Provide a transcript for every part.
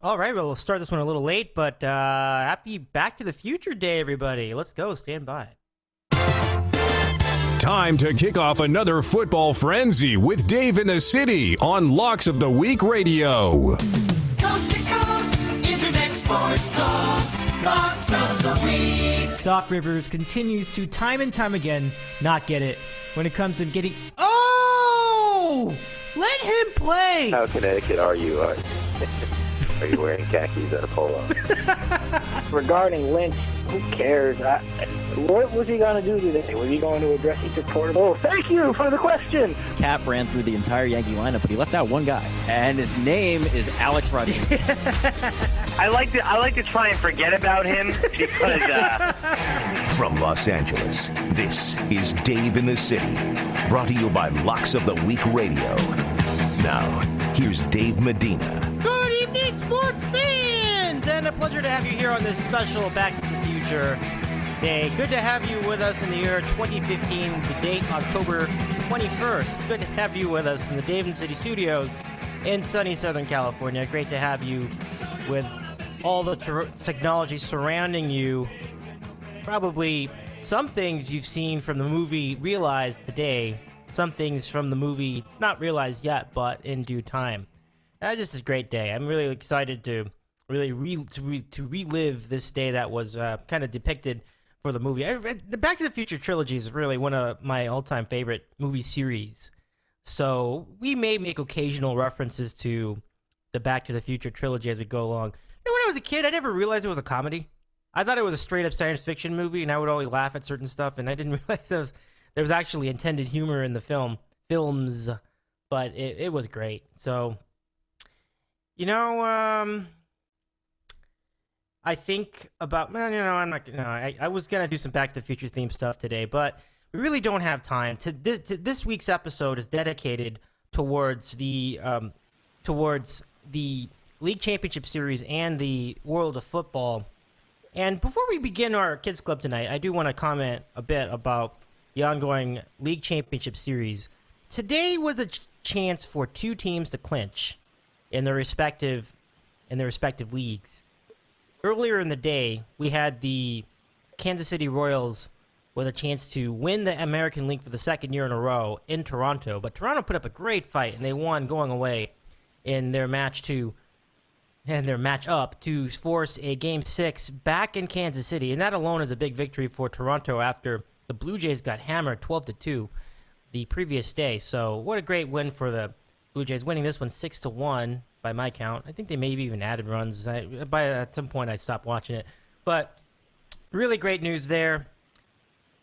All right, well, we'll start this one a little late, but happy Back to the Future Day, everybody. Let's go. Stand by. Time to kick off another football frenzy with Dave in the City on Locks of the Week Radio. Coast to coast, internet sports talk, Locks of the Week. Doc Rivers continues to, time and time again, not get it when it comes to getting... Oh! Let him play! How Connecticut are you? Are you wearing khakis and a polo? Regarding Lynch, who cares? What was he going to do today? Was he going to address each reporter? Oh, thank you for the question. Cap ran through the entire Yankee lineup, but he left out one guy, and his name is Alex Rodriguez. I like to try and forget about him because. From Los Angeles, this is Dave in the City, brought to you by Locks of the Week Radio. Now, here's Dave Medina. Good evening, sports fans! And a pleasure to have you here on this special Back to the Future Day. Good to have you with us in the year 2015, the date October 21st. Good to have you with us from the Dave in the City studios in sunny Southern California. Great to have you with all the technology surrounding you. Probably some things you've seen from the movie realized today. Some things from the movie not realized yet, but in due time. Just a great day. I'm really excited to really relive this day that was kind of depicted for the movie. The Back to the Future trilogy is really one of my all-time favorite movie series. So we may make occasional references to the Back to the Future trilogy as we go along. You know, when I was a kid, I never realized it was a comedy. I thought it was a straight-up science fiction movie, and I would always laugh at certain stuff, and I didn't realize there was actually intended humor in the films, but it was great. So, you know, I think about, well, you know, I'm not, no, I was going to do some Back to the Future theme stuff today, but we really don't have time. This week's episode is dedicated towards the League Championship Series and the world of football. And before we begin our Kids Club tonight, I do want to comment a bit about the ongoing League Championship Series. Today was a chance for two teams to clinch in their respective leagues. Earlier in the day, we had the Kansas City Royals with a chance to win the American League for the second year in a row in Toronto, but Toronto put up a great fight and they won going away in their match up to force a Game 6 back in Kansas City, and that alone is a big victory for Toronto after the Blue Jays got hammered 12-2 the previous day. So what a great win for the Blue Jays, winning this one 6-1 by my count. I think they maybe even added runs. At some point I stopped watching it. But really great news there.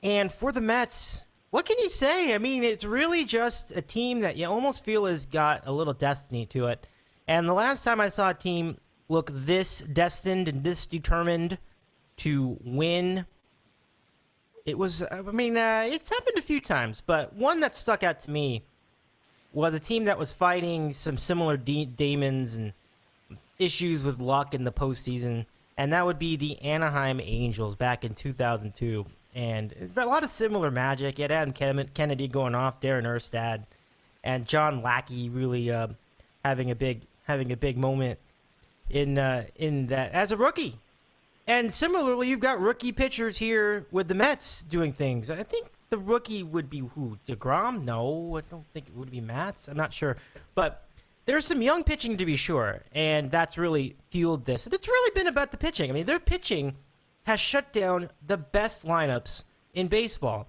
And for the Mets, what can you say? I mean, it's really just a team that you almost feel has got a little destiny to it. And the last time I saw a team look this destined and this determined to win, it was, it's happened a few times, but one that stuck out to me was a team that was fighting some similar demons and issues with luck in the postseason, and that would be the Anaheim Angels back in 2002. And a lot of similar magic. You had Adam Kennedy going off, Darren Erstad, and John Lackey really having a big moment in that as a rookie. And similarly, you've got rookie pitchers here with the Mets doing things. I think the rookie would be who? DeGrom? No, I don't think it would be Matz. I'm not sure. But there's some young pitching to be sure, and that's really fueled this. It's really been about the pitching. I mean, their pitching has shut down the best lineups in baseball.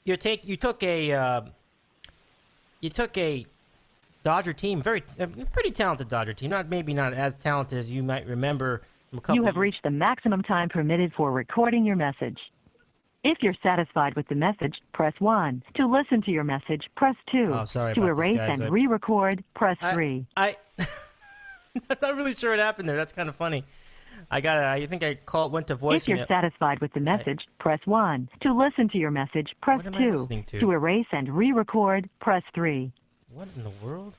You took a Dodger team, pretty talented Dodger team. Maybe not as talented as you might remember. You have reached the maximum time permitted for recording your message. If you're satisfied with the message, press 1. To listen to your message, press 2. Oh, sorry to about erase this, guys. and re-record, press 3. I'm not really sure what happened there. That's kind of funny. I think I went to voicemail. If you're satisfied with the message, press 1. To listen to your message, press What am I 2. listening to? To erase and re-record, press 3. What in the world?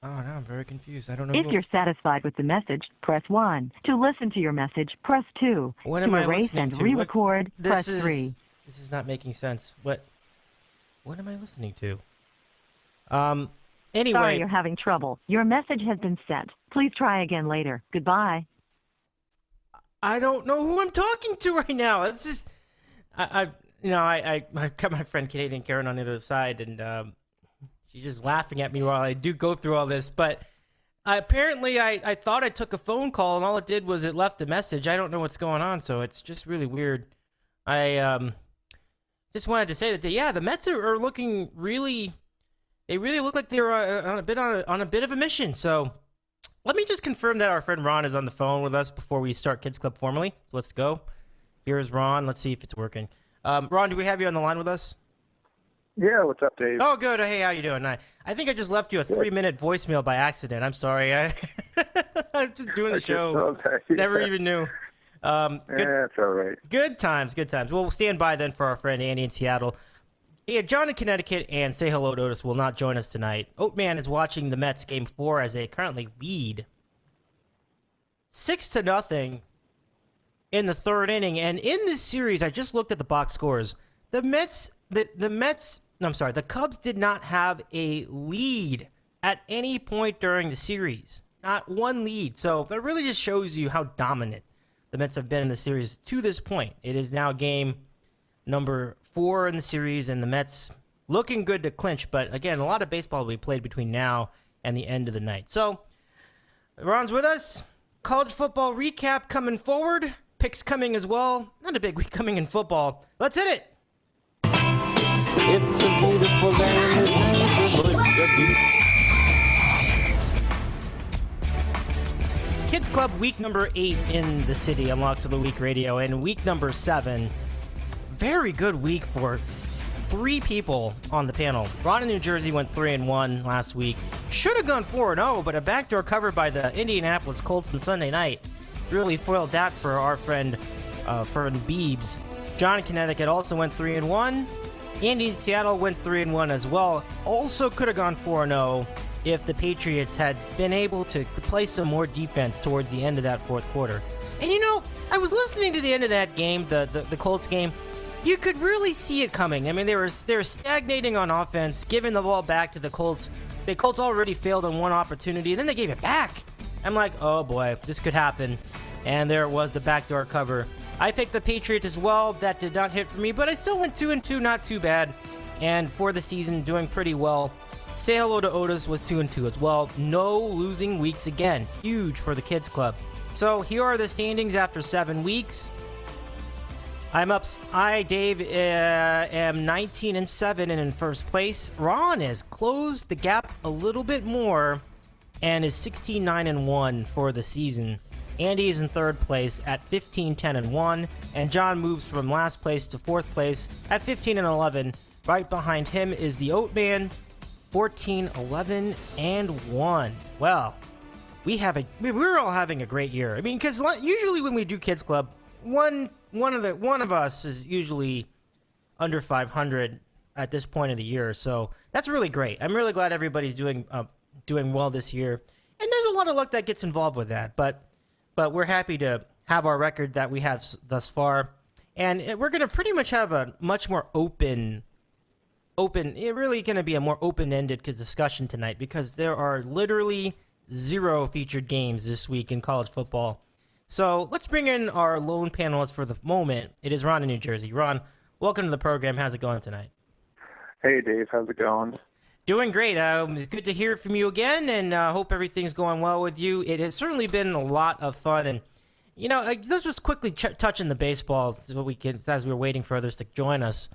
Oh, now I'm very confused. I don't know. If you're satisfied with the message, press 1. To listen to your message, press 2. What to am I erase listening and to? re-record, This press is- 3. This is not making sense. What am I listening to? Anyway. Sorry you're having trouble. Your message has been sent. Please try again later. Goodbye. I don't know who I'm talking to right now. It's just, I got my friend Canadian Karen on the other side, and she's just laughing at me while I do go through all this. But apparently, I thought I took a phone call, and all it did was it left a message. I don't know what's going on, so it's just really weird. I just wanted to say that, the Mets are looking really. They really look like they're on a bit of a mission. So. Let me just confirm that our friend Ron is on the phone with us before we start Kids Club formally. So let's go. Here's Ron. Let's see if it's working. Ron, do we have you on the line with us? Yeah, what's up, Dave? Oh, good. Hey, how you doing? I think I just left you a 3-minute voicemail by accident. I'm sorry. I'm just doing the show. Never even knew. It's all right. Good times. We'll stand by then for our friend Andy in Seattle. Yeah, John in Connecticut and Say Hello to Otis will not join us tonight. Oat Man is watching the Mets Game 4 as they currently lead 6-0 in the third inning. And in this series, I just looked at the box scores. The Cubs did not have a lead at any point during the series. Not one lead. So that really just shows you how dominant the Mets have been in the series to this point. It is now game number 4 in the series, and the Mets looking good to clinch. But again, a lot of baseball will be played between now and the end of the night. So, Ron's with us. College football recap coming forward. Picks coming as well. Not a big week coming in football. Let's hit it. It's a beautiful day. Kids Club week number 8 in the city on Locks of the Week Radio, and week number 7. Very good week for 3 people on the panel. Ron in New Jersey went 3-1 last week. Should have gone 4-0, but a backdoor cover by the Indianapolis Colts on Sunday night really foiled that for our friend Beebs. John in Connecticut also went 3-1. Andy in Seattle went 3-1 as well. Also could have gone 4-0 if the Patriots had been able to play some more defense towards the end of that fourth quarter. And I was listening to the end of that game, the Colts game. You could really see it coming. I mean, they were stagnating on offense, giving the ball back to the Colts. The Colts already failed on one opportunity, and then they gave it back. I'm like, oh boy, this could happen. And there it was, the backdoor cover. I picked the Patriots as well. That did not hit for me, but I still went 2-2, not too bad. And for the season, doing pretty well. Say Hello to Otis was 2-2 as well. No losing weeks again. Huge for the Kids Club. So here are the standings after 7 weeks. Dave, am 19-7 and in first place. Ron has closed the gap a little bit more and is 16-9-1 for the season. Andy is in third place at 15-10-1, and John moves from last place to fourth place at 15-11. Right behind him is the Oat Man, 14-11-1. Well, we're all having a great year. I mean, because usually when we do Kids Club, one of us is usually under 500 at this point of the year, so that's really great. I'm really glad everybody's doing well this year, and there's a lot of luck that gets involved with that. But we're happy to have our record that we have thus far, and we're going to pretty much have a much more open. It's really going to be a more open-ended discussion tonight because there are literally 0 featured games this week in college football. So let's bring in our lone panelist for the moment. It is Ron in New Jersey. Ron, welcome to the program. How's it going tonight? Hey, Dave. How's it going? Doing great. It's good to hear from you again, and hope everything's going well with you. It has certainly been a lot of fun, and let's just quickly touch on the baseball so we can, as we're waiting for others to join us.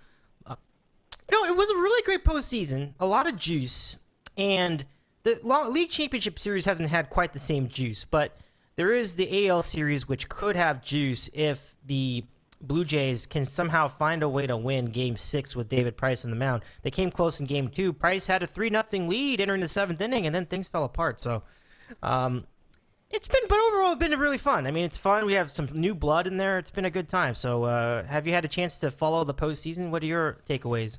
It was a really great postseason, a lot of juice, and the League Championship Series hasn't had quite the same juice, but there is the AL Series, which could have juice if the Blue Jays can somehow find a way to win Game 6 with David Price on the mound. They came close in Game 2. Price had a 3-0 lead entering the 7th inning, and then things fell apart. So, but overall, it's been really fun. I mean, it's fun. We have some new blood in there. It's been a good time. So, have you had a chance to follow the postseason? What are your takeaways?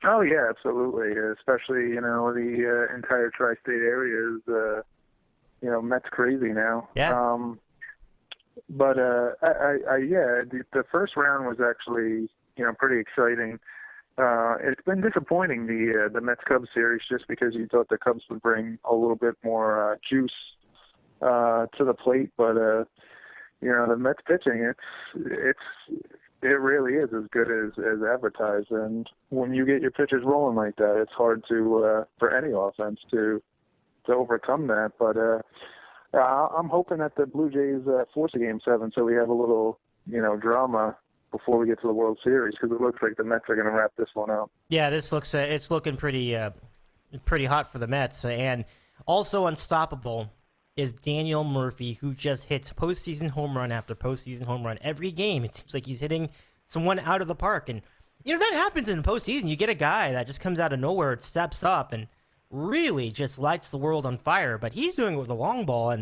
Oh, yeah, absolutely. Especially, the entire tri-state area is, Mets crazy now. Yeah. The first round was actually, pretty exciting. it's been disappointing, the Mets-Cubs series, just because you thought the Cubs would bring a little bit more juice to the plate. But, the Mets pitching, it really is as good as advertised. And when you get your pitchers rolling like that, it's hard for any offense to overcome that. But I'm hoping that the Blue Jays force a Game 7 so we have a little, drama before we get to the World Series, because it looks like the Mets are going to wrap this one up. Yeah, this looks it's looking pretty hot for the Mets, and also unstoppable is Daniel Murphy, who just hits postseason home run after postseason home run every game. It seems like he's hitting someone out of the park, and that happens in the postseason. You get a guy that just comes out of nowhere, steps up, and really just lights the world on fire. But he's doing it with the long ball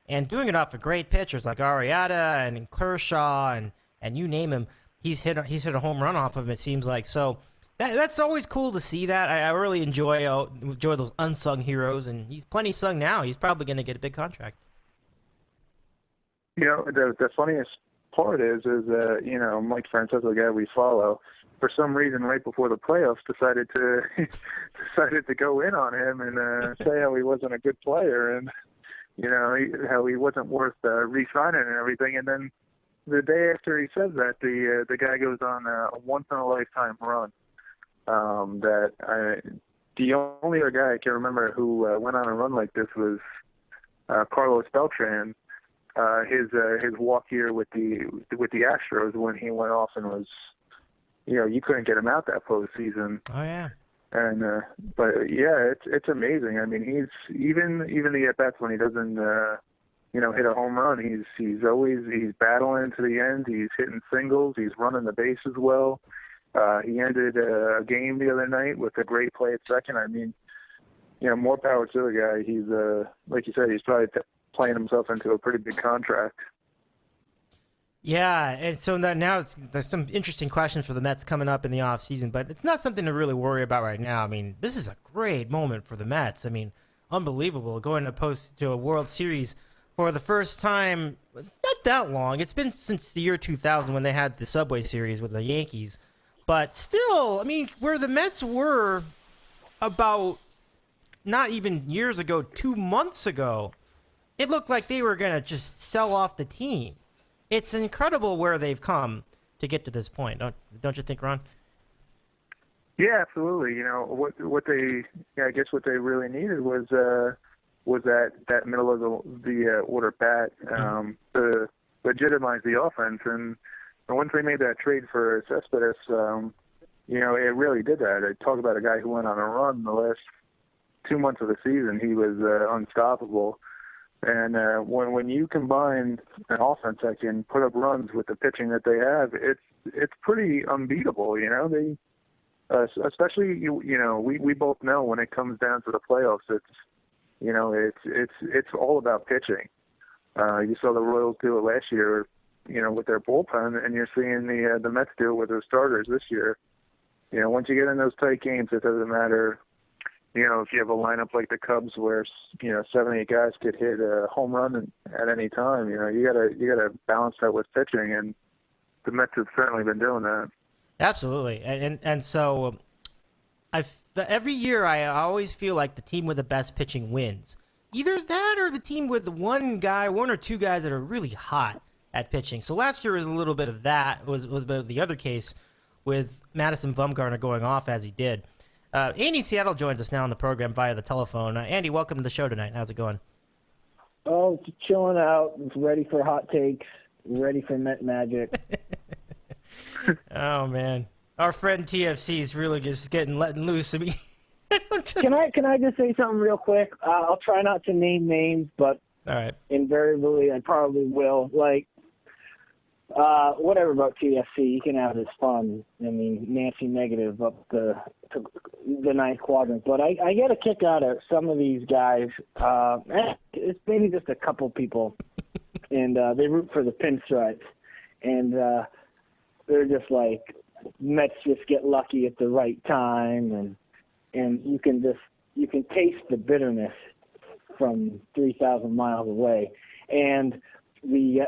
and doing it off of great pitchers like Arrieta and Kershaw and you name him, he's hit a home run off of him, it seems like. So that's always cool to see that. I really enjoy those unsung heroes, and he's plenty sung now. He's probably going to get a big contract. The funniest part is Mike Francesa, the guy we follow, for some reason right before the playoffs decided to go in on him and say how he wasn't a good player and how he wasn't worth re-signing and everything. And then the day after he says that, the guy goes on a once-in-a-lifetime run. The only other guy I can remember who went on a run like this was Carlos Beltran. His walk here with the Astros when he went off and was, you couldn't get him out that postseason. Oh yeah. And but yeah, it's amazing. I mean, he's even the at bats when he doesn't hit a home run. He's always battling to the end. He's hitting singles. He's running the bases well. He ended a game the other night with a great play at second. I mean, more power to the guy. He's like you said, he's probably playing himself into a pretty big contract. Yeah, and so now there's some interesting questions for the Mets coming up in the offseason, but it's not something to really worry about right now. I mean, this is a great moment for the Mets. I mean, unbelievable. Going to a World Series for the first time, not that long. It's been since the year 2000 when they had the Subway Series with the Yankees. But still, I mean, where the Mets were about not even years ago, 2 months ago, it looked like they were going to just sell off the team. It's incredible where they've come to get to this point. Don't you think, Ron? Yeah, absolutely. What they really needed was that middle of the order bat to legitimize the offense. And once they made that trade for Cespedes, it really did that. I talk about a guy who went on a run the last 2 months of the season. He was unstoppable. And when you combine an offense that can put up runs with the pitching that they have, it's pretty unbeatable. They especially we both know when it comes down to the playoffs, it's all about pitching. You saw the Royals do it last year, with their bullpen, and you're seeing the Mets do it with their starters this year. Once you get in those tight games, it doesn't matter. If you have a lineup like the Cubs where 7, 8 guys could hit a home run at any time, you gotta balance that with pitching, and the Mets have certainly been doing that. Absolutely, and so every year I always feel like the team with the best pitching wins. Either that or the team with one or two guys that are really hot at pitching. So last year was a little bit of that. Was a bit of the other case with Madison Bumgarner going off as he did. Andy in Seattle joins us now on the program via the telephone. Andy, welcome to the show tonight. How's it going? Oh, just chilling out, ready for hot takes, ready for Met Magic. Oh man, our friend TFC is really just letting loose. I mean, Can I just say something real quick? I'll try not to name names, but all right, invariably I probably will. Whatever about TFC, he can have his fun. I mean, Nancy negative up to the ninth quadrant. But I get a kick out of some of these guys. It's maybe just a couple people, and they root for the pinstripes. And they're just like, Mets just get lucky at the right time, and you can taste the bitterness from 3,000 miles away. And the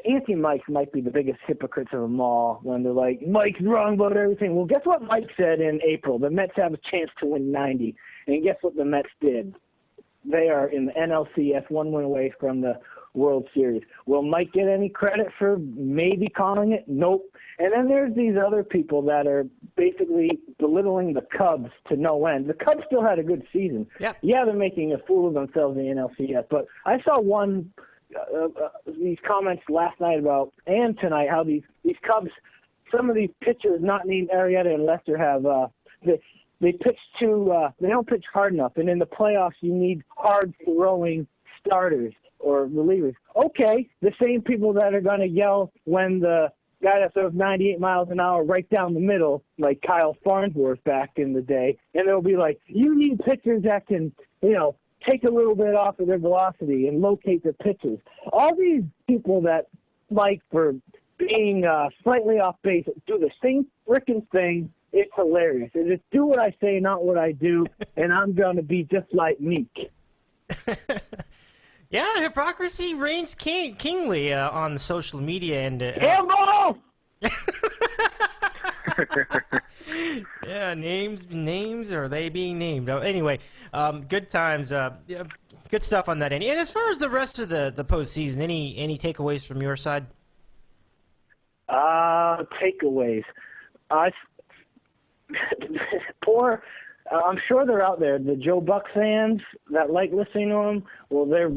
anti-Mikes might be the biggest hypocrites of them all when they're like, Mike's wrong about everything. Well, guess what Mike said in April? The Mets have a chance to win 90. And guess what the Mets did? They are in the NLCS, one win away from the World Series. Will Mike get any credit for maybe calling it? Nope. And then there's these other people that are basically belittling the Cubs to no end. The Cubs still had a good season. Yep. Yeah, they're making a fool of themselves in the NLCS. But I saw these comments last night about, and tonight, how these Cubs, some of these pitchers not named Arrieta and Lester have they pitch they don't pitch hard enough, and in the playoffs you need hard throwing starters or relievers. Okay, the same people that are going to yell when the guy that throws 98 miles an hour right down the middle, like Kyle Farnsworth back in the day, and they'll be like, you need pitchers that can, take a little bit off of their velocity and locate their pitches. All these people that like for being slightly off base do the same frickin' thing. It's hilarious. It's just do what I say, not what I do, and I'm going to be just like Meek. Yeah, hypocrisy reigns kingly on social media and. Handball! Yeah, names, are they being named? Oh, anyway, good times. Yeah, good stuff on that end. And as far as the rest of the postseason, any takeaways from your side? Takeaways. I'm sure they're out there. The Joe Buck fans that like listening to him, well, they're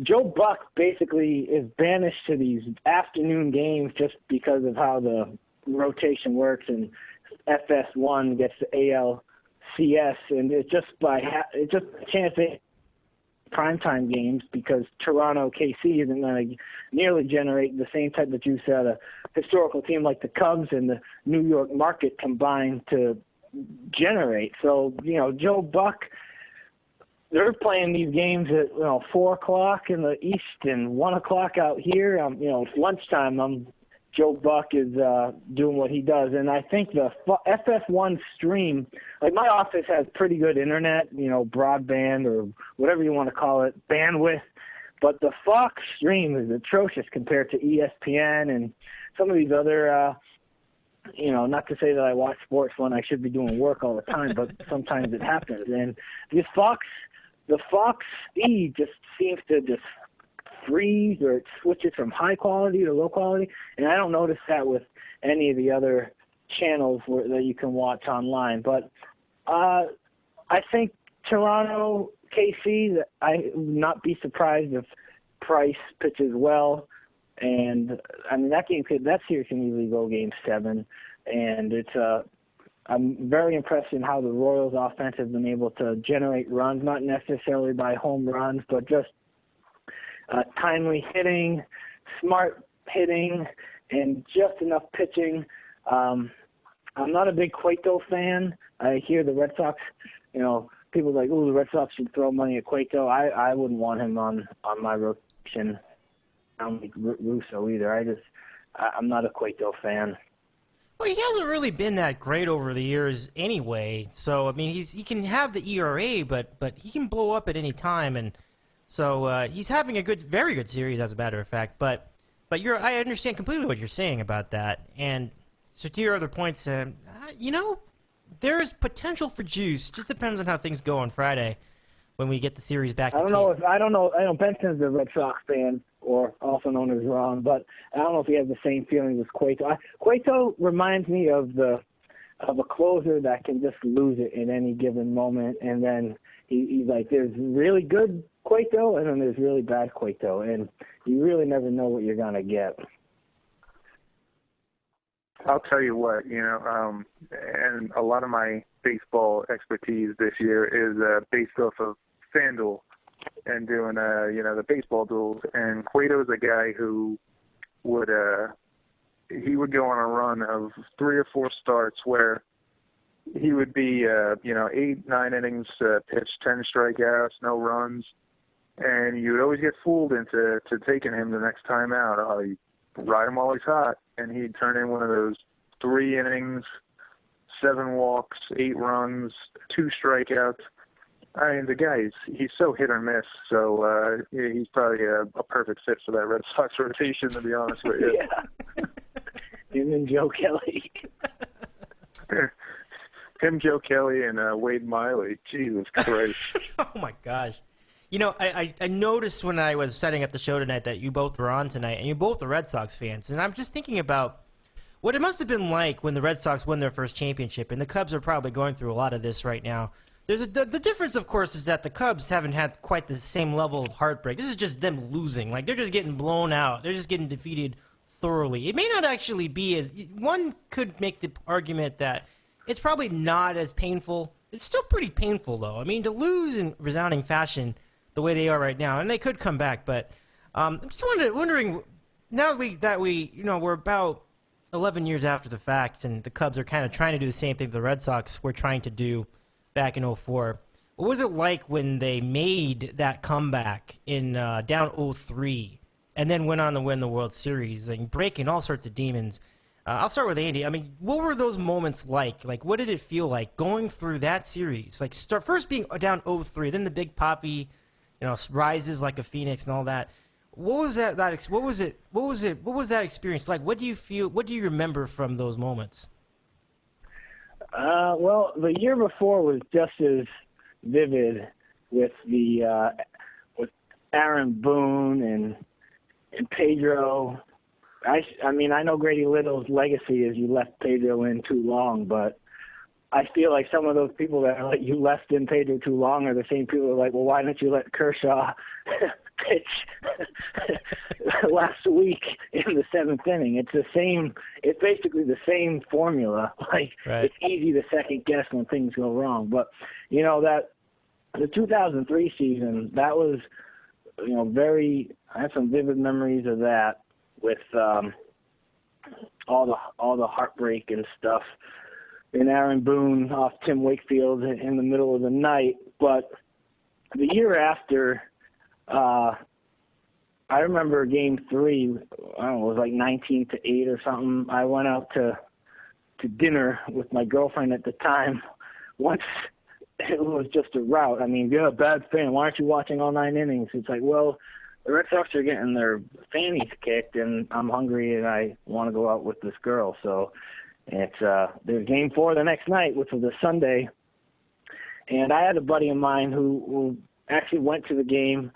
Joe Buck basically is banished to these afternoon games just because of how the rotation works, and FS1 gets the ALCS, and it's just a chance at primetime games because Toronto KC isn't going to nearly generate the same type of juice out of a historical team like the Cubs and the New York market combined to generate. So, Joe Buck, they're playing these games at 4 o'clock in the East and 1 o'clock out here. It's lunchtime. Joe Buck is doing what he does, and I think the FS1 stream, like my office has pretty good internet, broadband or whatever you want to call it, bandwidth, but the Fox stream is atrocious compared to ESPN and some of these other, not to say that I watch sports when I should be doing work all the time, but sometimes it happens. And the Fox feed just seems to just freeze, or it switches from high quality to low quality, and I don't notice that with any of the other channels that you can watch online. But I think Toronto KC, I would not be surprised if Price pitches well, and I mean that series can easily go Game 7, and I'm very impressed in how the Royals offense has been able to generate runs, not necessarily by home runs, but just timely hitting, smart hitting, and just enough pitching. I'm not a big Cueto fan. I hear the Red Sox, people are like, the Red Sox should throw money at Cueto. I wouldn't want him on my rotation. I don't like Russo either. I'm not a Cueto fan. Well, he hasn't really been that great over the years anyway. So, I mean, he can have the ERA, but he can blow up at any time, and so he's having a very good series, as a matter of fact. But I understand completely what you're saying about that. And so to your other points, there's potential for juice. Just depends on how things go on Friday when we get the series back. I don't know. Benson's a Red Sox fan, or also known as Ron, but I don't know if he has the same feelings as Cueto. Cueto reminds me of a closer that can just lose it in any given moment, and then he's like, there's really good Cueto, and then there's really bad Cueto, and you really never know what you're gonna get. I'll tell you what, and a lot of my baseball expertise this year is based off of FanDuel and doing, the baseball duels. And Cueto's a guy who would go on a run of 3 or 4 starts where he would be, 8, 9 innings pitched, 10 strikeouts, no runs, and you would always get fooled into taking him the next time out. You ride him while he's hot, and he'd turn in one of those 3 innings, 7 walks, 8 runs, 2 strikeouts, I mean, the guy, he's so hit or miss, so he's probably a perfect fit for that Red Sox rotation, to be honest with you. Yeah. Him and Joe Kelly. Him, Joe Kelly, and Wade Miley. Jesus Christ. Oh, my gosh. You know, I noticed when I was setting up the show tonight that you both were on tonight, and you both are Red Sox fans. And I'm just thinking about what it must have been like when the Red Sox won their first championship, and the Cubs are probably going through a lot of this right now. The difference, of course, is that the Cubs haven't had quite the same level of heartbreak. This is just them losing. Like, they're just getting blown out. They're just getting defeated thoroughly. It may not actually be as... One could make the argument that it's probably not as painful. It's still pretty painful, though. I mean, to lose in resounding fashion the way they are right now, and they could come back, but I'm just wondering, now that we're about 11 years after the fact, and the Cubs are kind of trying to do the same thing the Red Sox were trying to do back in 2004. What was it like when they made that comeback in down 0-3 and then went on to win the World Series, like breaking all sorts of demons? I'll start with Andy. I mean, what were those moments like? Like, what did it feel like going through that series? Like, first being down 0-3, then the big Poppy, rises like a phoenix and all that. What was that? What was it? What was that experience like? What do you feel? What do you remember from those moments? Well, the year before was just as vivid with with Aaron Boone and Pedro. I mean, I know Grady Little's legacy is you left Pedro in too long, but I feel like some of those people that are like, you left in Pedro too long are the same people who are like, well, why didn't you let Kershaw pitch last week in the seventh inning? It's basically the same formula. Like, right. It's easy to second guess when things go wrong. But, that the 2003 season, that was, I have some vivid memories of that with all the heartbreak and stuff. And Aaron Boone off Tim Wakefield in the middle of the night. But the year after, I remember Game 3. I don't know, it was like 19-8 or something. I went out to dinner with my girlfriend at the time. Once it was just a rout. I mean, you're a bad fan. Why aren't you watching all 9 innings? It's like, well, the Red Sox are getting their fannies kicked, and I'm hungry, and I want to go out with this girl. So there's Game 4 the next night, which was a Sunday. And I had a buddy of mine who actually went to the game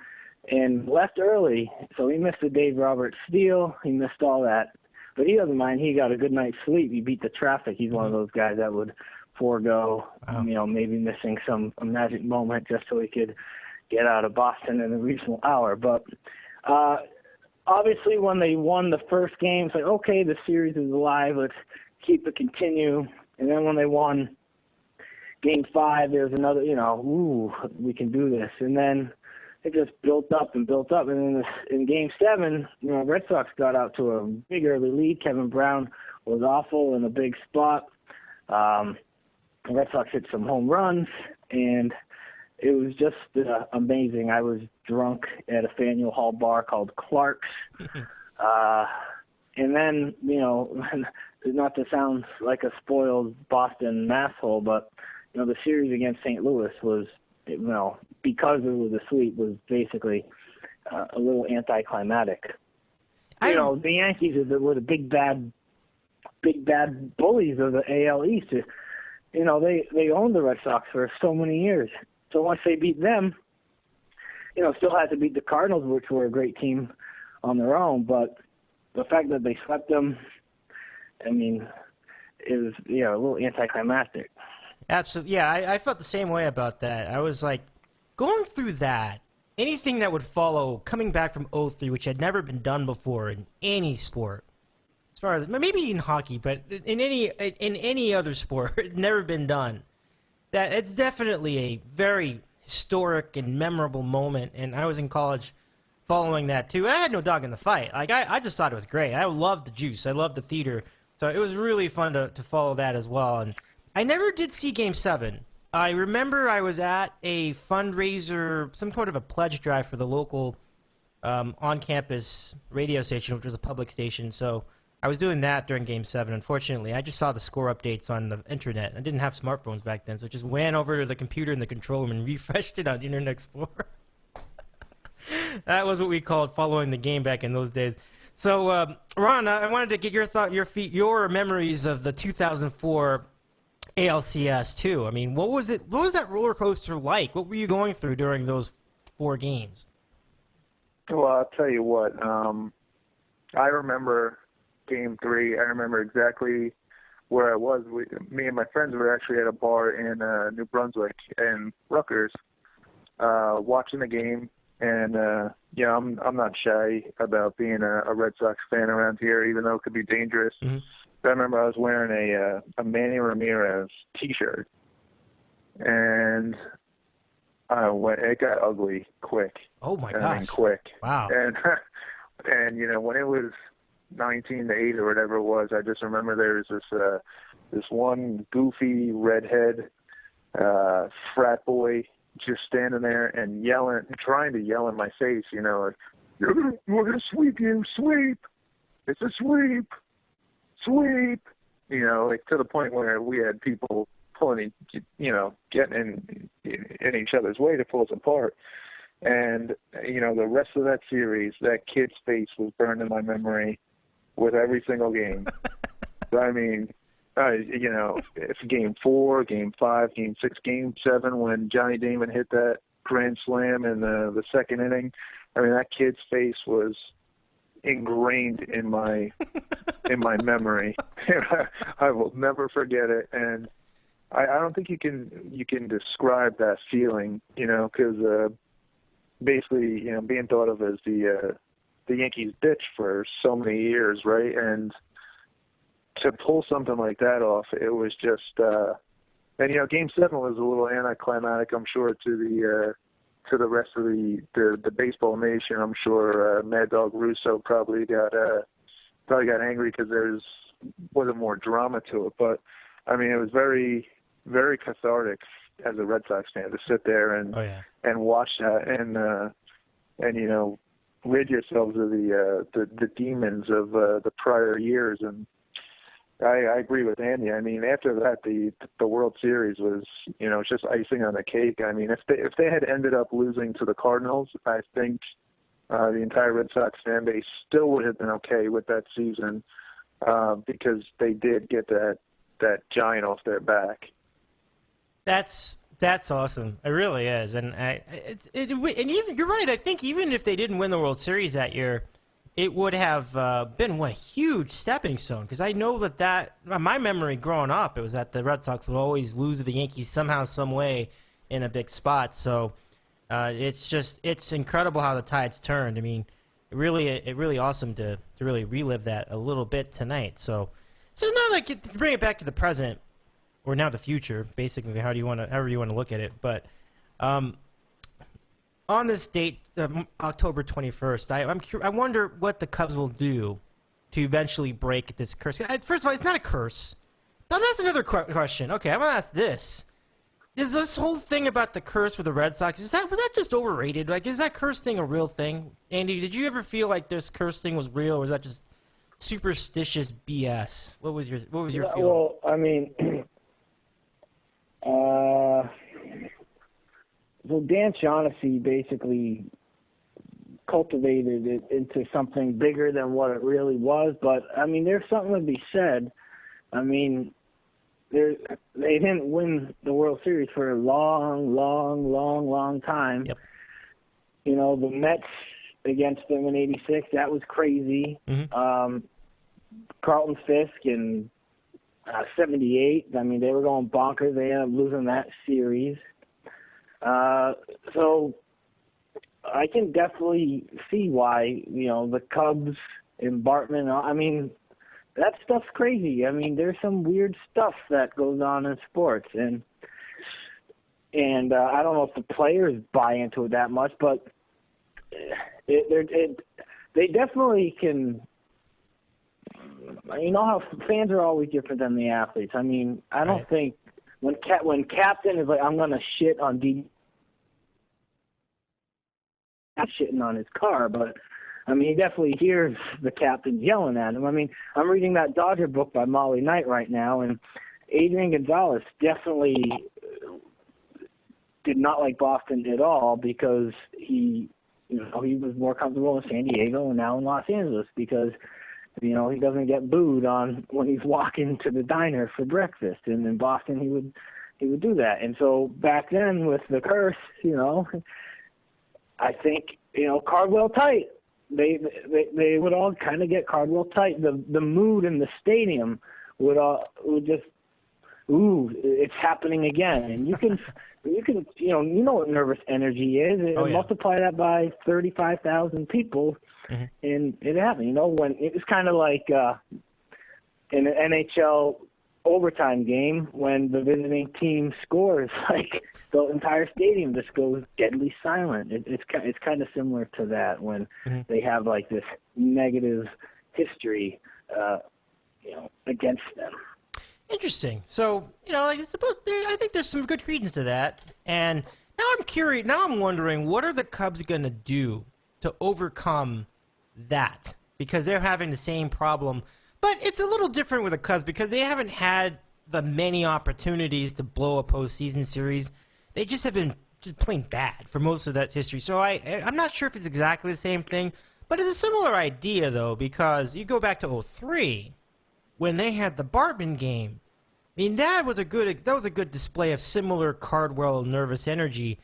and left early. So he missed the Dave Roberts steal. He missed all that. But he doesn't mind. He got a good night's sleep. He beat the traffic. He's one of those guys that would forego, maybe missing a magic moment just so he could get out of Boston in a reasonable hour. But obviously when they won the first game, it's like, okay, the series is alive. Let's keep it continue. And then when they won Game 5, there's another, we can do this. And then it just built up. And then in Game 7, Red Sox got out to a big early lead. Kevin Brown was awful in a big spot. The Red Sox hit some home runs, and it was just amazing. I was drunk at a Faneuil Hall bar called Clark's. And then, not to sound like a spoiled Boston masshole, but, the series against St. Louis was, because it was a sweep, was basically a little anticlimactic. The Yankees were the big bad bullies of the AL East. They owned the Red Sox for so many years. So once they beat them, still had to beat the Cardinals, which were a great team on their own. But the fact that they swept them, it was a little anticlimactic. Absolutely. Yeah, I felt the same way about that. I was like, going through that, anything that would follow coming back from 0-3, which had never been done before in any sport, as far as maybe in hockey, but in any other sport, it had never been done. That it's definitely a very historic and memorable moment, and I was in college following that too. And I had no dog in the fight. Like I just thought it was great. I loved the juice. I loved the theater. So it was really fun to follow that as well. And I never did see Game 7. I remember I was at a fundraiser, some sort of a pledge drive for the local on-campus radio station, which was a public station. So I was doing that during Game 7. Unfortunately, I just saw the score updates on the internet. I didn't have smartphones back then, so I just went over to the computer in the control room and refreshed it on Internet Explorer. That was what we called following the game back in those days. So, Ron, I wanted to get your memories of the 2004 ALCS too. I mean, what was that roller coaster like? What were you going through during those 4 games? Well, I'll tell you what. I remember Game 3. I remember exactly where I was. Me and my friends were actually at a bar in New Brunswick and Rutgers, watching the game. And I'm not shy about being a Red Sox fan around here, even though it could be dangerous. Mm-hmm. I remember I was wearing a Manny Ramirez T-shirt, and it got ugly quick. Oh my gosh! I mean, quick. Wow. And when it was 19-8 or whatever it was, I just remember there was this one goofy redhead frat boy just standing there and trying to yell in my face, like, we're gonna sweep you, sweep. It's a sweep. Sweep, like to the point where we had people pulling, getting in each other's way to pull us apart. And, the rest of that series, that kid's face was burned in my memory with every single game. I mean, it's Game 4, Game 5, Game 6, Game 7, when Johnny Damon hit that grand slam in the second inning. I mean, that kid's face was ingrained in my memory. I will never forget it, and I don't think you can describe that feeling, because basically, being thought of as the Yankees bitch for so many years, right? And to pull something like that off, it was just and Game 7 was a little anticlimactic, I'm sure, to the rest of the baseball nation. I'm sure Mad Dog Russo probably got angry because there wasn't more drama to it. But I mean, it was very, very cathartic as a Red Sox fan to sit there and watch that and rid yourselves of the demons of the prior years. And I agree with Andy. I mean, after that, the World Series was, just icing on the cake. I mean, if they had ended up losing to the Cardinals, I think the entire Red Sox fan base still would have been okay with that season because they did get that giant off their back. That's awesome. It really is, and and even you're right. I think even if they didn't win the World Series that year, it would have been a huge stepping stone, because I know that my memory growing up, it was that the Red Sox would always lose to the Yankees somehow, some way in a big spot. So it's incredible how the tides turned. I mean, it really awesome to really relive that a little bit tonight. So now, like, to bring it back to the present, or now the future, basically, however you want to look at it. But on this date, October 21st, I wonder what the Cubs will do to eventually break this curse. First of all, it's not a curse. Now, that's another question. Okay, I'm going to ask this. Is this whole thing about the curse with the Red Sox, was that just overrated? Like, is that curse thing a real thing? Andy, did you ever feel like this curse thing was real, or was that just superstitious BS? What was your feeling? Well, I mean, so Dan Shaughnessy basically cultivated it into something bigger than what it really was. But, I mean, there's something to be said. I mean, they didn't win the World Series for a long time. Yep. The Mets against them in '86, that was crazy. Mm-hmm. Carlton Fisk in '78, I mean, they were going bonkers. They ended up losing that series. So I can definitely see why, the Cubs and Bartman, I mean, that stuff's crazy. I mean, there's some weird stuff that goes on in sports, and I don't know if the players buy into it that much, but they definitely can. You know how fans are always different than the athletes. I mean, I don't think when Captain is like, I'm going to shit on D. Not shitting on his car, but I mean, he definitely hears the captains yelling at him. I mean, I'm reading that Dodger book by Molly Knight right now, and Adrian Gonzalez definitely did not like Boston at all because he was more comfortable in San Diego and now in Los Angeles because, he doesn't get booed on when he's walking to the diner for breakfast. And in Boston, he would do that. And so back then with the curse, I think, Cardwell tight. They would all kind of get Cardwell tight. The mood in the stadium would just, it's happening again. And you can what nervous energy is. Multiply that by 35,000 people, and it happened. When it was kind of like in an NHL overtime game when the visiting team scores, like the entire stadium just goes deadly silent. It's kind of similar to that when they have like this negative history, against them. Interesting. So, I think there's some good credence to that. And now I'm curious. Now I'm wondering, what are the Cubs going to do to overcome that? Because they're having the same problem. But it's a little different with the Cubs because they haven't had the many opportunities to blow a postseason series. They just have been just plain bad for most of that history. So I'm not sure if it's exactly the same thing. But it's a similar idea, though, because you go back to 2003 when they had the Bartman game. I mean, that was a good display of similar Cardwell nervous energy.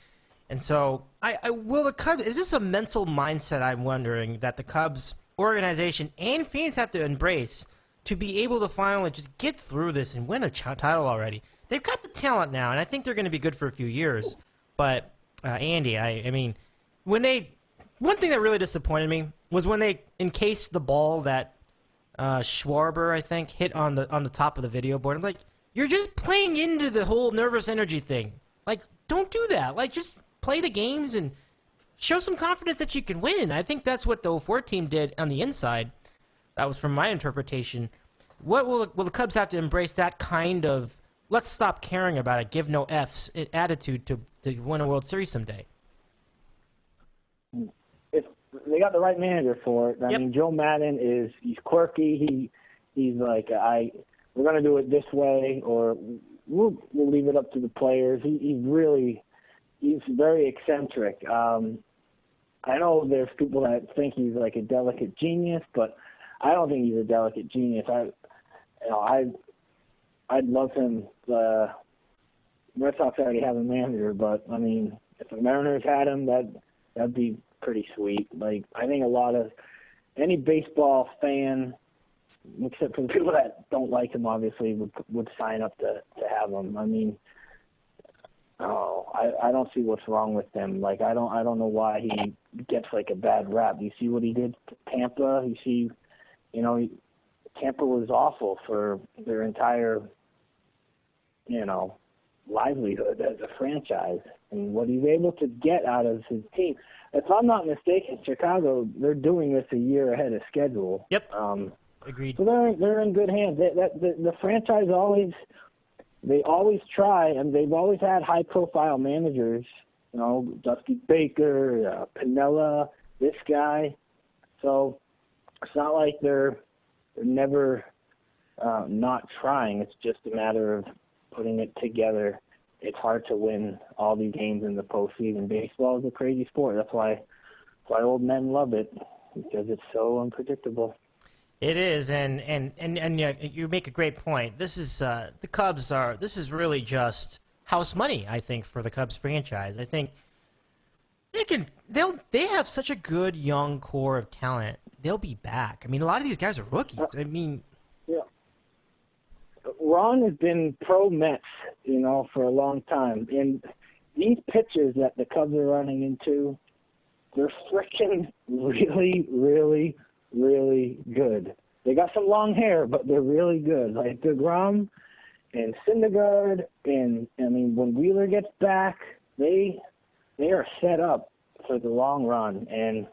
And so, will the Cubs, is this a mental mindset, I'm wondering, that the Cubs organization and fans have to embrace to be able to finally just get through this and win a title already? They've got the talent now, and I think they're going to be good for a few years. But, Andy, I mean, one thing that really disappointed me was when they encased the ball that Schwarber, I think, hit on the top of the video board. I'm like, you're just playing into the whole nervous energy thing. Like, don't do that. Like, just play the games and show some confidence that you can win. I think that's what the 04 team did on the inside. That was from my interpretation. What will the Cubs have to embrace that kind of let's stop caring about it, give no Fs attitude to win a World Series someday? If they got the right manager for it. I mean, Joe Madden he's quirky. He's like, we're going to do it this way, or we'll leave it up to the players. He's very eccentric. I know there's people that think he's like a delicate genius, but I don't think he's a delicate genius. I'd love him. Red Sox already have a manager, but I mean, if the Mariners had him, that'd be pretty sweet. Like, I think any baseball fan, except for the people that don't like him, obviously, would sign up to have him. I mean, I don't see what's wrong with him. Like, I don't know why he gets like a bad rap. You see what he did to Tampa. You see, Tampa was awful for their entire, livelihood as a franchise, and what he's able to get out of his team. If I'm not mistaken, Chicago, they're doing this a year ahead of schedule. Yep. Agreed. So they're in good hands. The franchise always try, and they've always had high-profile managers. Dusty Baker, Piniella, this guy. So it's not like they're never not trying. It's just a matter of putting it together. It's hard to win all these games in the postseason. Baseball is a crazy sport. That's why old men love it, because it's so unpredictable. It is, and you make a great point. This is the Cubs are. This is really just house money, I think, for the Cubs franchise. I think they have such a good young core of talent. They'll be back. I mean, a lot of these guys are rookies. I mean, yeah. Ron has been pro Mets, for a long time, and these pitchers that the Cubs are running into, they're freaking really, really, really good. They got some long hair, but they're really good. Like DeGrom and Syndergaard, and when Wheeler gets back, they are set up for the long run. And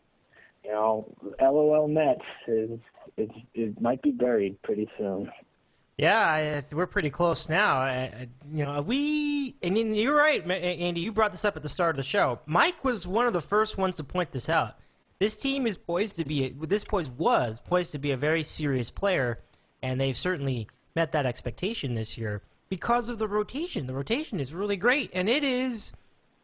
LOL Mets it might be buried pretty soon. Yeah, we're pretty close now. And you're right, Andy. You brought this up at the start of the show. Mike was one of the first ones to point this out. this team is poised to be was poised to be a very serious player, and they've certainly met that expectation this year because of the rotation. The rotation is really great, and it is.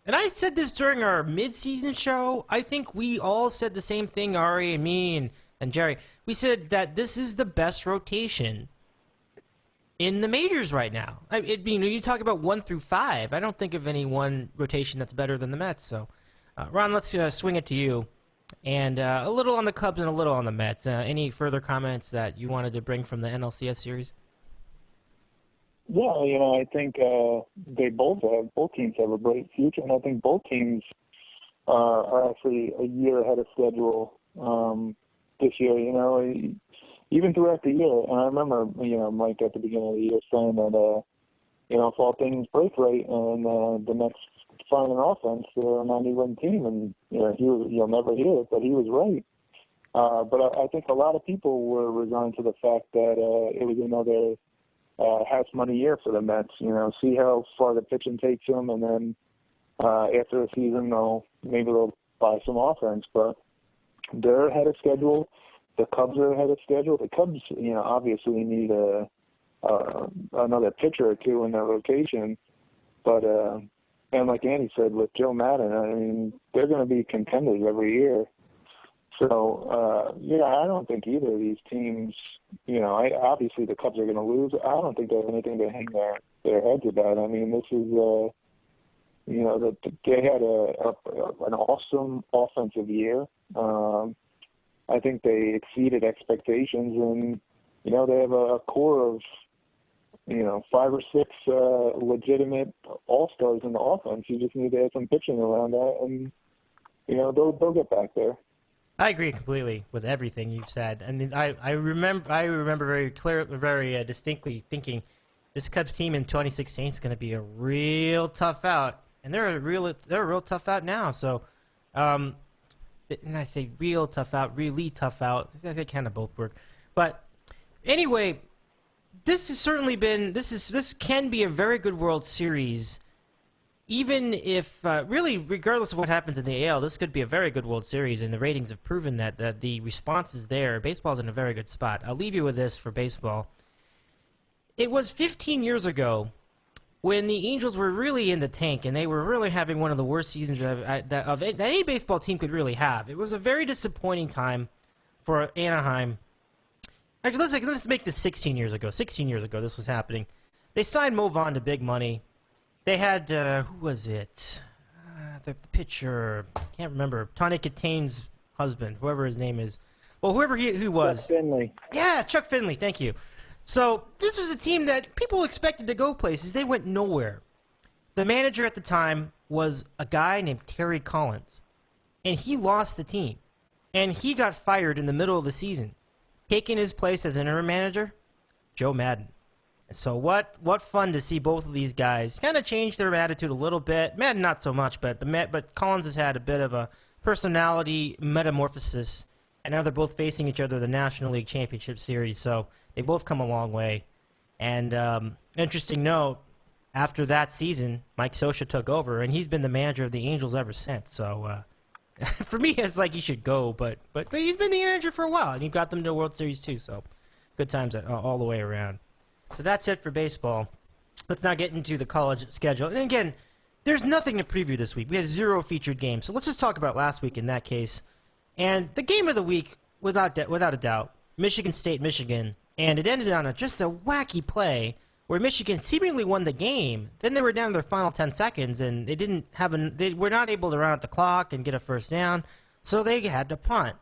And I said this during our mid-season show. I think we all said the same thing, Ari and me and Jerry. We said that this is the best rotation in the majors right now. You talk about 1 through 5. I don't think of any one rotation that's better than the Mets. So, Ron, let's swing it to you. And a little on the Cubs and a little on the Mets. Any further comments that you wanted to bring from the NLCS series? Yeah, I think they both teams have a bright future, and I think both teams are actually a year ahead of schedule this year. Even throughout the year, and I remember, Mike at the beginning of the year saying that, if all things break right and the Mets find an offense, they're a 90-win team, and you'll never hear it, but he was right. But I think a lot of people were resigned to the fact that it was another house money year for the Mets. See how far the pitching takes them, and then after the season, maybe they'll buy some offense. But they're ahead of schedule. The Cubs are ahead of schedule. The Cubs, obviously need another pitcher or two in their rotation. But and like Andy said, with Joe Madden, they're going to be contenders every year. So, I don't think either of these teams, obviously the Cubs are going to lose. I don't think they have anything to hang their heads about. This is, they had an awesome offensive year. I think they exceeded expectations, and, they have a core of, 5 or 6 legitimate all-stars in the offense. You just need to have some pitching around that, and, they'll get back there. I agree completely with everything you've said. I remember very clearly, very distinctly thinking this Cubs team in 2016 is going to be a real tough out, and they're a real tough out now. So, and I say real tough out, really tough out. They kind of both work. But anyway, this has certainly been this can be a very good World Series. Even if, really, regardless of what happens in the AL, this could be a very good World Series, and the ratings have proven that the response is there. Baseball's in a very good spot. I'll leave you with this for baseball. It was 15 years ago when the Angels were really in the tank, and they were really having one of the worst seasons that any baseball team could really have. It was a very disappointing time for Anaheim. Actually, let's make this 16 years ago. 16 years ago, this was happening. They signed Mo Vaughn to big money. They had, who was it? The pitcher, can't remember. Tawny Kitane's husband, whoever his name is. Well, whoever he was. Chuck Finley. Yeah, Chuck Finley, thank you. So this was a team that people expected to go places. They went nowhere. The manager at the time was a guy named Terry Collins, and he lost the team. And he got fired in the middle of the season. Taking his place as interim manager, Joe Madden. So what fun to see both of these guys kind of change their attitude a little bit. Madden not so much, but Collins has had a bit of a personality metamorphosis, and now they're both facing each other in the National League Championship Series. So they both come a long way. And interesting note, after that season, Mike Scioscia took over, and he's been the manager of the Angels ever since. So for me, it's like he should go, but he's been the manager for a while, and he got them to the World Series too. So good times all the way around. So that's it for baseball. Let's now get into the college schedule. And again, there's nothing to preview this week. We had 0 featured games. So let's just talk about last week in that case. And the game of the week, without a doubt, Michigan State, Michigan. And it ended on just a wacky play where Michigan seemingly won the game. Then they were down to their final 10 seconds, and they were not able to run out the clock and get a first down. So they had to punt.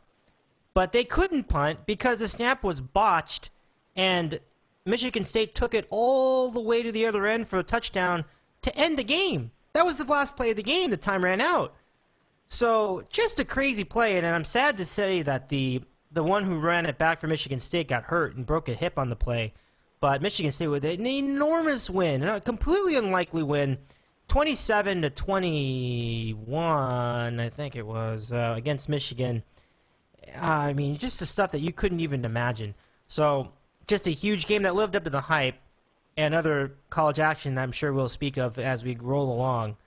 But they couldn't punt because the snap was botched, and Michigan State took it all the way to the other end for a touchdown to end the game. That was the last play of the game. The time ran out. So just a crazy play, and I'm sad to say that the one who ran it back for Michigan State got hurt and broke a hip on the play. But Michigan State with an enormous win, a completely unlikely win, 27-21, I think it was, against Michigan. Just the stuff that you couldn't even imagine. So just a huge game that lived up to the hype, and other college action that I'm sure we'll speak of as we roll along.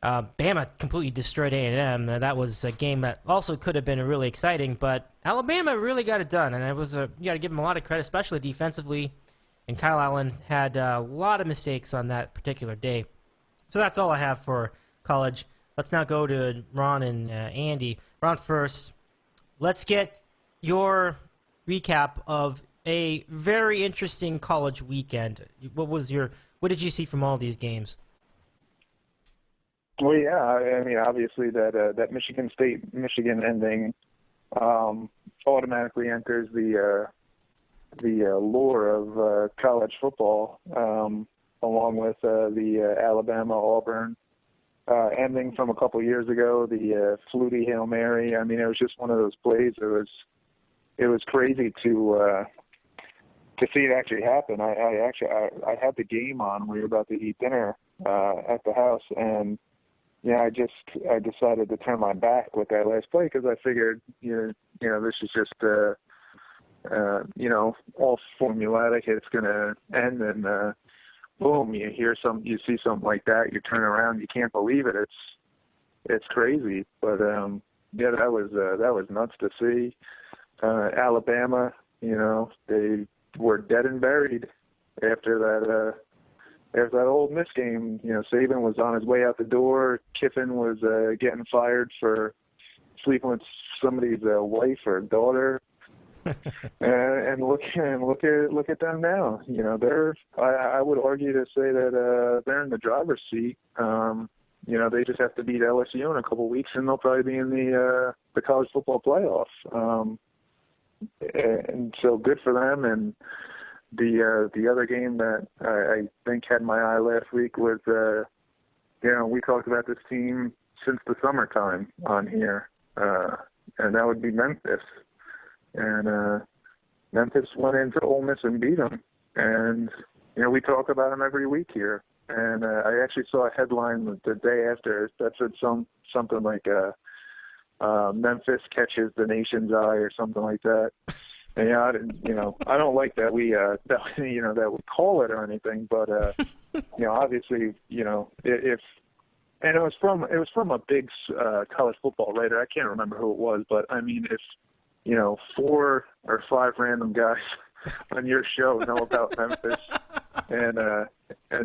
Bama completely destroyed A&M. That was a game that also could have been really exciting, but Alabama really got it done, and it was you got to give them a lot of credit, especially defensively. And Kyle Allen had a lot of mistakes on that particular day. So that's all I have for college. Let's now go to Ron and Andy. Ron first. Let's get your recap of a very interesting college weekend. What did you see from all these games? Well, yeah, I mean, obviously that Michigan State-Michigan ending automatically enters the lore of college football, along with the Alabama-Auburn ending from a couple years ago, the Flutie Hail Mary. I mean, it was just one of those plays. It was crazy to see it actually happen. I had the game on. We were about to eat dinner at the house, and I decided to turn my back with that last play because I figured this is just all formulaic. It's going to end, and boom, you see something like that, you turn around, you can't believe it. It's crazy, but that was nuts to see. Alabama, they were dead and buried after that Ole Miss game. Saban was on his way out the door. Kiffin was getting fired for sleeping with somebody's wife or daughter. and look at them now. I would argue to say that they're in the driver's seat. They just have to beat LSU in a couple weeks, and they'll probably be in the college football playoff. And so good for them. And the other game that I think had my eye last week was we talked about this team since the summertime on here, and that would be Memphis. And Memphis went into Ole Miss and beat them. And, we talk about them every week here. And I actually saw a headline the day after that said something like Memphis catches the nation's eye or something like that. And, I don't like that we call it or anything, but, obviously, if and it was from a big college football writer. I can't remember who it was, but I mean, if 4 or 5 random guys on your show know about Memphis, and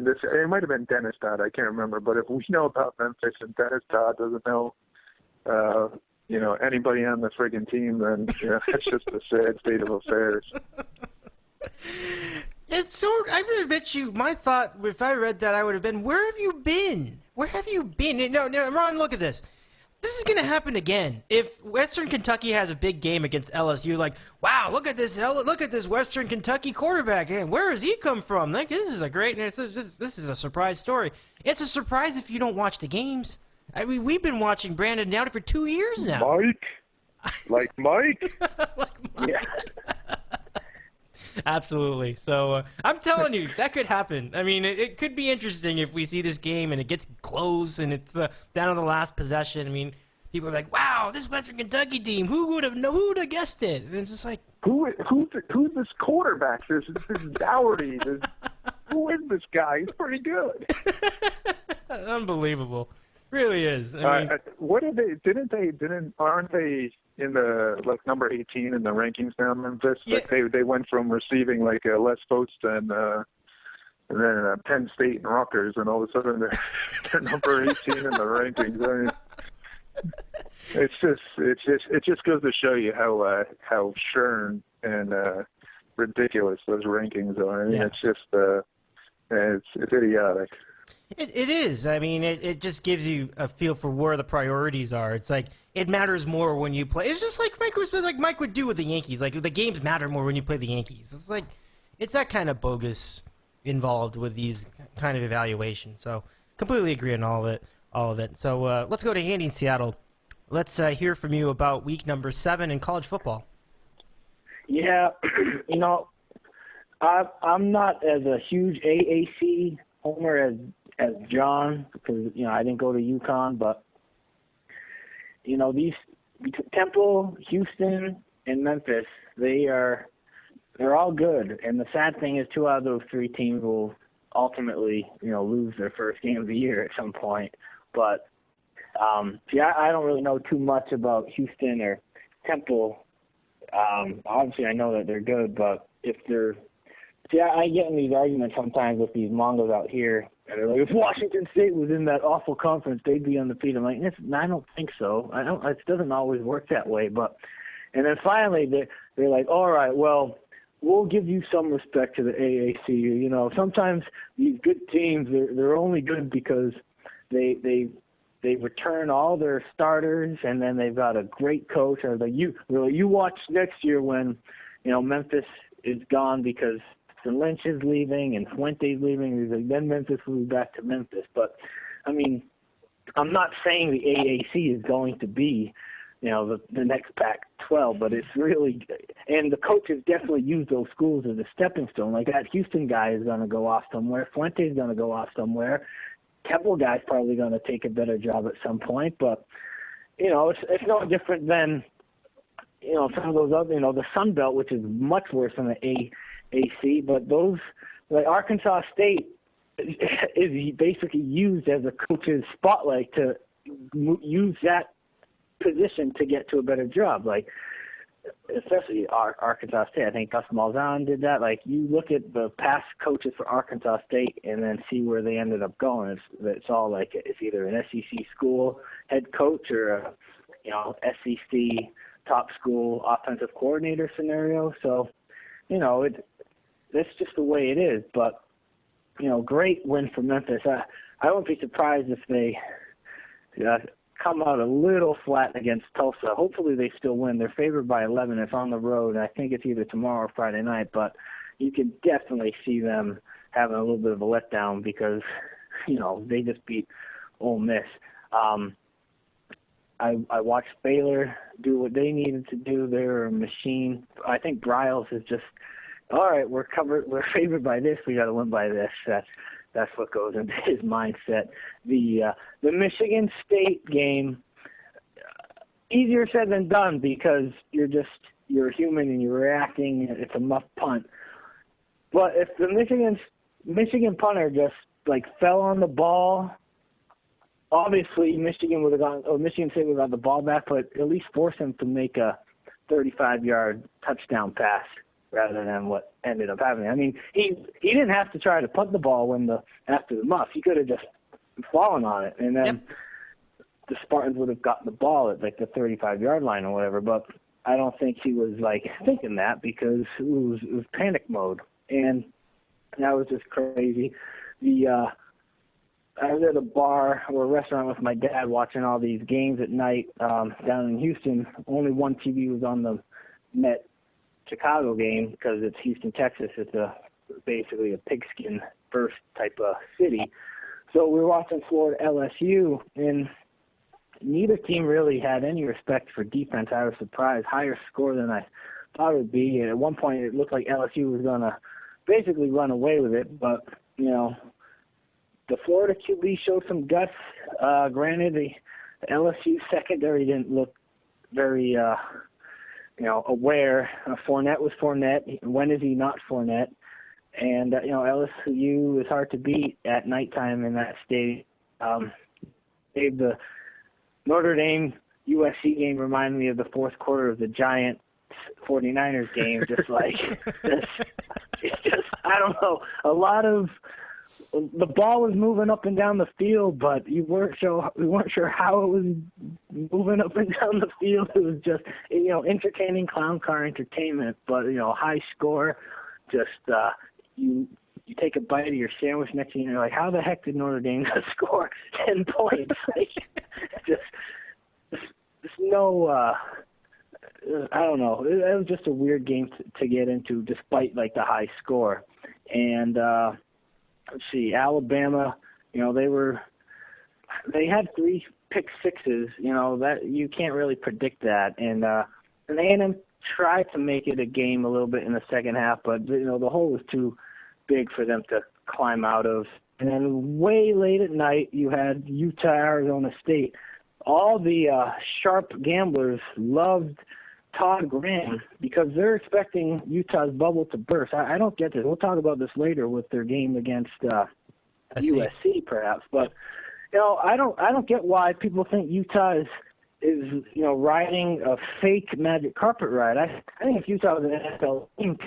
this, it might have been Dennis Dodd, I can't remember, but if we know about Memphis and Dennis Dodd doesn't know, anybody on the friggin' team, then it's just a sad state of affairs. It's so. I would admit you. My thought, if I read that, I would have been, "Where have you been? Where have you been?" No, Ron, look at this. This is going to happen again. If Western Kentucky has a big game against LSU, like, wow, look at this Western Kentucky quarterback. And where has he come from? Like, this is a great. This is a surprise story. It's a surprise if you don't watch the games. I mean, we've been watching Brandon Dowdy for 2 years now. Like Mike. Yeah. Absolutely. So I'm telling you, that could happen. I mean, it could be interesting if we see this game and it gets close and it's down on the last possession. I mean, people are like, "Wow, this Western Kentucky team, who'd have guessed it?" And it's just like, who's this quarterback? This Dougherty. Who is this guy? He's pretty good. Unbelievable. Really is. I mean, what did aren't they in the number 18 in the rankings now, Memphis? Yeah. Like they went from receiving less votes than Penn State and Rutgers, and all of a sudden they're number 18 in the rankings. I mean, it just goes to show you how churn and ridiculous those rankings are. I mean, it's just it's idiotic. It is. I mean, it just gives you a feel for where the priorities are. It's like it matters more when you play. It's just like Mike would do with the Yankees. Like the games matter more when you play the Yankees. It's like it's that kind of bogus involved with these kind of evaluations. So completely agree on all of it. So let's go to Andy in Seattle. Let's hear from you about week number 7 in college football. Yeah, I'm not as a huge AAC homer as John, because I didn't go to UConn, but these Temple, Houston, and Memphis, they're all good. And the sad thing is 2 out of those 3 teams will ultimately lose their first game of the year at some point, But I don't really know too much about Houston or Temple. Obviously, I know that they're good, but if they're I get in these arguments sometimes with these Mongols out here. And they're like, if Washington State was in that awful conference, they'd be undefeated. I'm like, I don't think so. It doesn't always work that way. And then finally, they're like, all right, well, we'll give you some respect to the AAC. You know, sometimes these good teams, they're only good because they return all their starters, and then they've got a great coach. Or you watch next year when, you know, Memphis is gone because Lynch is leaving and Fuente's leaving. Then Memphis will be back to Memphis. But, I mean, I'm not saying the AAC is going to be, you know, the next Pac-12, but it's really – and the coaches definitely use those schools as a stepping stone. Like that Houston guy is going to go off somewhere. Fuente's going to go off somewhere. Temple guy's probably going to take a better job at some point. But, you know, it's no different than, you know, some of those other – you know, the Sun Belt, which is much worse than the AAC, but those, like Arkansas State, is basically used as a coach's spotlight to use that position to get to a better job. Like, especially Arkansas State. I think Gus Malzahn did that. Like, you look at the past coaches for Arkansas State and then see where they ended up going. It's all like it's either an SEC school head coach or a, you know, SEC top school offensive coordinator scenario. So, you know, that's just the way it is. But, you know, great win for Memphis. I wouldn't be surprised if they come out a little flat against Tulsa. Hopefully they still win. They're favored by 11. It's on the road, and I think it's either tomorrow or Friday night. But you can definitely see them having a little bit of a letdown because, you know, they just beat Ole Miss. I watched Baylor do what they needed to do. They're a machine. I think Bryles is just, all right, we're favored by this. We got to win by this. That's what goes into his mindset. The Michigan State game, easier said than done because you're human and you're reacting. It's a muff punt. But if the Michigan punter just like fell on the ball, obviously Michigan State would have got the ball back, but at least force him to make a 35-yard touchdown pass rather than what ended up happening. I mean, he didn't have to try to punt the ball after the muff. He could have just fallen on it, and then the Spartans would have gotten the ball at like the 35-yard line or whatever. But I don't think he was like thinking that because it was panic mode, and that was just crazy. I was at a bar or a restaurant with my dad watching all these games at night down in Houston. Only one TV was on the Met Chicago game because it's Houston, Texas. It's basically a pigskin first type of city. So we were watching Florida LSU, and neither team really had any respect for defense. I was surprised. Higher score than I thought it would be. And at one point, it looked like LSU was going to basically run away with it. But, you know, the Florida QB showed some guts. Granted, the LSU secondary didn't look very, aware. Fournette was Fournette. When is he not Fournette? And, LSU is hard to beat at nighttime in that stadium. The Notre Dame USC game reminded me of the fourth quarter of the Giants 49ers game. Just like, it's just, I don't know, a lot of, the ball was moving up and down the field, but we weren't sure how it was moving up and down the field. It was just, entertaining clown car entertainment, but, high score. Just, you take a bite of your sandwich next to you, and you're like, how the heck did Notre Dame score 10 points? Like, just no, I don't know. It was just a weird game to get into, despite like the high score. And let's see, Alabama, they had 3 pick sixes. That you can't really predict that. And A&M tried to make it a game a little bit in the second half, but the hole was too big for them to climb out of. And then way late at night, you had Utah, Arizona State. All the sharp gamblers loved Todd Graham because they're expecting Utah's bubble to burst. I don't get this. We'll talk about this later with their game against USC, perhaps. But I don't get why people think Utah is riding a fake magic carpet ride. I think if Utah was an NFL team,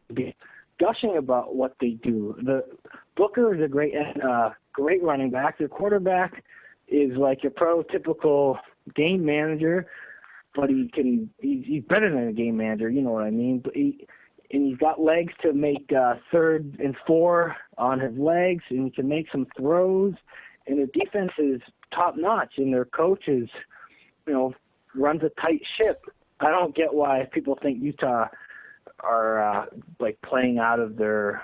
they'd be gushing about what they do. The Booker is a great running back. Their quarterback is like your prototypical game manager, but he's better than a game manager. You know what I mean? But he's got legs to make 3rd and 4 on his legs, and he can make some throws. And their defense is top notch, and their coach is, runs a tight ship. I don't get why people think Utah are playing out of their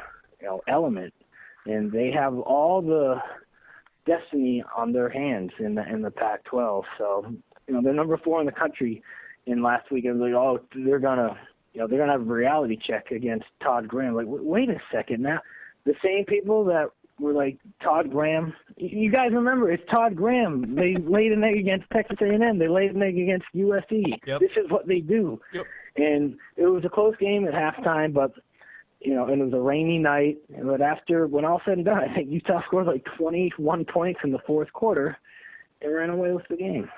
element, and they have all the destiny on their hands in the Pac-12. So they're number 4 in the country. And last week, everybody, they're gonna have a reality check against Todd Graham. Like, wait a second, now the same people that were like Todd Graham. You guys remember, it's Todd Graham. They laid an egg against Texas A&M. They laid an egg against USC. Yep. This is what they do. Yep. And it was a close game at halftime, but and it was a rainy night. But when all said and done, I think Utah scored like 21 points in the fourth quarter and ran away with the game.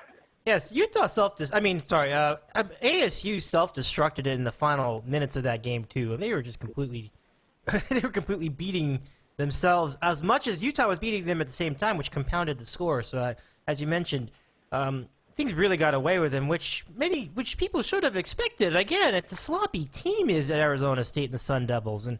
Yes, Utah ASU self-destructed it in the final minutes of that game too. They were just completely beating themselves as much as Utah was beating them at the same time, which compounded the score. So, as you mentioned, things really got away with them, which people should have expected. Again, it's a sloppy team is Arizona State and the Sun Devils, and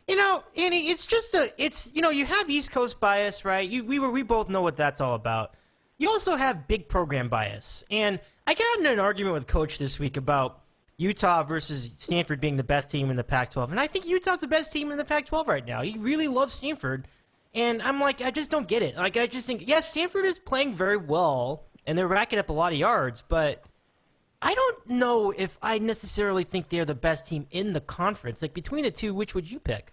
Annie, it's just you have East Coast bias, right? We both know what that's all about. You also have big program bias, and I got in an argument with Coach this week about Utah versus Stanford being the best team in the Pac-12. And I think Utah's the best team in the Pac-12 right now. He really loves Stanford. And I'm like, I just don't get it. Like, I just think, yes, Stanford is playing very well, and they're racking up a lot of yards, but I don't know if I necessarily think they're the best team in the conference. Like, between the two, which would you pick?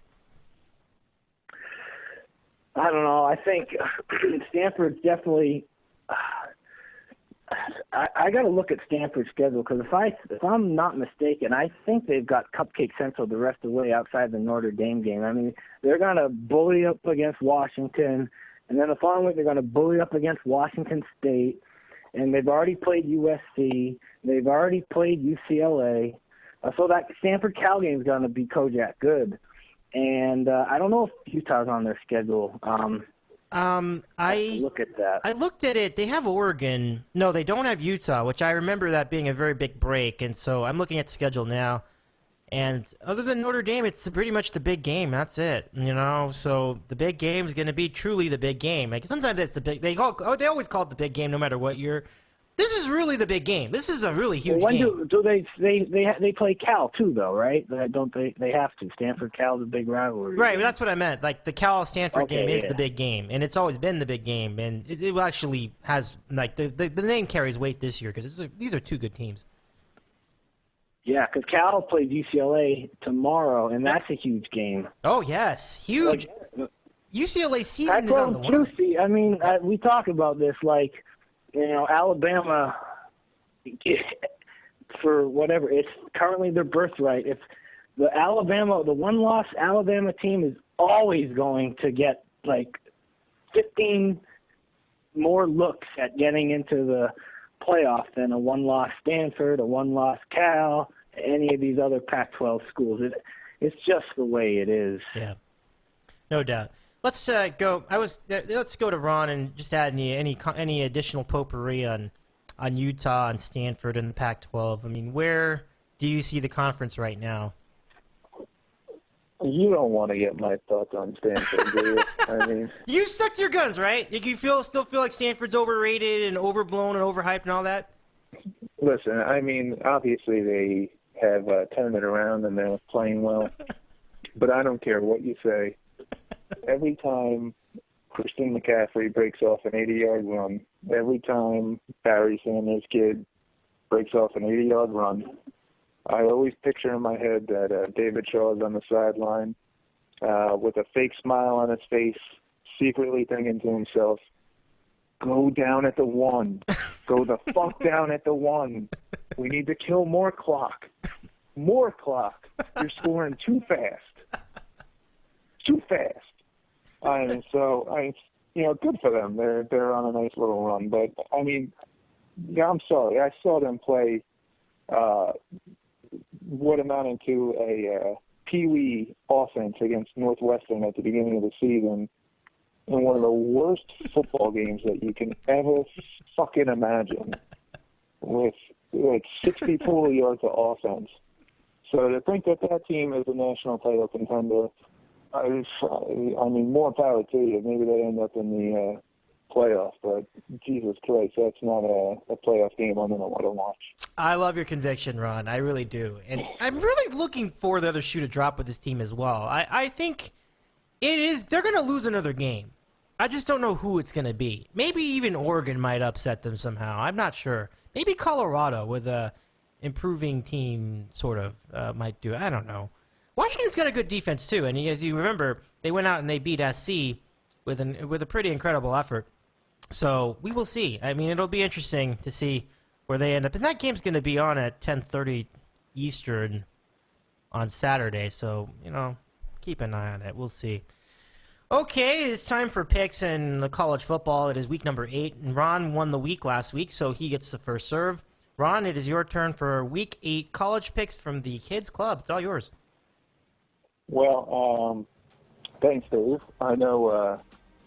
I don't know. I think Stanford's definitely I got to look at Stanford's schedule because if I'm not mistaken, I think they've got Cupcake Central the rest of the way outside the Notre Dame game. I mean, they're going to bully up against Washington, and then the following week they're going to bully up against Washington State, and they've already played USC. They've already played UCLA. So that Stanford-Cal game is going to be Kojak good. And I don't know if Utah's on their schedule. I look at that. I looked at it. They have Oregon. No, they don't have Utah, which I remember that being a very big break. And so I'm looking at the schedule now. And other than Notre Dame, it's pretty much the big game. That's it. So the big game is going to be truly the big game. Like sometimes it's the big. They always call it the big game, no matter what year. This is really the big game. This is a really huge game. Do they play Cal too though, right? Don't they? They have to. Stanford Cal's a big rivalry. Right, but that's what I meant. Like the Cal Stanford game is the big game, and it's always been the big game, and it actually has like the name carries weight this year because these are two good teams. Yeah, because Cal plays UCLA tomorrow, and that's a huge game. Oh yes, huge. Like, UCLA season is on the line. Juicy. I mean, we talk about this like. Alabama, for whatever, it's currently their birthright. If the one-loss Alabama team is always going to get like 15 more looks at getting into the playoff than a one-loss Stanford, a one-loss Cal, any of these other Pac-12 schools. It's just the way it is. Yeah, no doubt. Let's go. Let's go to Ron and just add any additional potpourri on Utah and Stanford and the Pac-12. I mean, where do you see the conference right now? You don't want to get my thoughts on Stanford, do you? I mean, you stuck to your guns, right? You still feel like Stanford's overrated and overblown and overhyped and all that? Listen, I mean, obviously they have turned it around and they're playing well, but I don't care what you say. Every time Christine McCaffrey breaks off an 80-yard run, every time Barry Sanders' kid breaks off an 80-yard run, I always picture in my head that David Shaw is on the sideline with a fake smile on his face, secretly thinking to himself, go down at the 1. Go the fuck down at the 1. We need to kill more clock. More clock. You're scoring too fast. Too fast. good for them. They're on a nice little run. But I mean, yeah, I'm sorry. I saw them play what amounted to a peewee offense against Northwestern at the beginning of the season in one of the worst football games that you can ever fucking imagine, with like 60 total yards of offense. So to think that team is a national title contender, I mean, more power to you. Maybe they end up in the playoff, but Jesus Christ, that's not a playoff game I'm going to want to watch. I love your conviction, Ron. I really do. And I'm really looking for the other shoe to drop with this team as well. I think they're going to lose another game. I just don't know who it's going to be. Maybe even Oregon might upset them somehow. I'm not sure. Maybe Colorado with a improving team sort of might do it. I don't know. Washington's got a good defense too, and as you remember, they went out and they beat SC with a pretty incredible effort. So we will see. I mean, it'll be interesting to see where they end up. And that game's going to be on at 10:30 Eastern on Saturday. So, keep an eye on it. We'll see. Okay, it's time for picks in the college football. It is week number 8, and Ron won the week last week, so he gets the first serve. Ron, it is your turn for week 8 college picks from the Kids Club. It's all yours. Well, thanks, Dave. I know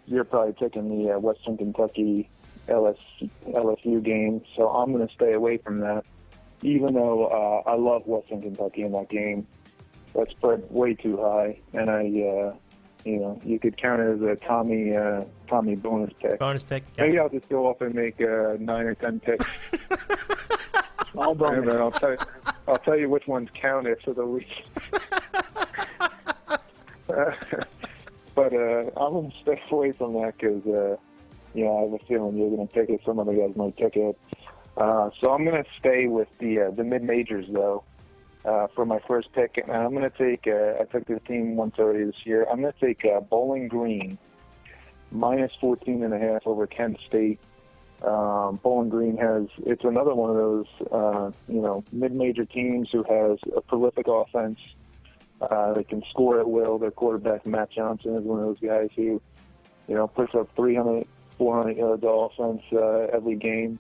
you're probably picking the Western Kentucky LSU game, so I'm going to stay away from that, even though I love Western Kentucky in that game. That spread way too high, and you could count it as a Tommy bonus pick. Bonus pick. Gotcha. Maybe I'll just go off and make 9 or 10 picks. I'll tell you which ones counted for the week. But I'm going to stay away from that because, I have a feeling you're going to pick it. Some other guys might pick it. So I'm going to stay with the mid-majors, though, for my first pick. And I'm going to take, I took this team once already this year. I'm going to take Bowling Green, minus 14.5 over Kent State. Bowling Green it's another one of those, mid-major teams who has a prolific offense. They can score at will. Their quarterback, Matt Johnson, is one of those guys who, puts up 300, 400 yards of offense every game.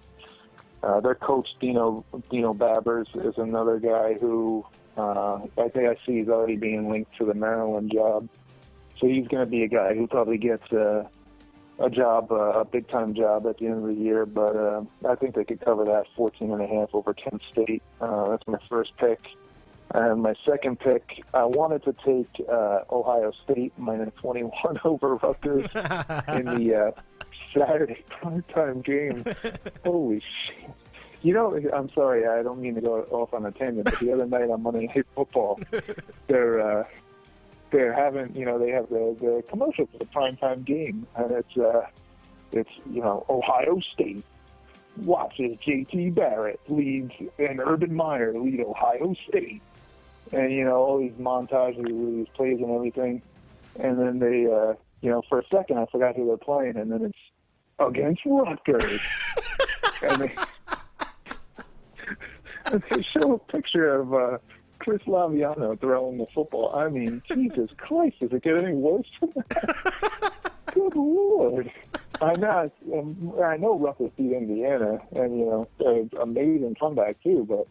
Their coach, Dino Babbers, is another guy who I think I see is already being linked to the Maryland job. So he's going to be a guy who probably gets a job, a big-time job at the end of the year. But I think they could cover that 14.5 over Kent State. That's my first pick. And my second pick, I wanted to take Ohio State minus 21 over Rutgers in the Saturday primetime game. Holy shit. I'm sorry, I don't mean to go off on a tangent, but the other night on Monday Night Football, they're having, they have the commercial for the primetime game, and it's Ohio State watches J.T. Barrett leads and Urban Meyer lead Ohio State. And, all these montages with these plays and everything. And then they, for a second I forgot who they're playing, and then it's against Rutgers. and they show a picture of Chris Laviano throwing the football. I mean, Jesus Christ, does it get any worse than that? Good Lord. I know Rutgers beat Indiana, and, an amazing comeback, too, but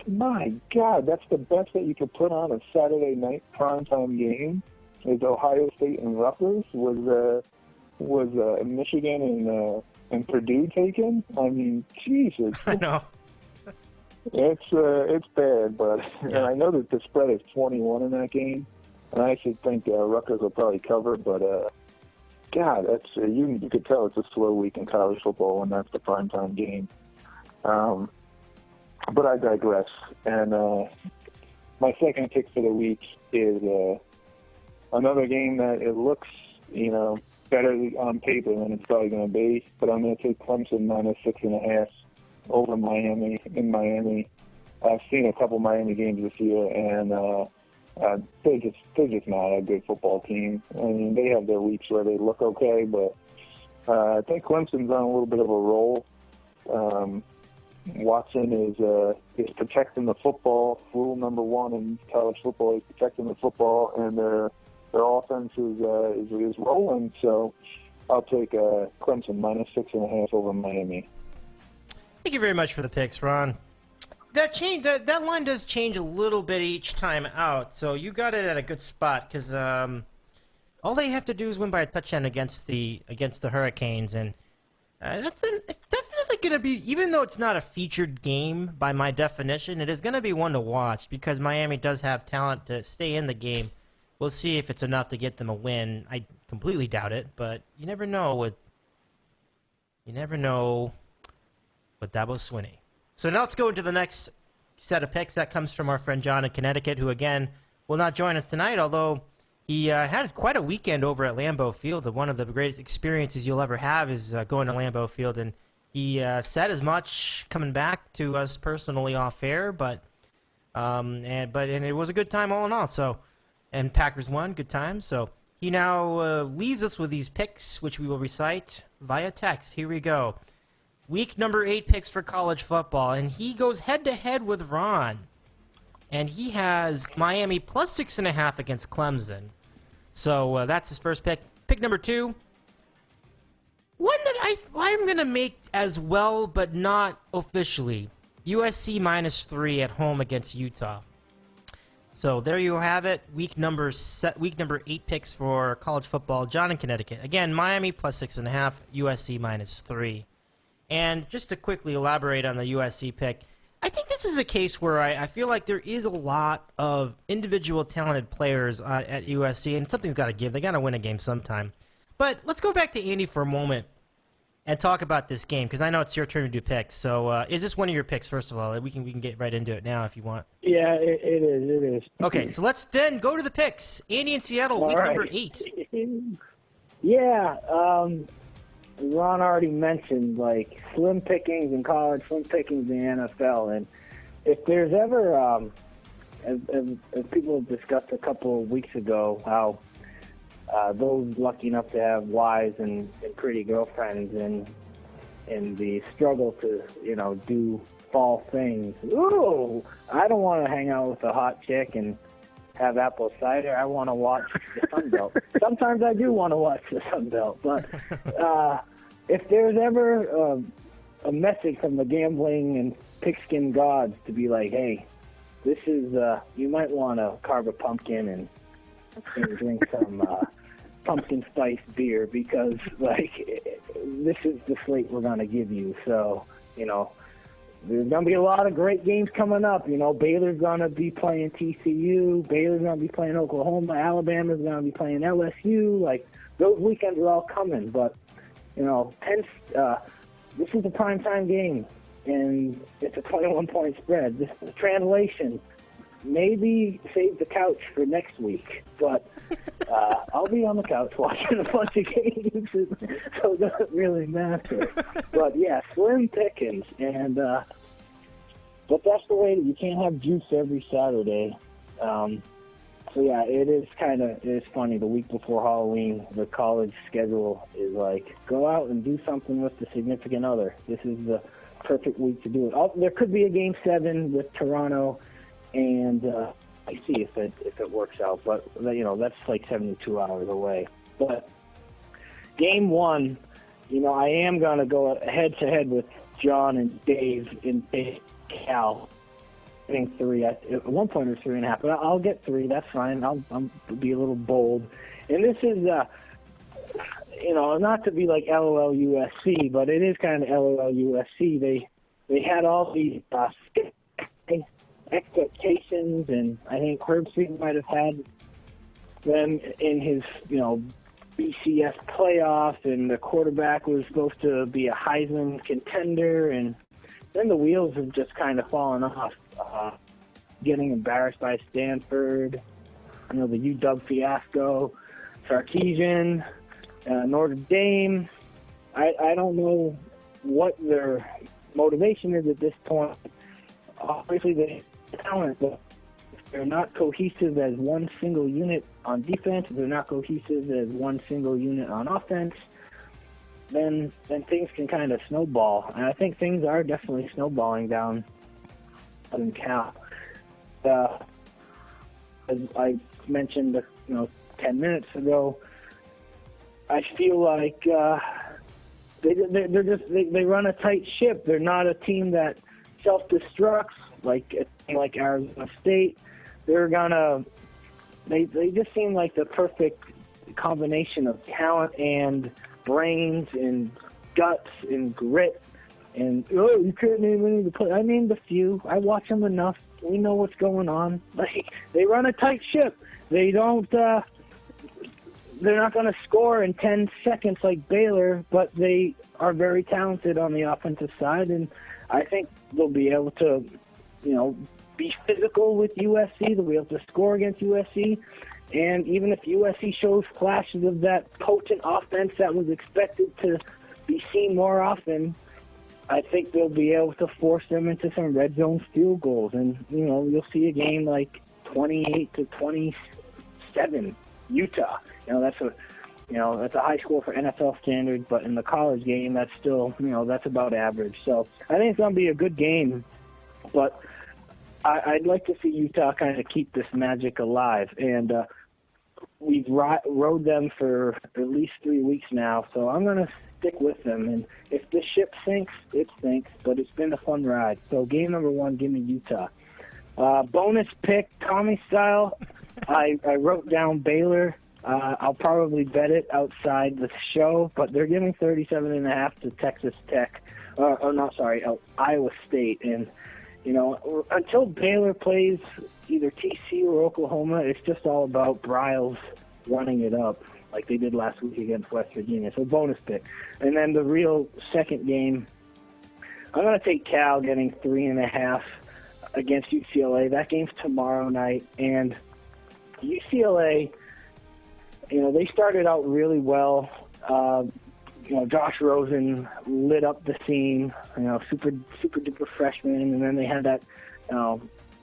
my God, that's the best that you could put on a Saturday night primetime game. Is Ohio State and Rutgers? Was Michigan and Purdue taken? I mean, Jesus. I know. It's bad, but and I know that the spread is 21 in that game, and I should think Rutgers will probably cover. But God, that's you could tell it's a slow week in college football when that's the primetime game. But I digress. And my second pick for the week is another game that it looks, better on paper than it's probably going to be. But I'm going to take Clemson minus 6.5 over Miami in Miami. I've seen a couple Miami games this year, and they're just not a good football team. I mean, they have their weeks where they look okay, but I think Clemson's on a little bit of a roll. Watson is protecting the football. Rule number 1 in college football is protecting the football, and their offense is rolling. So I'll take Clemson -6.5 over Miami. Thank you very much for the picks, Ron. That line does change a little bit each time out, so you got it at a good spot because all they have to do is win by a touchdown against the Hurricanes, and it's definitely going to be, even though it's not a featured game by my definition, it is going to be one to watch because Miami does have talent to stay in the game. We'll see if it's enough to get them a win. I completely doubt it, but you never know with Dabo Swinney. So now let's go into the next set of picks. That comes from our friend John in Connecticut, who again will not join us tonight, although he had quite a weekend over at Lambeau Field. One of the greatest experiences you'll ever have is going to Lambeau Field, and he said as much coming back to us personally off air, but it was a good time all in all. So. And Packers won, good time. So he now leaves us with these picks, which we will recite via text. Here we go. Week number 8 picks for college football, and he goes head-to-head with Ron. And he has Miami +6.5 against Clemson. So that's his first pick. Pick number 2. One that I'm going to make as well, but not officially. USC -3 at home against Utah. So there you have it. Week number 8 picks for college football. John in Connecticut. Again, Miami +6.5, USC -3. And just to quickly elaborate on the USC pick, I think this is a case where I feel like there is a lot of individual talented players at USC, and something's got to give. They got to win a game sometime. But let's go back to Andy for a moment and talk about this game, because I know it's your turn to do picks. So is this one of your picks, first of all? We can get right into it now if you want. Yeah, it is. Okay, so let's then go to the picks. Andy in Seattle, week number 8. Yeah, Ron already mentioned, like, slim pickings in college, slim pickings in the NFL. And if there's ever, as people have discussed a couple of weeks ago, how those lucky enough to have wives and pretty girlfriends and the struggle to, do fall things. Ooh, I don't want to hang out with a hot chick and have apple cider. I want to watch the Sun Belt. Sometimes I do want to watch the Sun Belt, but if there's ever a message from the gambling and pigskin gods to be like, hey, this is, you might want to carve a pumpkin and drink some pumpkin spice beer because, this is the slate we're going to give you. So, there's going to be a lot of great games coming up. Baylor's going to be playing TCU. Baylor's going to be playing Oklahoma. Alabama's going to be playing LSU. Those weekends are all coming. But, this is a primetime game, and it's a 21-point spread. This is a translation. Maybe save the couch for next week, but I'll be on the couch watching a bunch of games, so it doesn't really matter. But yeah, slim pickings, and but that's the way. You can't have juice every Saturday. So yeah, it is funny. The week before Halloween, the college schedule is like, go out and do something with the significant other. This is the perfect week to do it. There could be a Game 7 with Toronto. And I see if it works out, but that's like 72 hours away. But Game 1, I am gonna go head to head with John and Dave in Cal. I think 3. At one point it was 3.5, but I'll get 3. That's fine. I'll be a little bold. And this is not to be like LOL USC, but it is kind of LOL USC. They had all these expectations, and I think Herb Sweet might have had them in his, BCS playoff, and the quarterback was supposed to be a Heisman contender, and then the wheels have just kind of fallen off. Getting embarrassed by Stanford, the UW fiasco, Sarkisian, Notre Dame. I don't know what their motivation is at this point. Obviously, they talent, but if they're not cohesive as one single unit on defense, if they're not cohesive as one single unit on offense, then things can kind of snowball. And I think things are definitely snowballing down in Cal. As I mentioned, 10 minutes ago, I feel like they run a tight ship. They're not a team that self-destructs like a team like Arizona State. They just seem like the perfect combination of talent and brains and guts and grit. And you couldn't name any of the players. I named a few. I watch them enough. We know what's going on. Like, they run a tight ship. They don't. They're not going to score in 10 seconds like Baylor, but they are very talented on the offensive side, and I think they'll be able to, be physical with USC. They'll be able to score against USC. And even if USC shows flashes of that potent offense that was expected to be seen more often, I think they'll be able to force them into some red zone field goals. And, you'll see a game like 28-27, Utah. That's a high score for NFL standards, but in the college game, that's still, that's about average. So I think it's going to be a good game, but I'd like to see Utah kind of keep this magic alive. And we've rode them for at least 3 weeks now, so I'm going to stick with them. And if the ship sinks, it sinks, but it's been a fun ride. So game number 1, give me Utah. Bonus pick, Tommy style, I wrote down Baylor. I'll probably bet it outside the show, but they're giving 37.5 to Texas Tech. Iowa State. And, until Baylor plays either TCU or Oklahoma, it's just all about Briles running it up like they did last week against West Virginia. So bonus pick. And then the real second game, I'm going to take Cal getting 3.5 against UCLA. That game's tomorrow night. And UCLA, they started out really well. Josh Rosen lit up the scene, super duper freshman, and then they had that,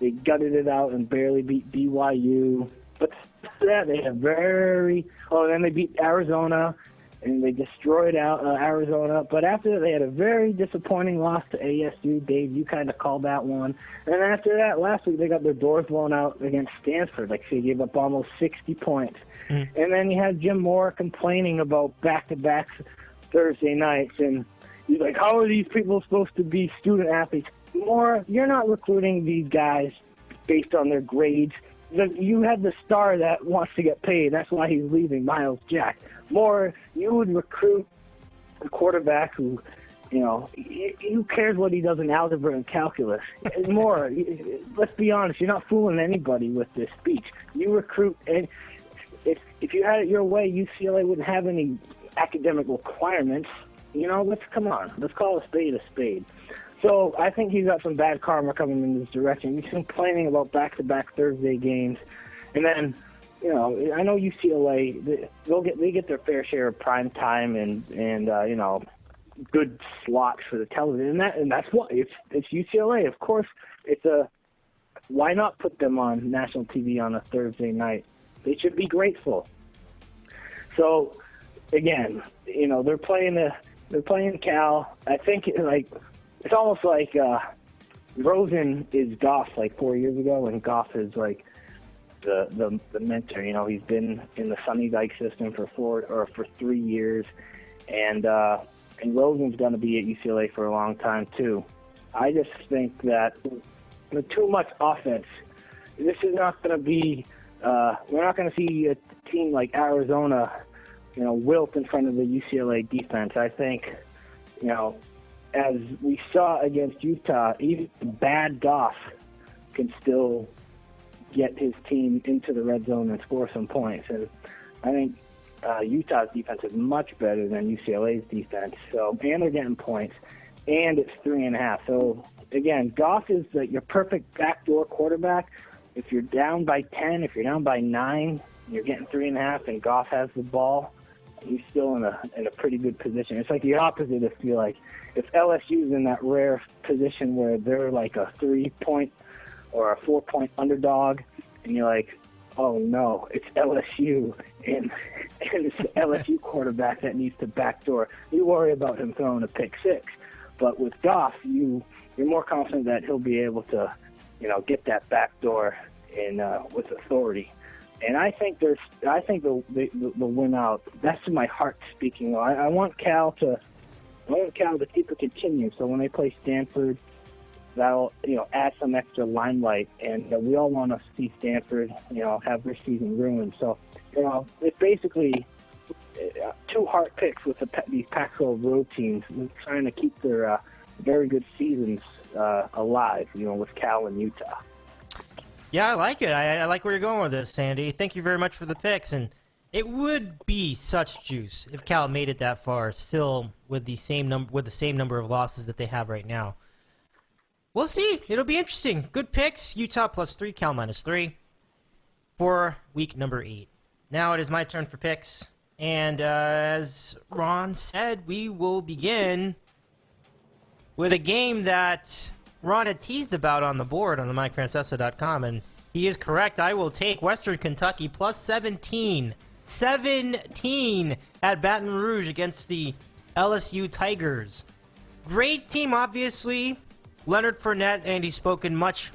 they gutted it out and barely beat BYU. But after that, they had then they beat Arizona, and they destroyed Arizona. But after that, they had a very disappointing loss to ASU. Dave, you kind of called that one. And after that, last week, they got their doors blown out against Stanford. Like, they gave up almost 60 points. And then you had Jim Moore complaining about back-to-backs Thursday nights, and he's like, how are these people supposed to be student athletes? Moore, you're not recruiting these guys based on their grades. You have the star that wants to get paid. That's why he's leaving, Miles Jack. Moore, you would recruit a quarterback who, who cares what he does in algebra and calculus? Moore, let's be honest, you're not fooling anybody with this speech. You recruit, and if you had it your way, UCLA wouldn't have any academic requirements. Let's call a spade a spade. So I think he's got some bad karma coming in this direction. He's complaining about back-to-back Thursday games, and then I know UCLA, they get their fair share of prime time and good slots for the television, and that's what it's UCLA. Of course, why not put them on national TV on a Thursday night? They should be grateful. So again, they're playing Cal. I think it's almost like Rosen is Goff like 4 years ago, and Goff is like the mentor. He's been in the Sonny Dykes system for 3 years, and Rosen's going to be at UCLA for a long time too. I just think that with too much offense, this is not going to be. We're not going to see a team like Arizona, wilt in front of the UCLA defense. I think, as we saw against Utah, even bad Goff can still get his team into the red zone and score some points. And I think Utah's defense is much better than UCLA's defense. So, and they're getting points, and it's 3.5. So again, Goff is your perfect backdoor quarterback. If you're down by 10, if you're down by 9, you're getting 3.5, and Goff has the ball, he's still in a pretty good position. It's like the opposite. If LSU's in that rare position where they're like a 3-point or a 4-point underdog, and you're like, oh no, it's LSU, and it's the LSU quarterback that needs to backdoor. You worry about him throwing a pick six, but with Goff, you're more confident that he'll be able to, get that backdoor with authority. And I think they'll win out. That's my heart speaking. I want Cal to keep it continue. So when they play Stanford, that'll add some extra limelight. And we all want to see Stanford have their season ruined. So it's basically 2 hard picks with these Pac-12 road teams trying to keep their very good seasons alive. With Cal and Utah. Yeah, I like it. I like where you're going with this, Sandy. Thank you very much for the picks. And it would be such juice if Cal made it that far, still with the same number of losses that they have right now. We'll see. It'll be interesting. Good picks. Utah +3, Cal -3 for week number 8. Now it is my turn for picks. And as Ron said, we will begin with a game that Ron had teased about on the board on the MikeFrancesa.com, and he is correct. I will take Western Kentucky +17. 17 at Baton Rouge against the LSU Tigers. Great team, obviously. Leonard Fournette, and he's spoken much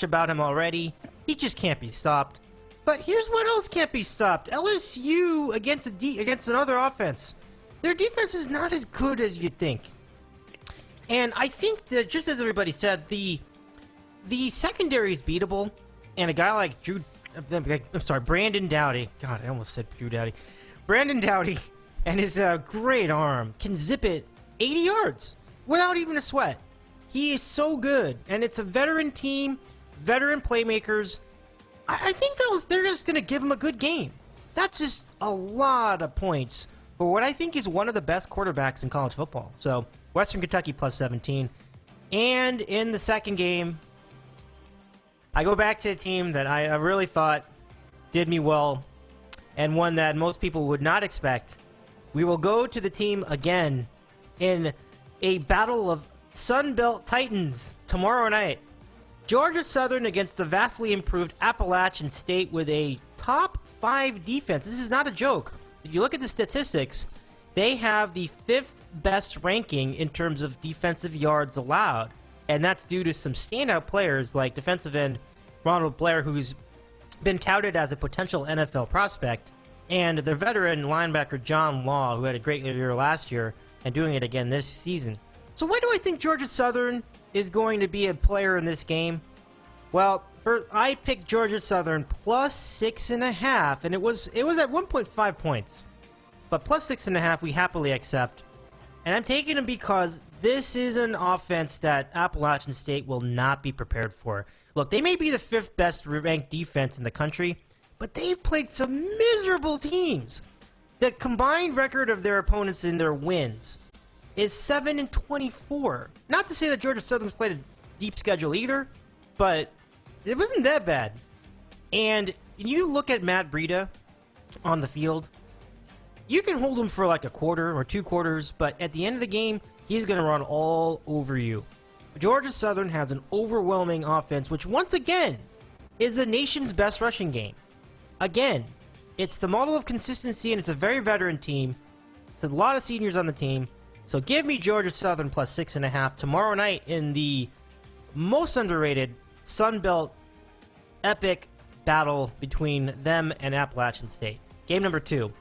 about him already. He just can't be stopped. But here's what else can't be stopped. LSU against another offense. Their defense is not as good as you'd think. And I think that, just as everybody said, the secondary is beatable, and a guy like Brandon Doughty. God, I almost said Drew Doughty. Brandon Doughty and his great arm can zip it 80 yards without even a sweat. He is so good, and it's a veteran team, veteran playmakers. I think they're just going to give him a good game. That's just a lot of points for what I think is one of the best quarterbacks in college football. So Western Kentucky +17. And in the second game, I go back to a team that I really thought did me well, and one that most people would not expect. We will go to the team again in a battle of Sun Belt Titans tomorrow night. Georgia Southern against the vastly improved Appalachian State with a top 5 defense. This is not a joke. If you look at the statistics, they have the 5th best ranking in terms of defensive yards allowed, and that's due to some standout players like defensive end Ronald Blair, who's been touted as a potential NFL prospect, and their veteran linebacker John Law, who had a great year last year and doing it again this season. So why do I think Georgia Southern is going to be a player in this game? Well, I picked Georgia Southern +6.5, and it was at 1.5 points, but +6.5 we happily accept. And I'm taking them because this is an offense that Appalachian State will not be prepared for. Look, they may be the 5th best ranked defense in the country, but they've played some miserable teams. The combined record of their opponents in their wins is 7-24. Not to say that Georgia Southern's played a deep schedule either, but it wasn't that bad. And you look at Matt Breida on the field, you can hold him for like a quarter or 2 quarters, but at the end of the game, he's going to run all over you. Georgia Southern has an overwhelming offense, which once again is the nation's best rushing game. Again, it's the model of consistency, and it's a very veteran team. It's a lot of seniors on the team. So give me Georgia Southern +6.5 tomorrow night in the most underrated Sun Belt epic battle between them and Appalachian State. Game number 2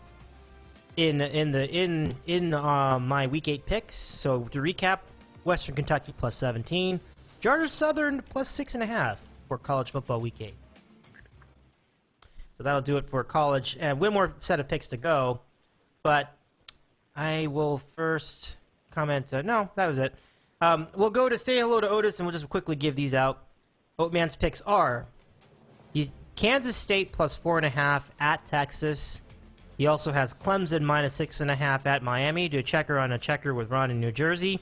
in my Week 8 picks. So to recap, Western Kentucky +17, Georgia Southern +6.5 for college football Week 8. So that'll do it for college, and one more set of picks to go. But I will first comment. No, that was it. We'll go to say hello to Otis, and we'll just quickly give these out. Oat Man's picks are Kansas State +4.5 at Texas. He also has Clemson -6.5 at Miami. Do a checker on a checker with Ron in New Jersey.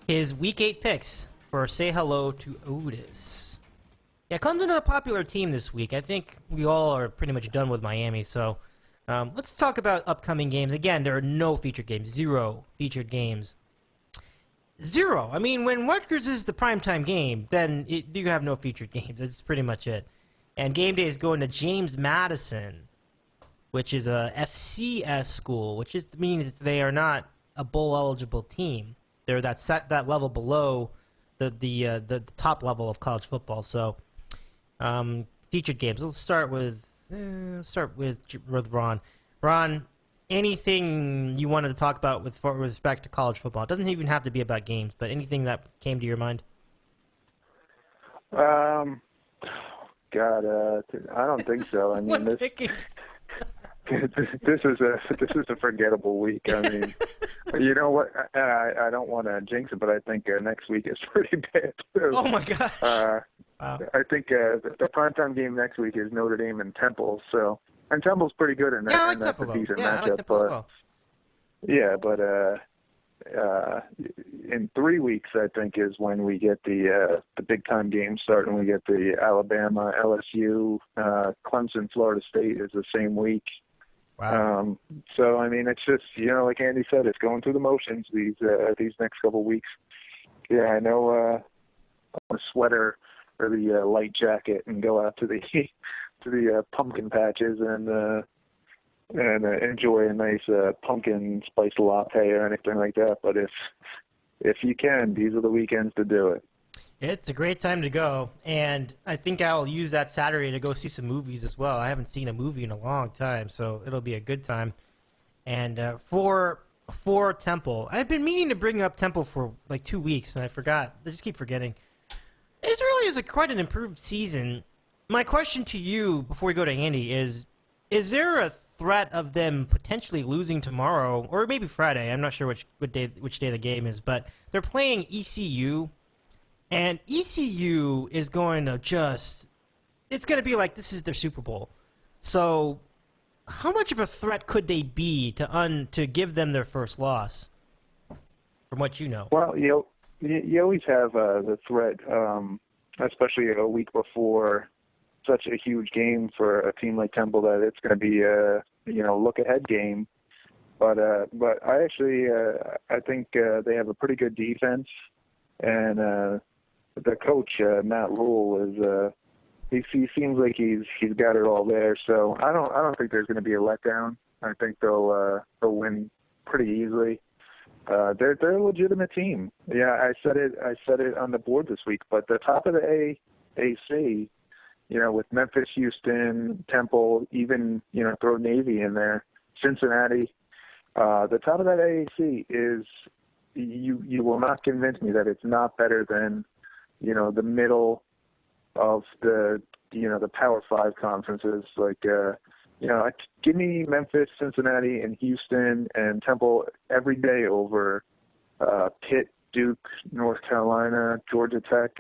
His Week 8 picks for say hello to Otis. Yeah, Clemson is a popular team this week. I think we all are pretty much done with Miami, so let's talk about upcoming games. Again, there are no featured games. 0 featured games. 0. I mean, when Rutgers is the primetime game, then you have no featured games. That's pretty much it. And game day is going to James Madison, which is a FCS school, which means they are not a bowl-eligible team. They're that level below the top level of college football. So, featured games. Let's start with start with Ron. Ron, anything you wanted to talk about with respect to college football? It doesn't even have to be about games, but anything that came to your mind? God, I don't think so. I mean, this is a forgettable week. I mean, you know what? I don't want to jinx it, but I think next week is pretty bad too. Oh my gosh! Wow. I think the primetime game next week is Notre Dame and Temple. So, and Temple's pretty good in that. Yeah, I like and that's Temple, a decent though. Yeah, matchup. I like Temple but as well. yeah, but in 3 weeks, I think, is when we get the big time games starting. We get the Alabama, LSU, Clemson, Florida State is the same week. Wow. So I mean, it's just, you know, like Andy said, it's going through the motions these next couple weeks. Yeah, I know. A sweater or the light jacket and go out to the pumpkin patches and enjoy a nice pumpkin spice latte or anything like that. But if you can, these are the weekends to do it. It's a great time to go, and I think I'll use that Saturday to go see some movies as well. I haven't seen a movie in a long time, so it'll be a good time. And for Temple, I've been meaning to bring up Temple for like 2 weeks, and I forgot. I just keep forgetting. It really is quite an improved season. My question to you before we go to Andy is there a threat of them potentially losing tomorrow, or maybe Friday? I'm not sure which day the game is, but they're playing ECU. And ECU is going to it's going to be like this is their Super Bowl. So how much of a threat could they be to give them their first loss, from what you know? Well, you always have the threat, especially a week before such a huge game for a team like Temple, that it's going to be a look-ahead game. But I actually I think they have a pretty good defense, and the coach Matt Rule is he seems like he's got it all there. So I don't think there's going to be a letdown. I think they'll win pretty easily. They're a legitimate team. Yeah, I said it on the board this week. But the top of the AAC, with Memphis, Houston, Temple, even throw Navy in there, Cincinnati. The top of that AAC is you will not convince me that it's not better than the middle of the Power 5 conferences. Like give me Memphis, Cincinnati, and Houston and Temple every day over Pitt, Duke, North Carolina, Georgia Tech.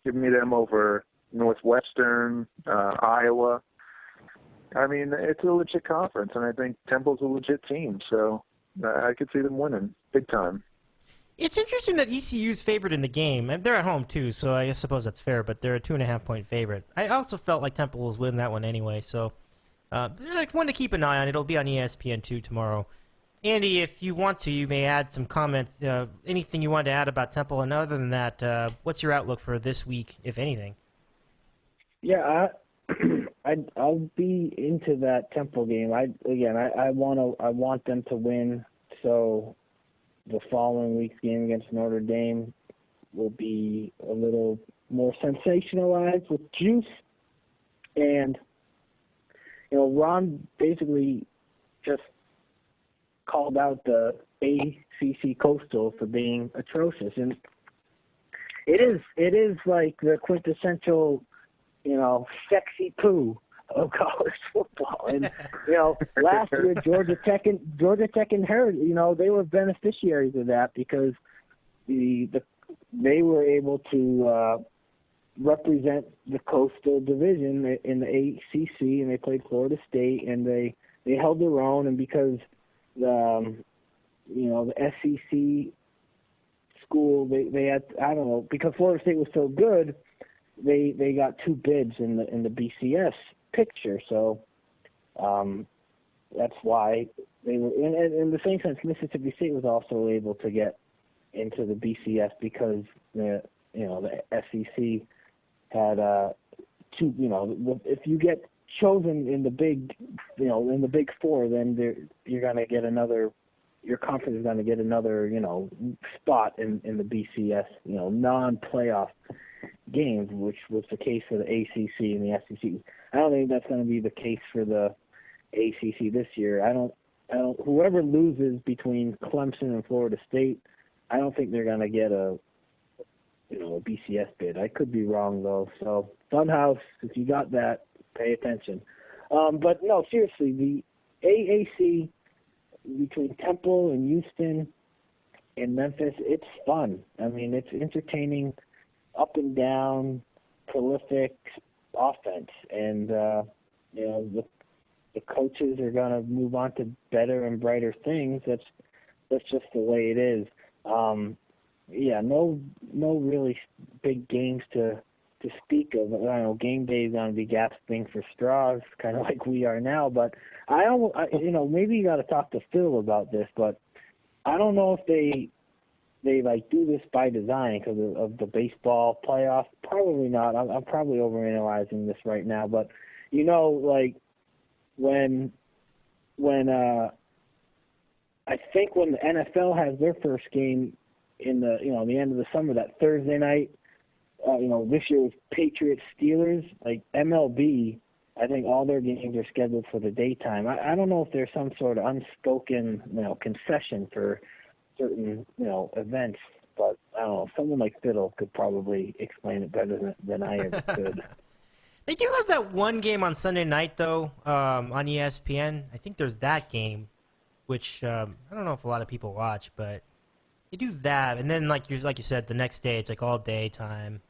Give me them over Northwestern, Iowa. I mean, it's a legit conference, and I think Temple's a legit team, so I could see them winning big time. It's interesting that ECU's favored in the game. They're at home, too, so I suppose that's fair, but they're a 2.5-point favorite. I also felt like Temple was winning that one anyway, so one to keep an eye on. It'll be on ESPN2 tomorrow. Andy, if you want to, you may add some comments, anything you want to add about Temple, and other than that, what's your outlook for this week, if anything? Yeah, I'll be into that Temple game. I want them to win, so the following week's game against Notre Dame will be a little more sensationalized with juice. And, Ron basically just called out the ACC Coastal for being atrocious. And it is like the quintessential, sexy poo of college football. And last year Georgia Tech inherited, they were beneficiaries of that because they were able to represent the Coastal Division in the ACC, and they played Florida State, and they held their own. And because the SEC school, they had, I don't know, because Florida State was so good, they got 2 bids in the BCS picture. So that's why they were in the same sense. Mississippi State was also able to get into the BCS because the SEC had 2. If you get chosen in the big four, then you're going to get another. Your conference is going to get another spot in the BCS, non-playoff. games, which was the case for the ACC and the SEC. I don't think that's going to be the case for the ACC this year. I don't. Whoever loses between Clemson and Florida State, I don't think they're going to get a BCS bid. I could be wrong though. So Funhouse, if you got that, pay attention. But no, seriously, the AAC between Temple and Houston and Memphis, it's fun. I mean, it's entertaining, up and down, prolific offense, and the coaches are going to move on to better and brighter things. That's just the way it is. No really big games to speak of. I don't know, game day is going to be gasping for straws, kind of like we are now. But maybe you got to talk to Phil about this. But I don't know if they like do this by design because of the baseball playoff. Probably not. I'm probably overanalyzing this right now. But like when I think when the NFL has their first game in the the end of the summer, that Thursday night, this year was Patriots Steelers. Like MLB, I think all their games are scheduled for the daytime. I don't know if there's some sort of unspoken concession for certain events, but I don't know. Someone like Fiddle could probably explain it better than I ever could. They do have that one game on Sunday night though, on ESPN. I think there's that game, which I don't know if a lot of people watch, but they do that, and then like you said, the next day it's like all day time,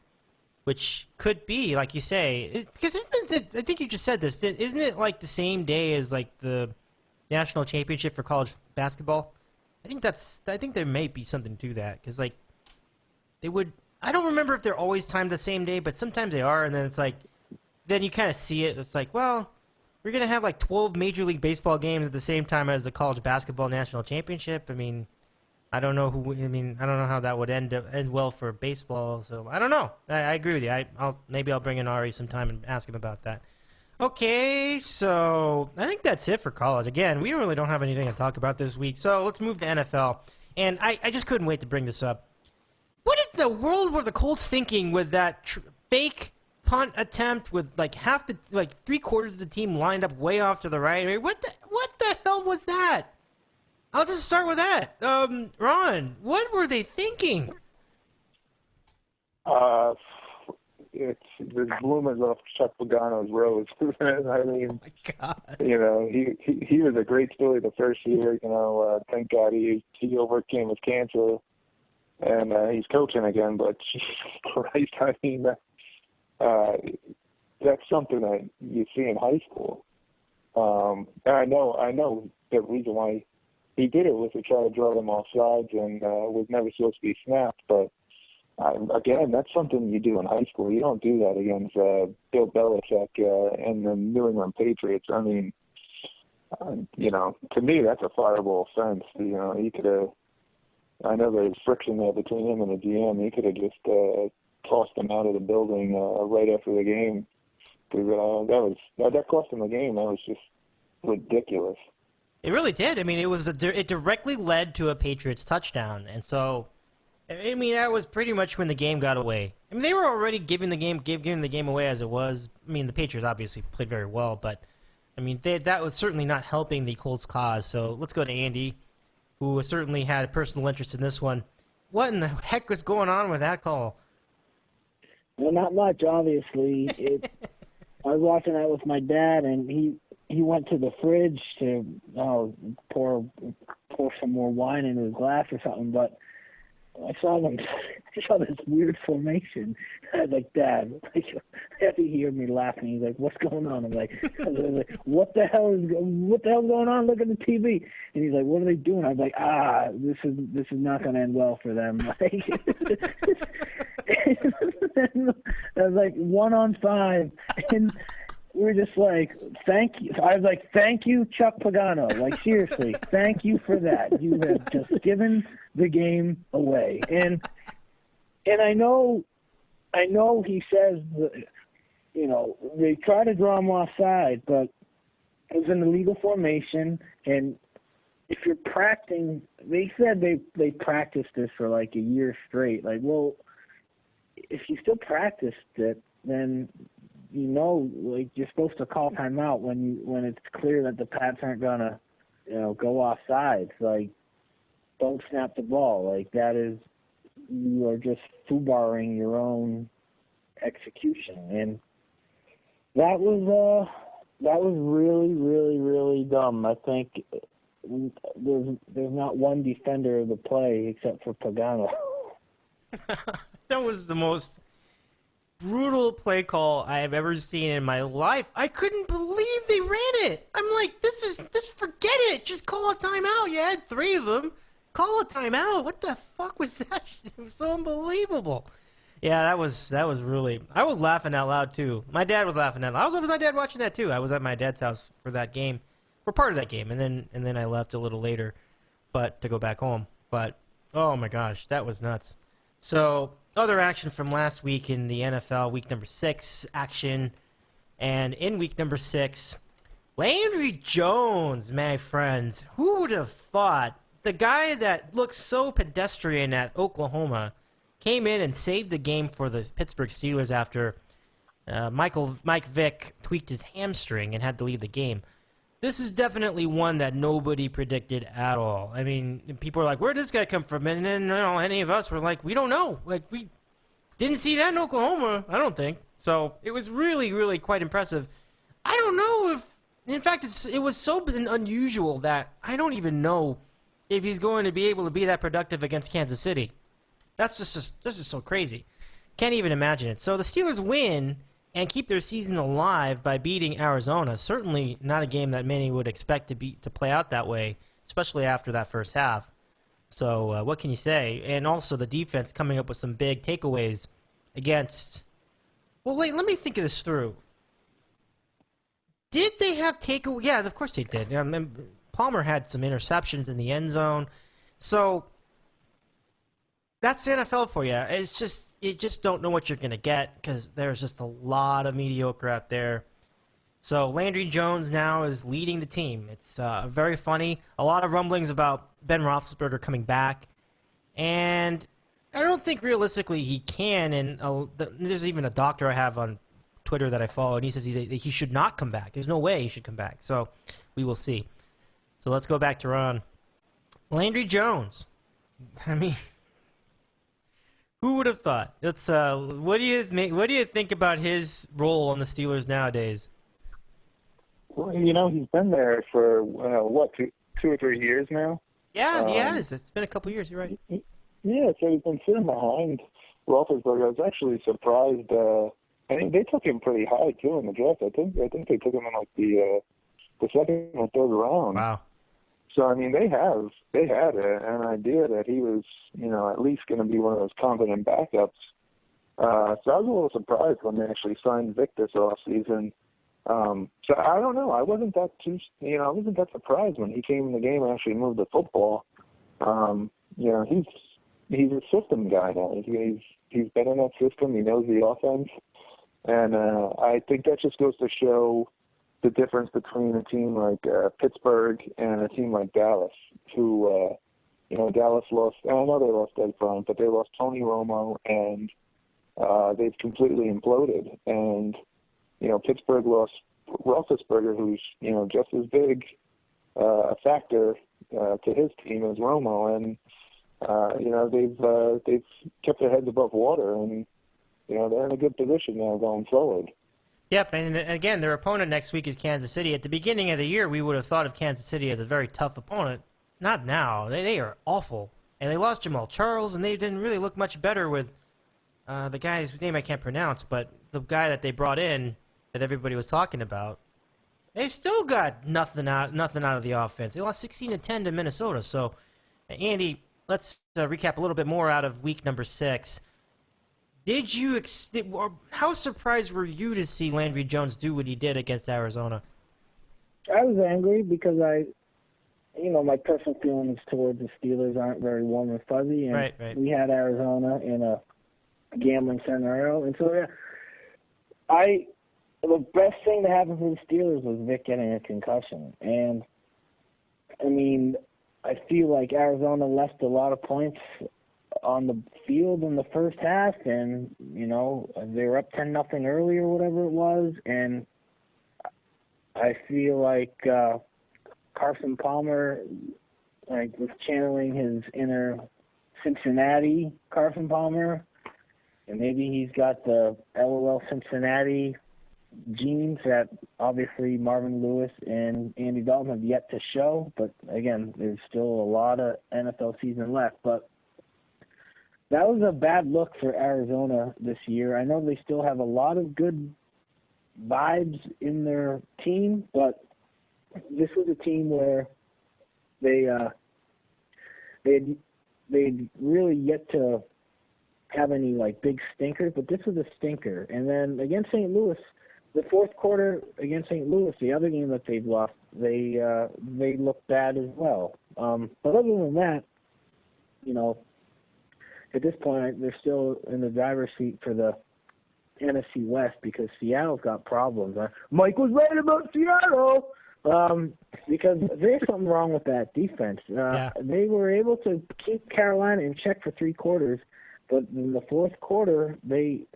which could be like you say, because isn't it? I think you just said this. Isn't it like the same day as like the national championship for college basketball? I think there may be something to that because like they would. I don't remember if they're always timed the same day, but sometimes they are, and then it's like then you kind of see it. It's like, well, we're gonna have like 12 Major League Baseball games at the same time as the college basketball national championship. I mean. I don't know how that would end well for baseball. So I don't know. I agree with you. Maybe I'll bring in Ari sometime and ask him about that. Okay, so I think that's it for college. Again, we really don't have anything to talk about this week. So let's move to NFL. And I just couldn't wait to bring this up. What in the world were the Colts thinking with that fake punt attempt with like three-quarters of the team lined up way off to the right? I mean, what the hell was that? I'll just start with that. Ron, what were they thinking? It's the bloomers off Chuck Pagano's rose. I mean, oh my God. He was a great story the first year. Thank God he overcame his cancer, and he's coaching again. But Jesus Christ, I mean, that's something that you see in high school. And I know the reason why he did it was to try to draw them off sides and was never supposed to be snapped. But, again, that's something you do in high school. You don't do that against Bill Belichick and the New England Patriots. I mean, to me, that's a fireable offense. He could have – I know there's friction there between him and the GM. He could have just tossed him out of the building right after the game. Because that cost him the game. That was just ridiculous. It really did. I mean, it directly led to a Patriots touchdown, and so, I mean, that was pretty much when the game got away. I mean, they were already giving the game away as it was. I mean, the Patriots obviously played very well, but I mean, that was certainly not helping the Colts' cause. So let's go to Andy, who certainly had a personal interest in this one. What in the heck was going on with that call? Well, not much, obviously. I was watching that with my dad, and he went to the fridge to pour some more wine in his glass or something, but I saw this weird formation. I was like, Dad, after he heard me laughing, he's like, what's going on? I'm like, what the hell's going on? Look at the TV. And he's like, what are they doing? I was like, this is not going to end well for them. I was like 1-on-5, and we were just like, thank you. I was like, thank you, Chuck Pagano. Like, seriously, thank you for that. You have just given the game away. And I know he says, they try to draw him offside, but it was an illegal formation. And if you're practicing, they said they practiced this for like a year straight. Like, well, if you still practiced it, then like you're supposed to call timeout when it's clear that the pads aren't gonna, go off sides. Like, don't snap the ball. Like, you are just foobarring your own execution, and that was really, really, really dumb. I think there's not one defender of the play except for Pagano. That was the most brutal play call I have ever seen in my life. I couldn't believe they ran it. I'm like, forget it. Just call a timeout. You had 3 of them. Call a timeout. What the fuck was that? It was so unbelievable. Yeah, that was really. I was laughing out loud too. My dad was laughing out loud. I was with my dad watching that too. I was at my dad's house for that game, for part of that game, and then I left a little later, but to go back home. But oh my gosh, that was nuts. So other action from last week in the NFL, week number 6 action, and in week number 6, Landry Jones, my friends. Who would have thought the guy that looks so pedestrian at Oklahoma came in and saved the game for the Pittsburgh Steelers after Mike Vick tweaked his hamstring and had to leave the game. This is definitely one that nobody predicted at all. I mean, people are like, where did this guy come from? And then any of us were like, we don't know. Like, we didn't see that in Oklahoma, I don't think. So it was really, really quite impressive. I don't know if, in fact, it was so unusual that I don't even know if he's going to be able to be that productive against Kansas City. That's just so crazy. Can't even imagine it. So the Steelers win and keep their season alive by beating Arizona. Certainly not a game that many would expect to play out that way, especially after that first half. So what can you say? And also the defense coming up with some big takeaways against... Well, wait, let me think of this through. Did they have takeaways? Yeah, of course they did. Palmer had some interceptions in the end zone. So... that's the NFL for you. You just don't know what you're going to get because there's just a lot of mediocre out there. So Landry Jones now is leading the team. It's very funny. A lot of rumblings about Ben Roethlisberger coming back. And I don't think realistically he can. And there's even a doctor I have on Twitter that I follow, and he says he should not come back. There's no way he should come back. So we will see. So let's go back to Ron. Landry Jones. I mean... who would have thought? Let's. What do you think about his role on the Steelers nowadays? Well, he's been there for what, 2 or 3 years now. Yeah, he has. It's been a couple years. You're right. Yeah, so he's been sitting behind Roethlisberger. I was actually surprised. I think they took him pretty high too in the draft. I think they took him in like the second or third round. Wow. So, I mean, they had an idea that he was, at least going to be one of those competent backups. So I was a little surprised when they actually signed Vic this offseason. So I don't know. I wasn't that surprised when he came in the game and actually moved the football. He's a system guy now. He's been in that system. He knows the offense. And I think that just goes to show the difference between a team like Pittsburgh and a team like Dallas, who, Dallas lost, I know they lost Ed Front, but they lost Tony Romo, and they've completely imploded. And, Pittsburgh lost Roethlisberger, who's, just as big a factor to his team as Romo. And, they've kept their heads above water, and, they're in a good position now going forward. Yep, and again, their opponent next week is Kansas City. At the beginning of the year, we would have thought of Kansas City as a very tough opponent. Not now. They are awful. And they lost Jamal Charles, and they didn't really look much better with the guy's name I can't pronounce, but the guy that they brought in that everybody was talking about. They still got nothing out of the offense. They lost 16-10 to Minnesota. So, Andy, let's recap a little bit more out of week number 6. How surprised were you to see Landry Jones do what he did against Arizona? I was angry because my personal feelings towards the Steelers aren't very warm and fuzzy, and right. We had Arizona in a gambling scenario, and so the best thing to happen for the Steelers was Vic getting a concussion, and I mean, I feel like Arizona left a lot of points on the field in the first half, and they were up 10-0 early or whatever it was, and I feel like Carson Palmer was channeling his inner Cincinnati Carson Palmer, and maybe he's got the LOL Cincinnati genes that obviously Marvin Lewis and Andy Dalton have yet to show. But again, there's still a lot of NFL season left. But that was a bad look for Arizona this year. I know they still have a lot of good vibes in their team, but this was a team where they'd really yet to have any big stinkers, but this was a stinker. And then against St. Louis, the fourth quarter against St. Louis, the other game that they've lost, they looked bad as well. But other than that, at this point they're still in the driver's seat for the NFC West because Seattle's got problems. Mike was right about Seattle. Because there's something wrong with that defense. They were able to keep Carolina in check for 3 quarters, but in the fourth quarter, they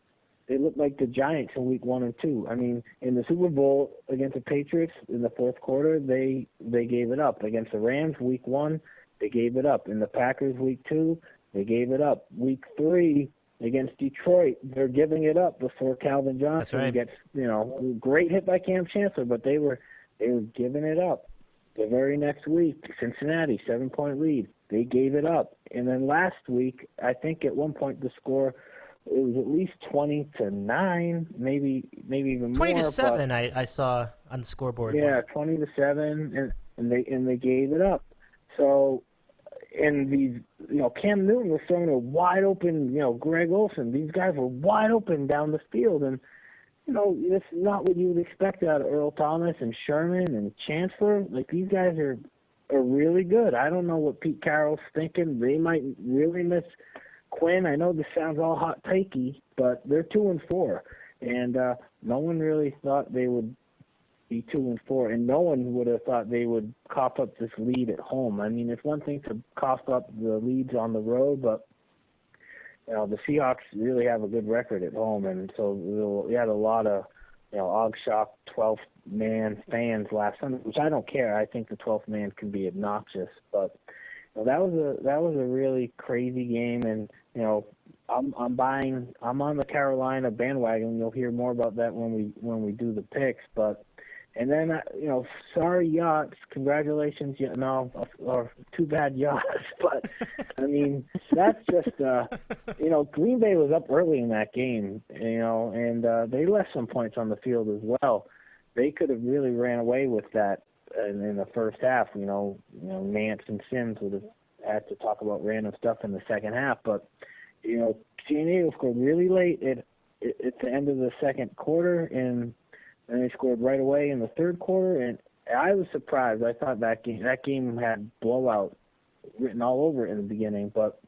looked like the Giants in week 1 and 2. I mean, in the Super Bowl against the Patriots, in the fourth quarter, they gave it up. Against the Rams, week 1, they gave it up. In the Packers, week 2, they gave it up. Week 3, against Detroit, they're giving it up before Calvin Johnson gets, great hit by Cam Chancellor, but they were giving it up. The very next week, Cincinnati, 7-point lead. They gave it up. And then last week, I think at one point the score, it was at least 20-9, maybe even 20-7. I saw on the scoreboard. Yeah, 20-7, and they gave it up. So, and these, Cam Newton was throwing a wide open, Greg Olsen. These guys were wide open down the field, and it's not what you would expect out of Earl Thomas and Sherman and Chancellor. These guys are really good. I don't know what Pete Carroll's thinking. They might really miss Quinn. I know this sounds all hot takey, but they're 2-4, and no one really thought they would be 2-4, and no one would have thought they would cough up this lead at home. I mean, it's one thing to cough up the leads on the road, but the Seahawks really have a good record at home, and so we had a lot of, Ogshok 12th man fans last Sunday, which I don't care. I think the 12th man can be obnoxious, but that was a really crazy game, and I'm on the Carolina bandwagon. You'll hear more about that when we do the picks, but. And then, sorry, Yachts, congratulations, or too bad, Yachts. But, I mean, that's just, Green Bay was up early in that game, and they left some points on the field as well. They could have really ran away with that in the first half. Nance and Sims would have had to talk about random stuff in the second half. But, San Diego scored really late at the end of the second quarter, and they scored right away in the third quarter, and I was surprised. I thought that game had blowout written all over it in the beginning, but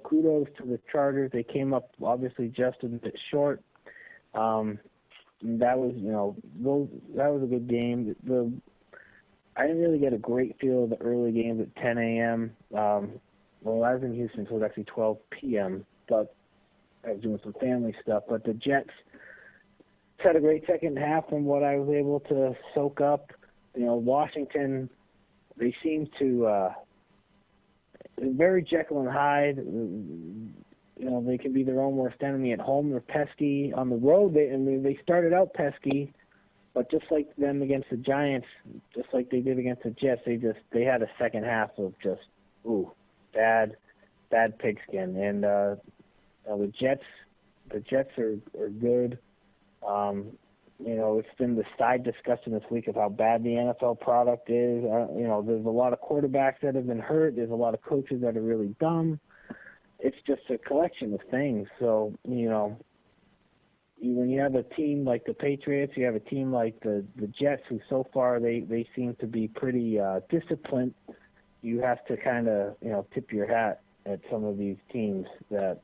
kudos to the Chargers. They came up obviously just a bit short. That was a good game. I didn't really get a great feel of the early games at 10 a.m. I was in Houston, so it was actually 12 p.m., but I was doing some family stuff. But the Jets had a great second half from what I was able to soak up. Washington, they seem to very Jekyll and Hyde. They can be their own worst enemy at home. They're pesky on the road. They started out pesky, but just like them against the Giants, just like they did against the Jets, they had a second half of just bad pigskin. And the Jets are good. It's been the side discussion this week of how bad the NFL product is. There's a lot of quarterbacks that have been hurt. There's a lot of coaches that are really dumb. It's just a collection of things. So, when you have a team like the Patriots, you have a team like the Jets, who so far they seem to be pretty disciplined. You have to kind of, tip your hat at some of these teams that,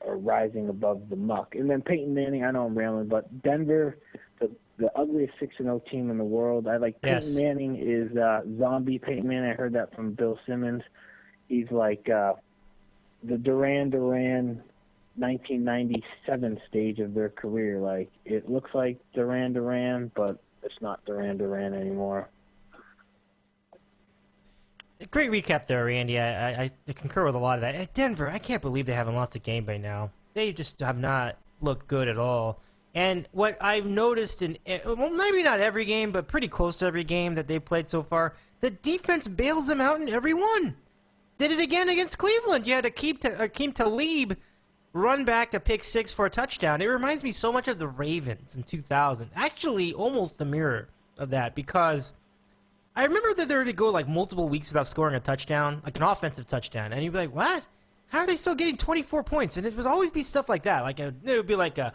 are rising above the muck. And then Peyton Manning, I know I'm rambling, but Denver, the ugliest 6-0 team in the world. I like Peyton Manning is zombie Peyton Manning. I heard that from Bill Simmons. He's like the Duran 1997 stage of their career. Like, it looks like Duran, but it's not Duran anymore. Great recap there, Randy. I concur with a lot of that. At Denver, I can't believe they haven't lost a game by now. They just have not looked good at all. And what I've noticed well, maybe not every game, but pretty close to every game that they've played so far, the defense bails them out in every one. Did it again against Cleveland. You had Akeem Talib run back a pick six for a touchdown. It reminds me so much of the Ravens in 2000. Actually, almost the mirror of that, because I remember that they would go like multiple weeks without scoring a touchdown, like an offensive touchdown, and you'd be like, what? How are they still getting 24 points? And it would always be stuff like that. Like it would be like a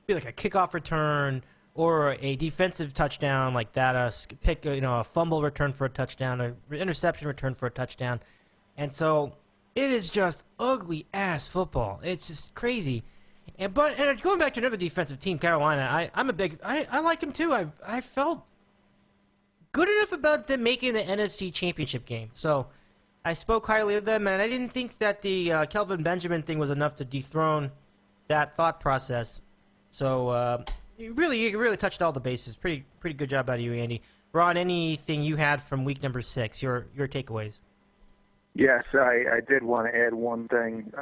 kickoff return or a defensive touchdown like that, a fumble return for a touchdown, an interception return for a touchdown. And so it is just ugly ass football. It's just crazy. And going back to another defensive team, Carolina, I like them too. I felt good enough about them making the NFC Championship game. So I spoke highly of them, and I didn't think that the Kelvin Benjamin thing was enough to dethrone that thought process. So you really touched all the bases. Pretty good job out of you, Andy. Ron, anything you had from week number 6? Your takeaways? Yes, I did want to add one thing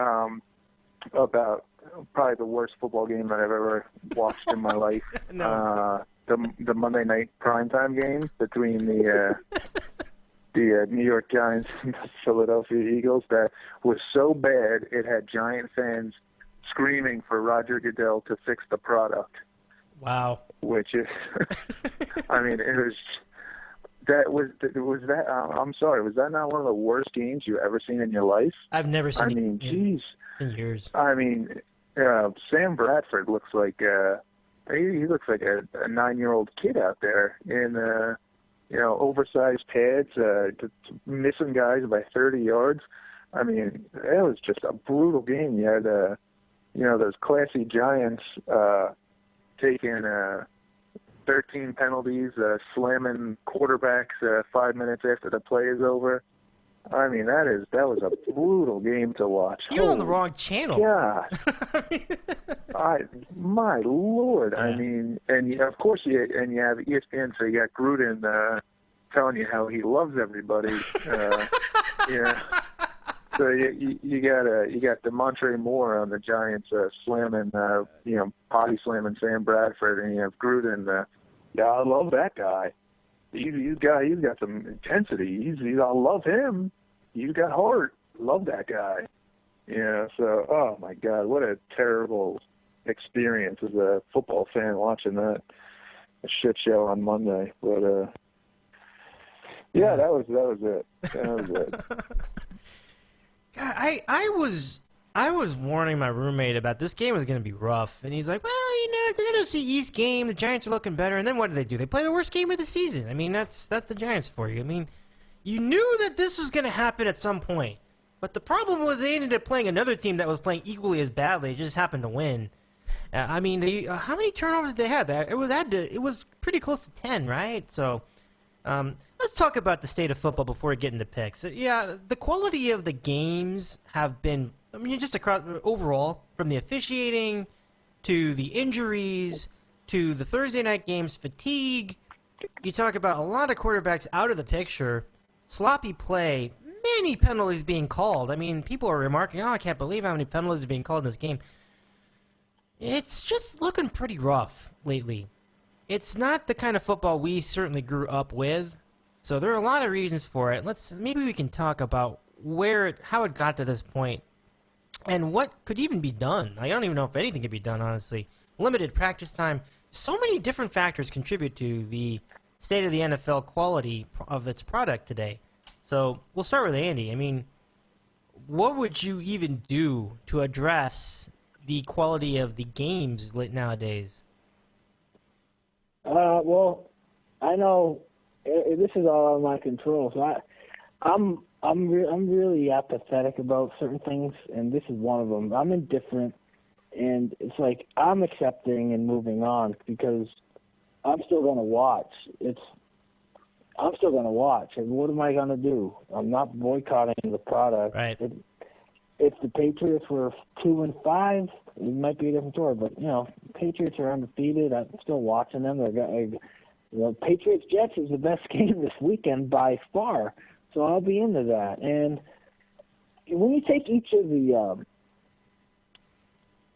about probably the worst football game that I've ever watched in my life. No. The Monday night primetime game between the New York Giants and the Philadelphia Eagles that was so bad it had Giant fans screaming for Roger Goodell to fix the product. Wow. Which is, I mean, it was. Was that? I'm sorry. Was that not one of the worst games you've ever seen in your life? I've never seen. I mean, geez. In years. I mean, Sam Bradford looks like he looks like a 9-year-old kid out there in oversized pads, missing guys by 30 yards. I mean, it was just a brutal game. You had those classy Giants taking 13 penalties, slamming quarterbacks 5 minutes after the play is over. I mean, that was a brutal game to watch. You're on the wrong channel. Yeah. My Lord. Yeah. I mean, and of course you have ESPN, so you got Gruden telling you how he loves everybody. Yeah. So you got DeMontre Moore on the Giants slamming, body slamming Sam Bradford, and you have Gruden. Yeah, I love that guy. He's got some intensity. I love him. He's got heart. Love that guy. Yeah. So, oh my God, what a terrible experience as a football fan watching that shit show on Monday. But yeah, that was it. That was it. God, I was warning my roommate about this game was going to be rough, and he's like, well, it's the NFC East game. The Giants are looking better, and then what do? They play the worst game of the season. I mean, that's the Giants for you. I mean, you knew that this was going to happen at some point, but the problem was they ended up playing another team that was playing equally as badly. It just happened to win. I mean, how many turnovers did they have? It was pretty close to 10, right? So let's talk about the state of football before we get into picks. Yeah, the quality of the games have been, I mean, just across overall, from the officiating to the injuries to the Thursday night games, fatigue. You talk about a lot of quarterbacks out of the picture, sloppy play, many penalties being called. I mean, people are remarking, I can't believe how many penalties are being called in this game. It's just looking pretty rough lately. It's not the kind of football we certainly grew up with, so there are a lot of reasons for it. Maybe we can talk about how it got to this point, and what could even be done. I don't even know if anything could be done, honestly. Limited practice time. So many different factors contribute to the state of the NFL quality of its product today. So we'll start with Andy. I mean, what would you even do to address the quality of the games nowadays? Well, I know this is all out of my control, so I'm really apathetic about certain things, and this is one of them. I'm indifferent, and it's like I'm accepting and moving on because I'm still going to watch. I'm still going to watch, and what am I going to do? I'm not boycotting the product. Right. if the Patriots were 2-5, it might be a different story. But Patriots are undefeated. I'm still watching them. Patriots Jets is the best game this weekend by far. So I'll be into that. And when you take each of the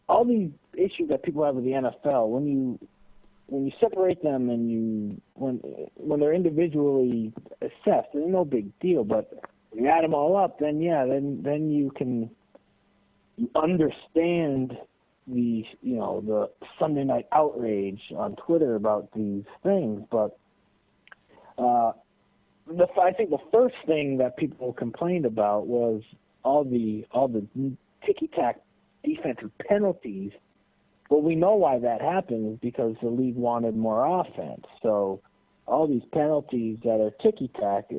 all these issues that people have with the NFL, when you separate them and when they're individually assessed, it's no big deal. But when you add them all up, then you can understand the Sunday night outrage on Twitter about these things. But I think the first thing that people complained about was all the ticky-tack defensive penalties. Well, we know why that happened, because the league wanted more offense. So all these penalties that are ticky-tack,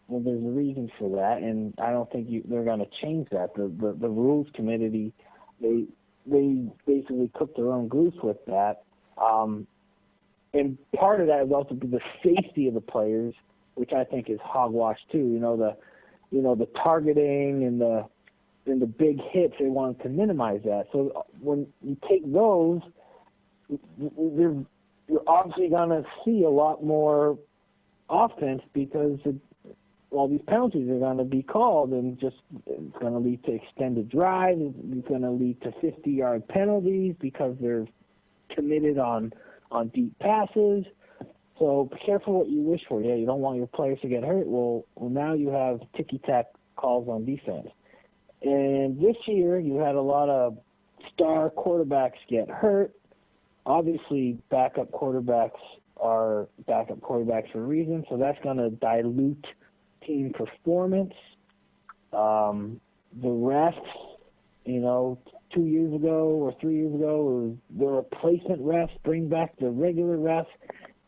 well, there's a reason for that, and I don't think they're going to change that. The Rules Committee, they basically cooked their own goose with that. And part of that is also the safety of the players, which I think is hogwash too. The targeting and the big hits, they wanted to minimize that. So when you take those, you're obviously going to see a lot more offense, because all these penalties are going to be called, and it's going to lead to extended drives. It's going to lead to 50-yard penalties because they're committed on deep passes. So be careful what you wish for. Yeah, you don't want your players to get hurt. Well, now you have ticky-tack calls on defense. And this year you had a lot of star quarterbacks get hurt. Obviously, backup quarterbacks are backup quarterbacks for a reason, so that's going to dilute team performance. The refs, 2 years ago or 3 years ago, the replacement refs bring back the regular refs.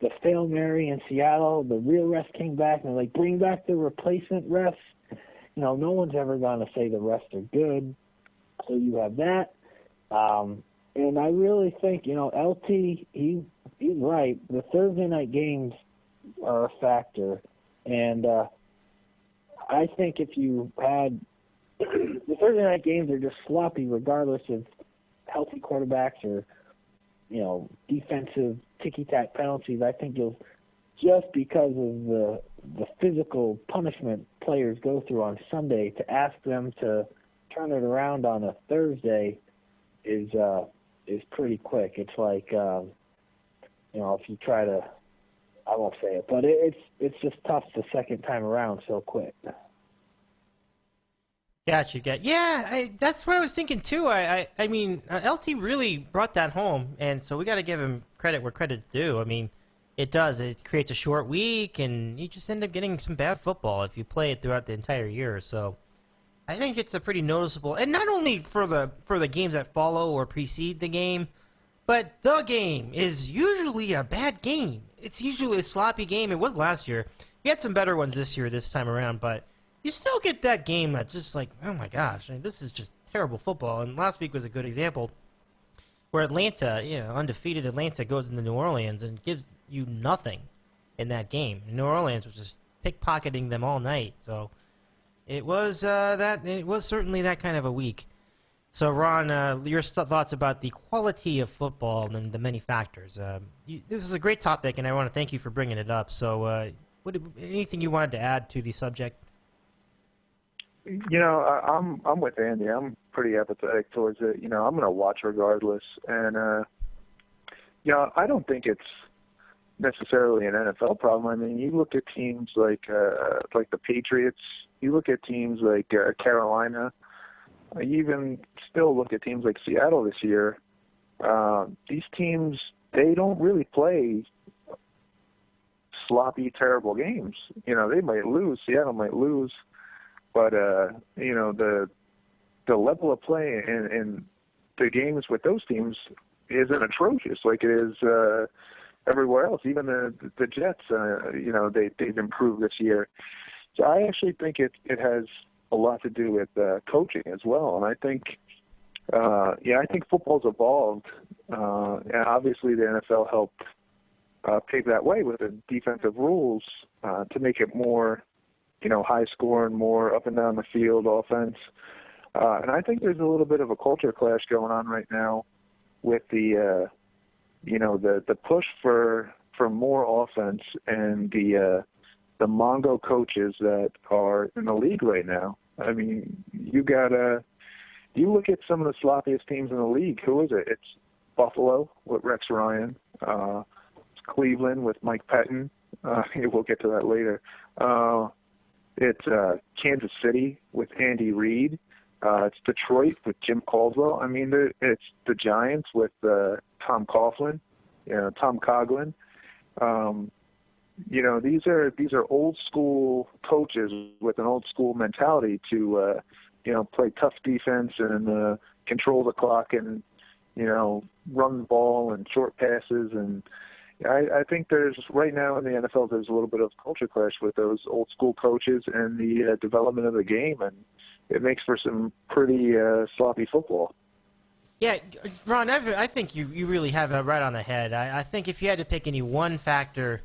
The Hail Mary in Seattle, the real refs came back, and they're like, bring back the replacement refs. No one's ever going to say the refs are good. So you have that. And I really think, LT, he's right. The Thursday night games are a factor. And I think if you had the Thursday night games are just sloppy regardless of healthy quarterbacks or, defensive ticky-tack penalties. I think you'll, just because of the physical punishment players go through on Sunday, to ask them to turn it around on a Thursday is pretty quick. It's like, if you try to, I won't say it, but it's just tough the second time around so quick. Gotcha. Yeah, that's what I was thinking too. I mean, LT really brought that home, and so we got to give him credit where credit's due. I mean, it does. It creates a short week, and you just end up getting some bad football if you play it throughout the entire year. So I think it's a pretty noticeable, and not only for the games that follow or precede the game, but the game is usually a bad game. It's usually a sloppy game. It was last year. We had some better ones this time around, but you still get that game that just like, oh my gosh, this is just terrible football. And last week was a good example where Atlanta, undefeated Atlanta goes into New Orleans and gives you nothing in that game. New Orleans was just pickpocketing them all night. So it was certainly that kind of a week. So Ron, your thoughts about the quality of football and the many factors. This is a great topic, and I want to thank you for bringing it up. So anything you wanted to add to the subject? I'm with Andy. I'm pretty apathetic towards it. I'm going to watch regardless. And, I don't think it's necessarily an NFL problem. I mean, you look at teams like the Patriots. You look at teams like Carolina. You even still look at teams like Seattle this year. These teams, they don't really play sloppy, terrible games. They might lose. Seattle might lose. But, the level of play in the games with those teams isn't atrocious like it is everywhere else. Even the Jets, they've improved this year. So I actually think it has a lot to do with coaching as well. And I think, I think football's evolved. And obviously the NFL helped pave that way with the defensive rules to make it more high scoring, more up and down the field offense. And I think there's a little bit of a culture clash going on right now with the push for more offense and the Mongo coaches that are in the league right now. I mean, you look at some of the sloppiest teams in the league. Who is it? It's Buffalo with Rex Ryan. It's Cleveland with Mike Pettin. We'll get to that later. It's Kansas City with Andy Reid. It's Detroit with Jim Caldwell. I mean, it's the Giants with Tom Coughlin, Tom Coughlin. These are old school coaches with an old school mentality to play tough defense and control the clock and run the ball and short passes. And I think there's right now in the NFL there's a little bit of culture clash with those old school coaches and the development of the game, and it makes for some pretty sloppy football. Yeah, Ron, I think you really have it right on the head. I think if you had to pick any one factor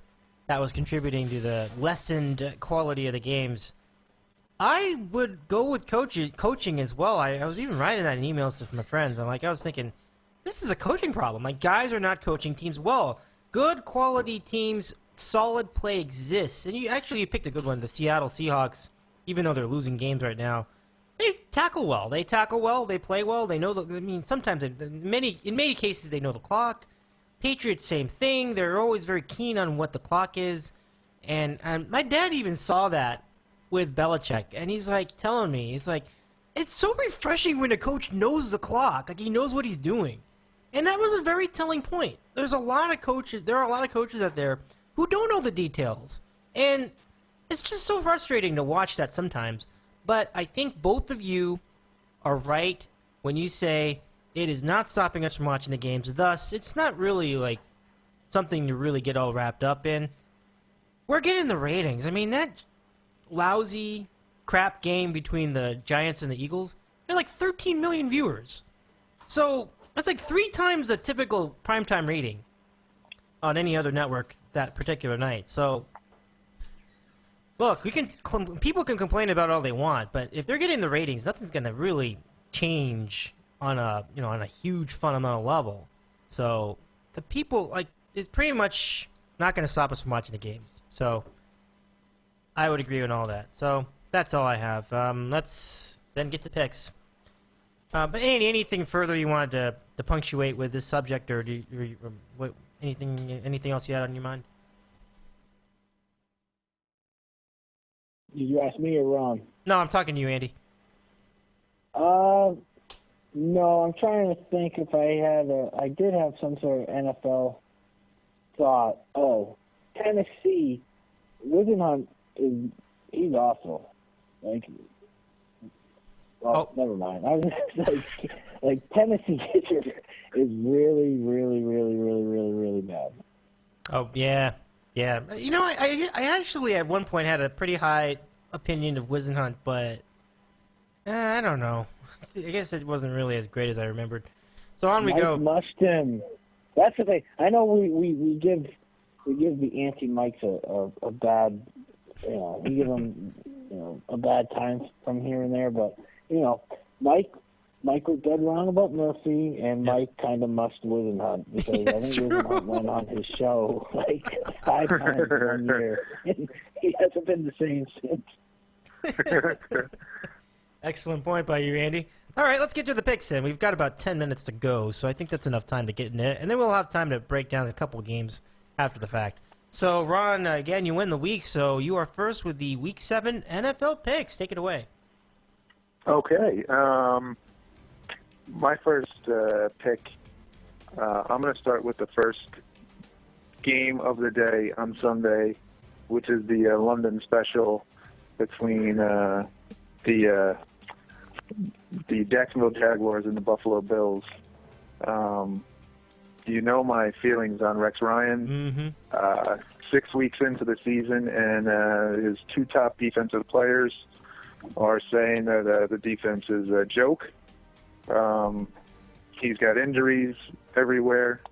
that was contributing to the lessened quality of the games, I would go with coaching as well. I was even writing that in emails to my friends. I was thinking, this is a coaching problem. Guys are not coaching teams well. Good quality teams, solid play exists. And you picked a good one, the Seattle Seahawks, even though they're losing games right now. They tackle well. They play well. They know sometimes in many cases they know the clock. Patriots, same thing. They're always very keen on what the clock is. And my dad even saw that with Belichick. And he's telling me, it's so refreshing when a coach knows the clock. He knows what he's doing. And that was a very telling point. There are a lot of coaches out there who don't know the details. And it's just so frustrating to watch that sometimes. But I think both of you are right when you say it is not stopping us from watching the games. Thus, it's not really something to really get all wrapped up in. We're getting the ratings. That lousy crap game between the Giants and the Eagles, they're 13 million viewers. So that's 3 times the typical primetime rating on any other network that particular night. So look, people can complain about all they want, but if they're getting the ratings, nothing's going to really change on a huge fundamental level. So the people it's pretty much not going to stop us from watching the games. So I would agree on all that. So that's all I have. Let's then get to picks. But anything further you wanted to punctuate with this subject, or anything else you had on your mind? Did you ask me or Ron? No, I'm talking to you, Andy. No, I'm trying to think if I did have some sort of NFL thought. Oh, Tennessee, Wisenhunt he's awful. Never mind. I was Tennessee pitcher is really, really, really, really, really, really bad. Oh, yeah. Yeah. I actually at one point had a pretty high opinion of Wisenhunt, but I don't know. I guess it wasn't really as great as I remembered. So on we go. Mike mushed him. That's the thing. I know we give the anti-Mikes a bad, we give them a bad time from here and there, but Mike was dead wrong about Murphy, and Mike kind of mushed Wisenhunt because I think Wisenhunt went on his show 5 times one year, and he hasn't been the same since. Excellent point by you, Andy. All right, let's get to the picks then. We've got about 10 minutes to go, so I think that's enough time to get in it, and then we'll have time to break down a couple of games after the fact. So, Ron, again, you win the week, so you are first with the Week 7 NFL picks. Take it away. Okay. My first pick, I'm going to start with the first game of the day on Sunday, which is the London special between the Jacksonville Jaguars and the Buffalo Bills. You know my feelings on Rex Ryan. Mm-hmm. 6 weeks into the season, and his 2 top defensive players are saying that the defense is a joke. He's got injuries everywhere.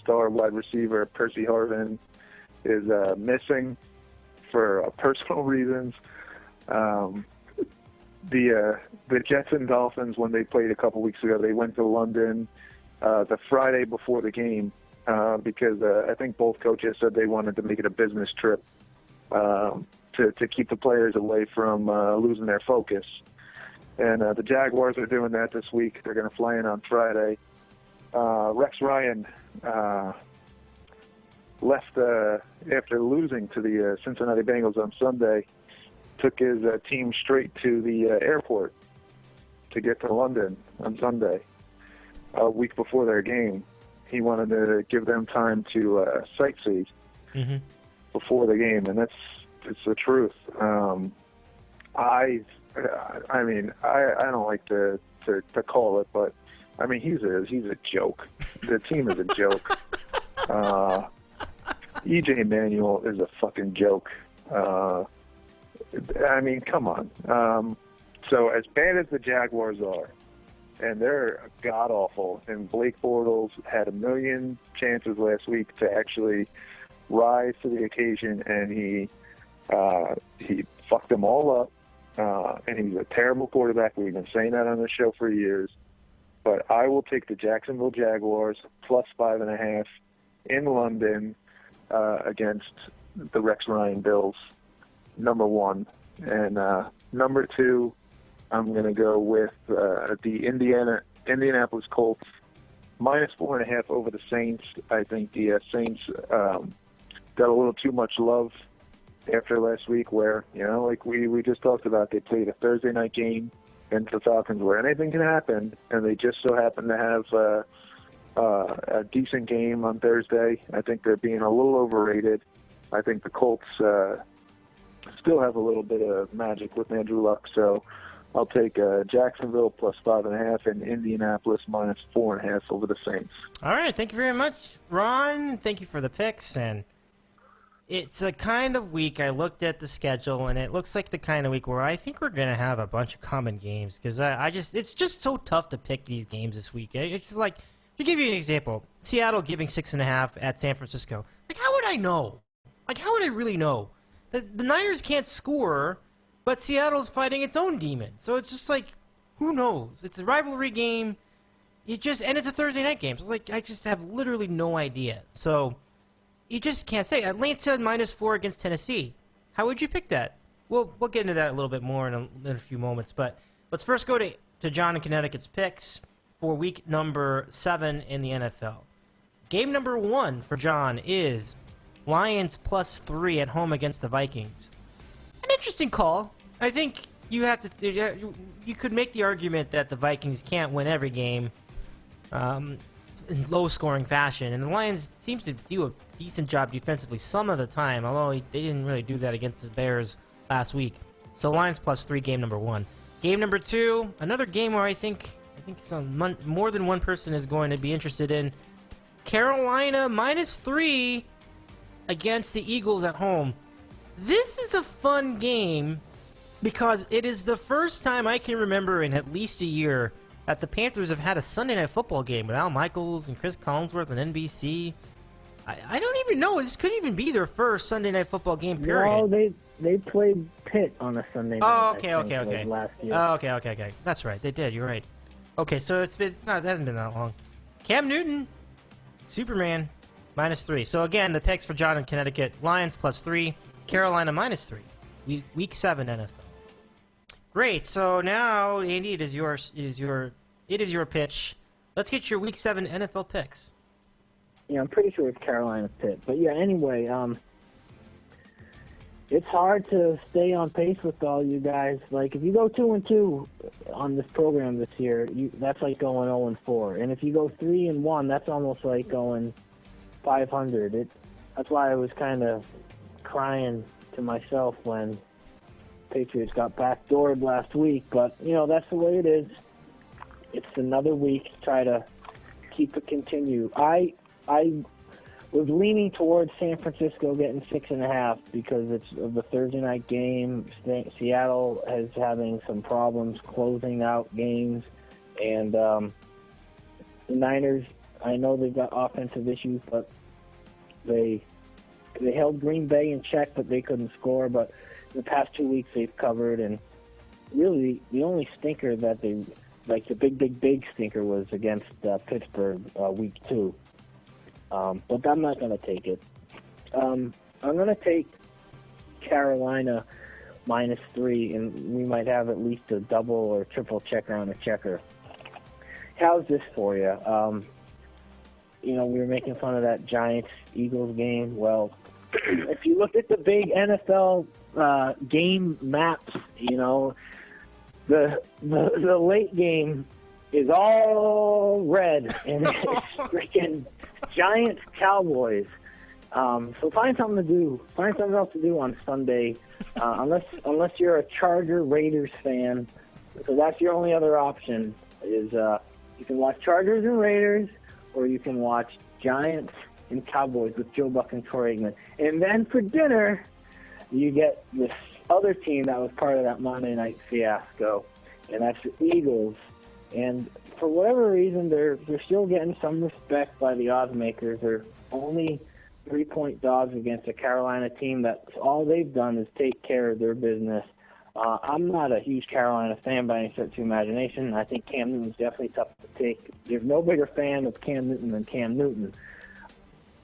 Star wide receiver Percy Harvin is missing for personal reasons. the Jets and Dolphins, when they played a couple weeks ago, they went to London the Friday before the game because I think both coaches said they wanted to make it a business trip to keep the players away from losing their focus. And the Jaguars are doing that this week. They're going to fly in on Friday. Rex Ryan left after losing to the Cincinnati Bengals on Sunday, took his team straight to the airport to get to London on Sunday, a week before their game. He wanted to give them time to sightsee before the game, and it's the truth. I mean, I don't like to call it, but I mean, he's a joke. The team is a joke. EJ Manuel is a fucking joke. I mean, come on. So as bad as the Jaguars are, and they're god-awful, and Blake Bortles had a million chances last week to actually rise to the occasion, and he fucked them all up. And he's a terrible quarterback. We've been saying that on the show for years. But I will take the Jacksonville Jaguars plus 5.5 in London against the Rex Ryan Bills, number one. And number two, I'm going to go with the Indianapolis Colts, minus 4.5 over the Saints. I think the Saints got a little too much love after last week where, you know, like we just talked about, they played a Thursday night game against the Falcons where anything can happen, and they just so happen to have a decent game on Thursday. I think they're being a little overrated. I think the Colts still have a little bit of magic with Andrew Luck, so I'll take Jacksonville plus 5.5 and Indianapolis minus 4.5 over the Saints. All right, thank you very much, Ron. Thank you for the picks, and it's a kind of week. I looked at the schedule, and it looks like the kind of week where I think we're going to have a bunch of common games because it's just so tough to pick these games this week. It's just like, to give you an example, Seattle giving 6.5 at San Francisco. Like, how would I know? Like, how would I really know? The Niners can't score, but Seattle's fighting its own demon. So it's just like, who knows? It's a rivalry game. And it's a Thursday night game. So, like, I just have literally no idea. So you just can't say. Atlanta minus 4 against Tennessee. How would you pick that? We'll get into that a little bit more in a few moments. But let's first go to John in Connecticut's picks for week number 7 in the NFL. Game number 1 for John is Lions plus 3 at home against the Vikings. An interesting call. I think you could make the argument that the Vikings can't win every game in low-scoring fashion, and the Lions seems to do a decent job defensively some of the time, although they didn't really do that against the Bears last week. So Lions plus 3, game number 1. Game number 2, another game where I think more than one person is going to be interested in. Carolina minus 3 against the Eagles at home. This is a fun game because it is the first time I can remember in at least a year that the Panthers have had a Sunday Night Football game with Al Michaels and Chris Collinsworth and NBC. I don't even know. This could even be their first Sunday Night Football game, period. No, they played Pitt on a Sunday night. Oh, okay. Last year. Oh, okay. That's right. They did. You're right. Okay, so it hasn't been that long. Cam Newton, Superman, minus 3. So again, the picks for John in Connecticut: Lions plus 3, Carolina minus 3. Week 7 NFL. Great. So now, Andy, it is your pitch. Let's get your Week 7 NFL picks. Yeah, I'm pretty sure it's Carolina Pitt. But yeah, anyway, it's hard to stay on pace with all you guys. Like, if you go 2-2 on this program this year, that's like going 0-4. And if you go 3-1, that's almost like going 500. That's why I was kind of crying to myself when Patriots got backdoored last week. But, you know, that's the way it is. It's another week to try to keep it continue. I was leaning towards San Francisco getting 6.5 because it's of the Thursday night game. Seattle is having some problems closing out games, and the Niners, I know they've got offensive issues, but they held Green Bay in check, but they couldn't score. But the past 2 weeks they've covered, and really the only stinker that they, like the big stinker was against Pittsburgh week 2. But I'm not going to take it. I'm going to take Carolina -3, and we might have at least a double or triple checker on a checker. How's this for you? We were making fun of that Giants-Eagles game. Well, if you look at the big NFL game maps, the late game is all red, and it's freaking Giants-Cowboys. So find something to do. Find something else to do on Sunday, unless you're a Charger-Raiders fan. So that's your only other option is you can watch Chargers and Raiders, or you can watch Giants and Cowboys with Joe Buck and Troy Aikman. And then for dinner, you get this other team that was part of that Monday night fiasco, and that's the Eagles. And for whatever reason, they're still getting some respect by the odds makers. They're only 3-point dogs against a Carolina team that's all they've done is take care of their business. I'm not a huge Carolina fan by any stretch of the imagination. I think Cam Newton's definitely tough to take. There's no bigger fan of Cam Newton than Cam Newton.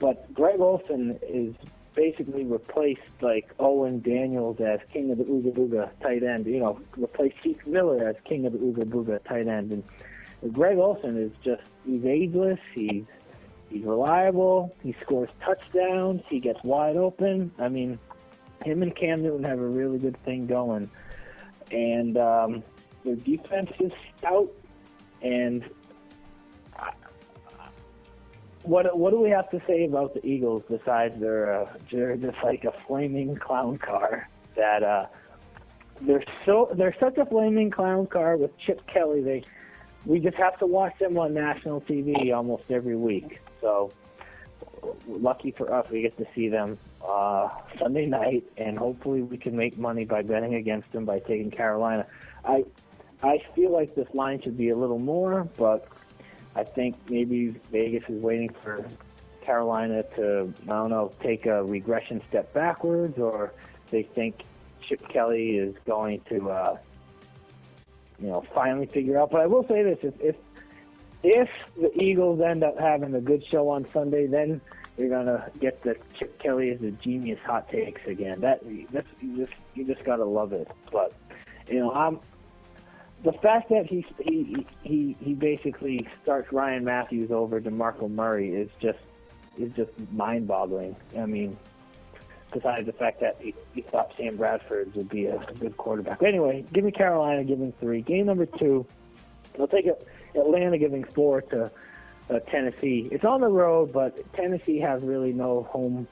But Greg Olsen is basically replaced like Owen Daniels as king of the Ooga Booga tight end. Replaced Keith Miller as king of the Ooga Booga tight end. And Greg Olsen is he's ageless. He's reliable. He scores touchdowns. He gets wide open. I mean, him and Cam Newton have a really good thing going. And their defense is stout. And what do we have to say about the Eagles besides they're just like a flaming clown car? That they're such a flaming clown car with Chip Kelly. We just have to watch them on national TV almost every week. So lucky for us, we get to see them Sunday night, and hopefully we can make money by betting against them by taking Carolina. I feel like this line should be a little more, but I think maybe Vegas is waiting for Carolina to, take a regression step backwards, or they think Chip Kelly is going to, finally figure out. But I will say this, if the Eagles end up having a good show on Sunday, then you're going to get the Chip Kelly is a genius hot takes again. You just got to love it. But, the fact that he basically starts Ryan Matthews over DeMarco Murray is just mind-boggling. I mean, besides the fact that he thought Sam Bradford would be a good quarterback. But anyway, give me Carolina giving 3. Game number 2, I'll take Atlanta giving 4 to Tennessee. It's on the road, but Tennessee has really no home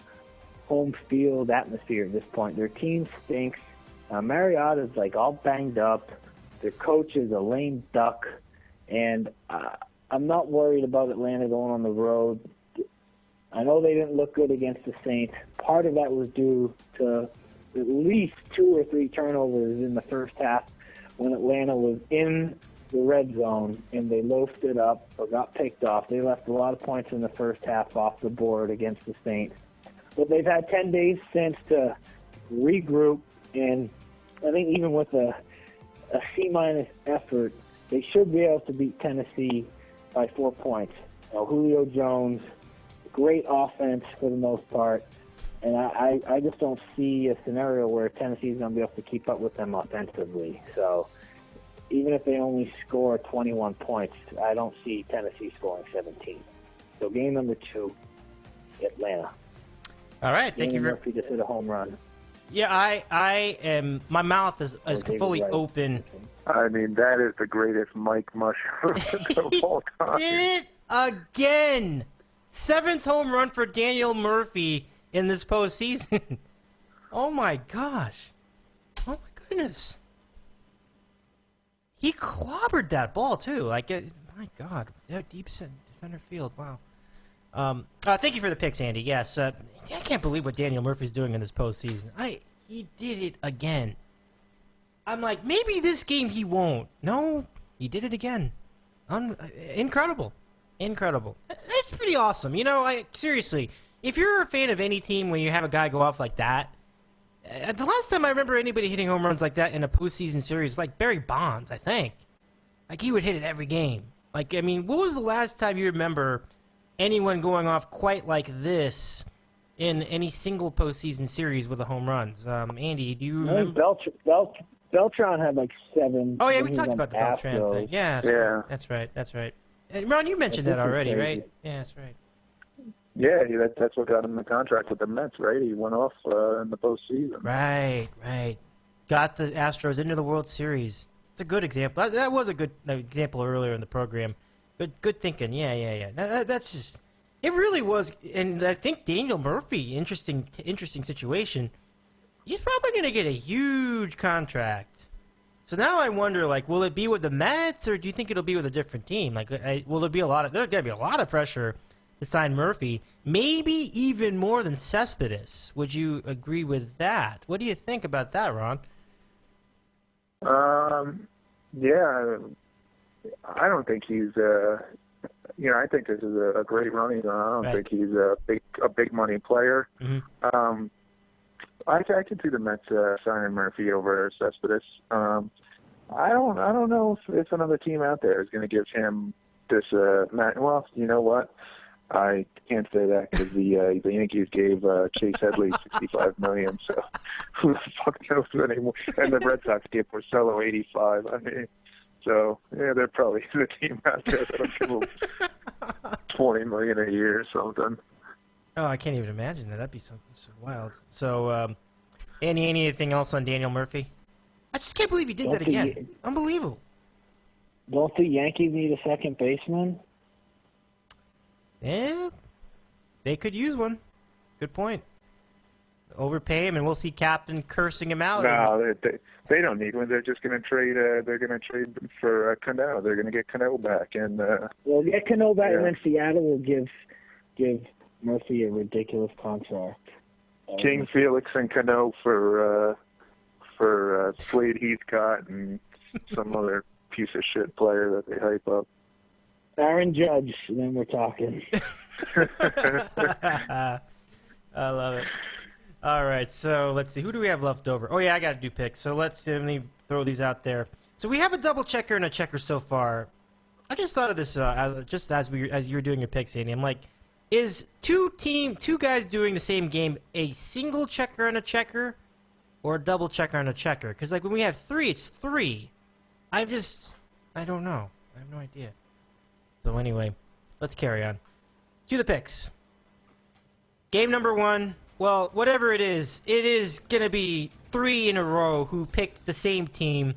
field atmosphere at this point. Their team stinks. Mariotta's like all banged up. Their coach is a lame duck, and I'm not worried about Atlanta going on the road. I know they didn't look good against the Saints. Part of that was due to at least 2 or 3 turnovers in the first half when Atlanta was in the red zone and they loafed it up or got picked off. They left a lot of points in the first half off the board against the Saints. But they've had 10 days since to regroup, and I think even with a C- effort, they should be able to beat Tennessee by 4 points. Julio Jones, great offense for the most part, and I just don't see a scenario where Tennessee is going to be able to keep up with them offensively. So even if they only score 21 points, I don't see Tennessee scoring 17. So game number 2, Atlanta. All right, thank you. Murphy just hit a home run. Yeah, I am. My mouth is fully open. I mean, that is the greatest Mike Mushroom of all time. Did it again. 7th home run for Daniel Murphy in this postseason. Oh my gosh. Oh my goodness. He clobbered that ball too. My God, deep center field. Wow. Thank you for the picks, Andy. Yes, I can't believe what Daniel Murphy's doing in this postseason. He did it again. I'm like, maybe this game he won't. No, he did it again. Incredible. That's pretty awesome. Seriously, if you're a fan of any team when you have a guy go off like that, The last time I remember anybody hitting home runs like that in a postseason series, like Barry Bonds, I think. Like, he would hit it every game. Like, I mean, what was the last time you remember anyone going off quite like this in any single postseason series with the home runs? Andy, do you remember? Beltran had like 7. Oh, yeah, we talked about the Beltran thing. Yeah, that's right. And Ron, you mentioned that already, right? Yeah, that's right. Yeah, that's what got him the contract with the Mets, right? He went off in the postseason. Right. Got the Astros into the World Series. It's a good example. That was a good example earlier in the program. Good thinking. Yeah. That's just... It really was. And I think Daniel Murphy, interesting situation. He's probably going to get a huge contract. So now I wonder, like, will it be with the Mets, or do you think it'll be with a different team? Like, will there be there's going to be a lot of pressure to sign Murphy, maybe even more than Cespedes. Would you agree with that? What do you think about that, Ron? Yeah, I don't think he's. I think this is a great running. I don't think he's a big money player. Mm-hmm. I could see the Mets signing Murphy over Cespedes. I don't know if another team out there is going to give him this. Well, you know what? I can't say that because the Yankees gave Chase Headley $65 million. So who the fuck knows anymore? And the Red Sox gave Porcello $85. I mean, so yeah, they're probably the team out there that'll give him $20 million a year or something. Oh, I can't even imagine that. That'd be so wild. So, anything else on Daniel Murphy? I just can't believe he did that again. Unbelievable. Don't the Yankees need a second baseman? Yeah, they could use one. Good point. Overpay him, and we'll see Captain cursing him out. No, they don't need one. They're just going to trade. They're going to trade for Cano. They're going to get Cano back, and we'll get Cano back, and then Seattle will give Murphy a ridiculous contract. King Felix and Cano for Slade Heathcott and some other piece of shit player that they hype up. Aaron Judge, and then we're talking. I love it. All right, so let's see. Who do we have left over? Oh, yeah, I got to do picks. So let me throw these out there. So we have a double checker and a checker so far. I just thought of this just as you were doing your picks, Andy. I'm like, is two guys doing the same game a single checker and a checker, or a double checker and a checker? Because like when we have 3, it's 3. I don't know. I have no idea. So anyway, let's carry on. To the picks. Game number 1. Well, whatever it is going to be 3 in a row who picked the same team.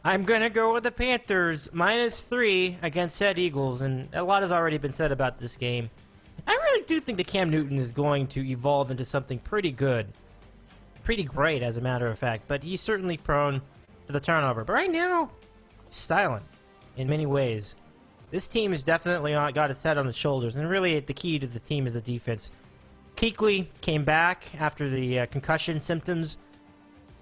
I'm going to go with the Panthers -3 against said Eagles, and a lot has already been said about this game. I really do think that Cam Newton is going to evolve into something pretty good. Pretty great, as a matter of fact, but he's certainly prone to the turnover. But right now, he's styling in many ways. This team has definitely got its head on its shoulders, and really the key to the team is the defense. Kuechly came back after the concussion symptoms.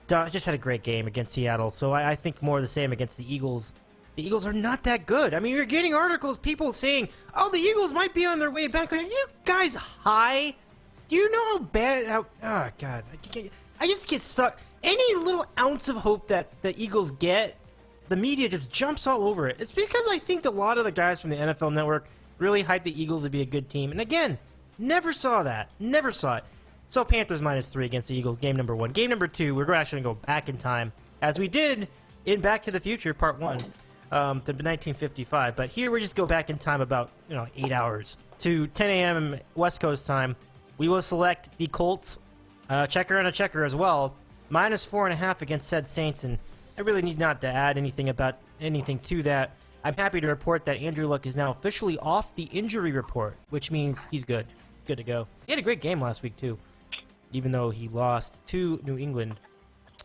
Just had a great game against Seattle, so I think more of the same against the Eagles. The Eagles are not that good. I mean, you're getting articles, people saying, oh, the Eagles might be on their way back. Are you guys high? Do you know how bad... oh, God. I just get stuck. Any little ounce of hope that the Eagles get, the media just jumps all over it. It's because I think a lot of the guys from the NFL Network really hyped the Eagles to be a good team. And again, never saw that. Never saw it. So Panthers -3 against the Eagles, game number 1. Game number 2, we're actually going to go back in time, as we did in Back to the Future, Part 1, to 1955. But here we just go back in time about 8 hours to 10 a.m. West Coast time. We will select the Colts, checker and a checker as well, -4.5 against said Saints, and I really need not to add anything to that. I'm happy to report that Andrew Luck is now officially off the injury report, which means he's good. He's good to go. He had a great game last week, too. Even though he lost to New England,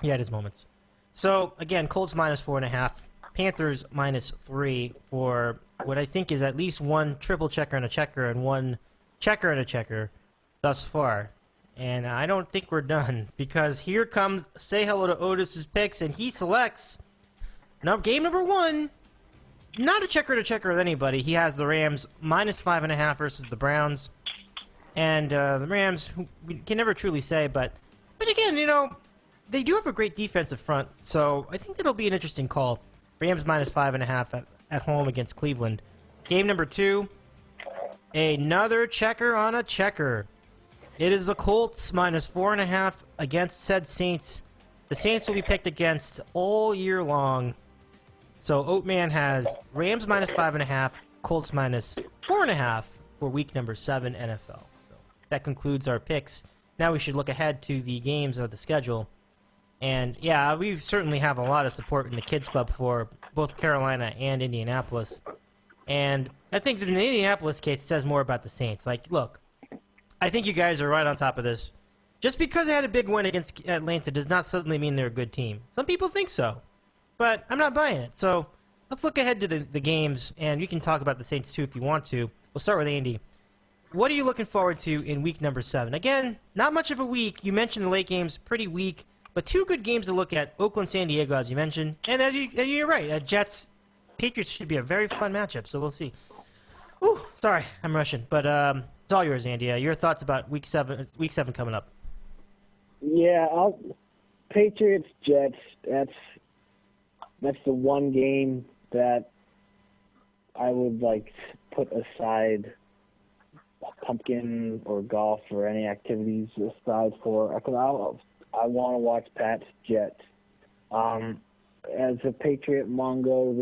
he had his moments. So, again, Colts -4.5, Panthers -3 for what I think is at least one triple checker and a checker and one checker and a checker thus far. And I don't think we're done, because here comes Say Hello to Otis's picks, and he selects game number 1. Not a checker to checker with anybody. He has the Rams -5.5 versus the Browns. And the Rams, we can never truly say, but again, they do have a great defensive front, so I think that'll be an interesting call. Rams minus 5.5 at home against Cleveland. Game number 2, another checker on a checker. It is the Colts minus 4.5 against said Saints. The Saints will be picked against all year long. So Oat Man has Rams minus 5.5, Colts minus 4.5 for week number 7 NFL. So that concludes our picks. Now we should look ahead to the games of the schedule. And yeah, we certainly have a lot of support in the Kids Club for both Carolina and Indianapolis. And I think that in the Indianapolis case, it says more about the Saints. Like, look, I think you guys are right on top of this. Just because they had a big win against Atlanta does not suddenly mean they're a good team. Some people think so, but I'm not buying it. So let's look ahead to the games, and you can talk about the Saints too if you want to. We'll start with Andy. What are you looking forward to in week number 7? Again, not much of a week. You mentioned the late games, pretty weak, but 2 good games to look at. Oakland, San Diego, as you mentioned, and as you're right, Jets, Patriots should be a very fun matchup. So we'll see. Ooh, sorry, I'm rushing, but it's all yours, Andy. Your thoughts about week 7 coming up? Yeah, Patriots, Jets. That's the one game that I would like put aside pumpkin or golf or any activities aside for. I want to watch Pats Jets. As a Patriot Mongo,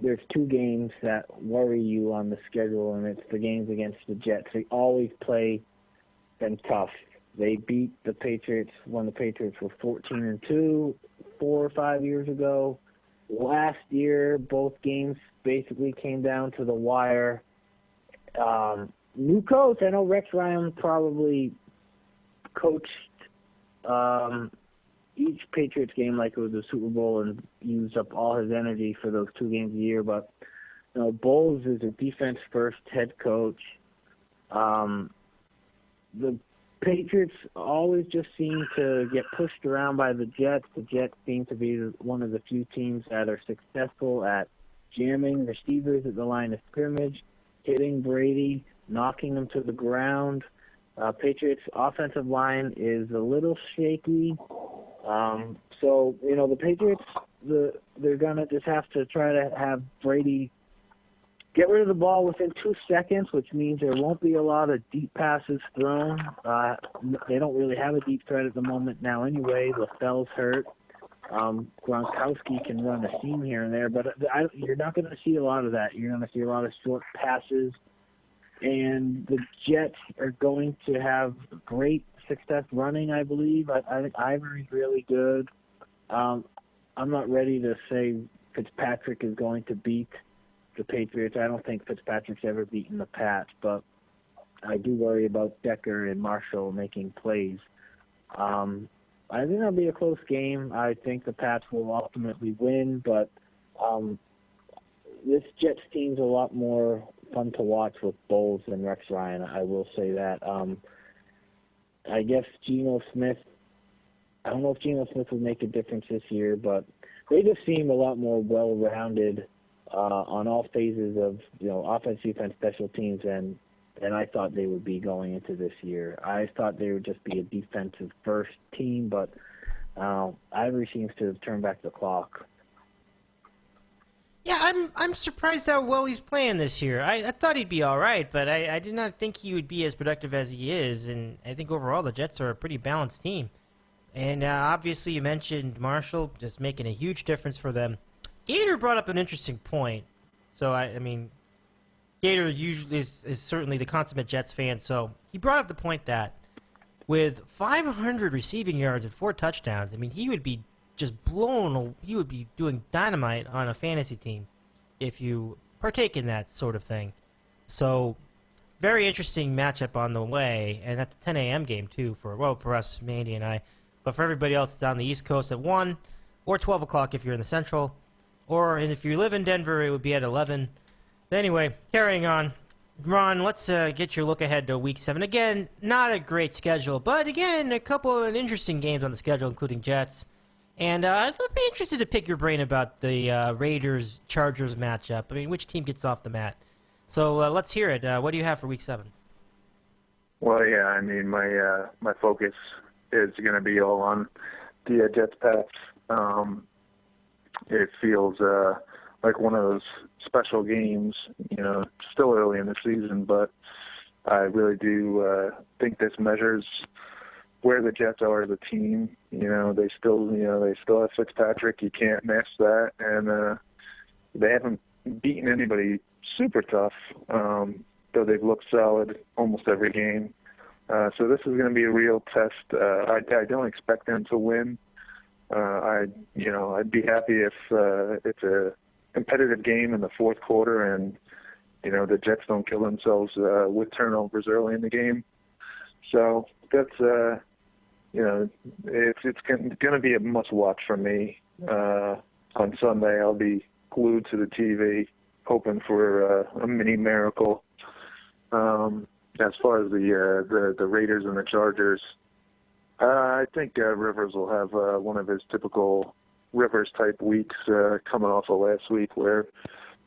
there's 2 games that worry you on the schedule, and it's the games against the Jets. They always play them tough. They beat the Patriots when the Patriots were 14-2 4 or 5 years ago. Last year, both games basically came down to the wire. New coach, I know Rex Ryan probably coached each Patriots game like it was a Super Bowl and used up all his energy for those 2 games a year. But Bowles is a defense-first head coach. The Patriots always just seem to get pushed around by the Jets. The Jets seem to be one of the few teams that are successful at jamming receivers at the line of scrimmage, hitting Brady, knocking him to the ground. Patriots' offensive line is a little shaky. So, the Patriots, they're going to just have to try to have Brady get rid of the ball within 2 seconds, which means there won't be a lot of deep passes thrown. They don't really have a deep threat at the moment now anyway. LaFell's hurt. Gronkowski can run a seam here and there, but you're not going to see a lot of that. You're going to see a lot of short passes. And the Jets are going to have great success running, I believe. I think Ivory's really good. I'm not ready to say Fitzpatrick is going to beat the Patriots. I don't think Fitzpatrick's ever beaten the Pats, but I do worry about Decker and Marshall making plays. I think it'll be a close game. I think the Pats will ultimately win, but this Jets team's a lot more fun to watch with Bowles than Rex Ryan. I will say that. I guess Geno Smith, I don't know if Geno Smith will make a difference this year, but they just seem a lot more well-rounded on all phases of offense, defense, special teams, and I thought they would be going into this year. I thought they would just be a defensive first team, but Ivory seems to have turned back the clock. Yeah, I'm surprised how well he's playing this year. I thought he'd be all right, but I did not think he would be as productive as he is, and I think overall the Jets are a pretty balanced team. And obviously you mentioned Marshall just making a huge difference for them. Gator brought up an interesting point. So, I mean, Gator usually is certainly the consummate Jets fan, so he brought up the point that with 500 receiving yards and 4 touchdowns, I mean, he would be just he would be doing dynamite on a fantasy team if you partake in that sort of thing. So, very interesting matchup on the way, and that's a 10 a.m. game, too, for us, Mandy and I. But for everybody else, it's on the East Coast at 1 or 12 o'clock if you're in the Central. And if you live in Denver, it would be at 11. Anyway, carrying on. Ron, let's get your look ahead to Week 7. Again, not a great schedule, but again, a couple of interesting games on the schedule, including Jets. And I'd be interested to pick your brain about the Raiders-Chargers matchup. I mean, which team gets off the mat? So let's hear it. What do you have for Week 7? Well, yeah, I mean, my focus is going to be all on the Jets' backs. It feels like one of those special games, still early in the season, but I really do think this measures where the Jets are as a team. They still have Fitzpatrick. You can't match that, and they haven't beaten anybody super tough, though they've looked solid almost every game. So this is going to be a real test. I don't expect them to win. I'd be happy if it's a competitive game in the fourth quarter and the Jets don't kill themselves with turnovers early in the game. So that's it's going to be a must-watch for me. On Sunday, I'll be glued to the TV, hoping for a mini miracle. As far as the Raiders and the Chargers, I think Rivers will have one of his typical Rivers-type weeks coming off of last week, where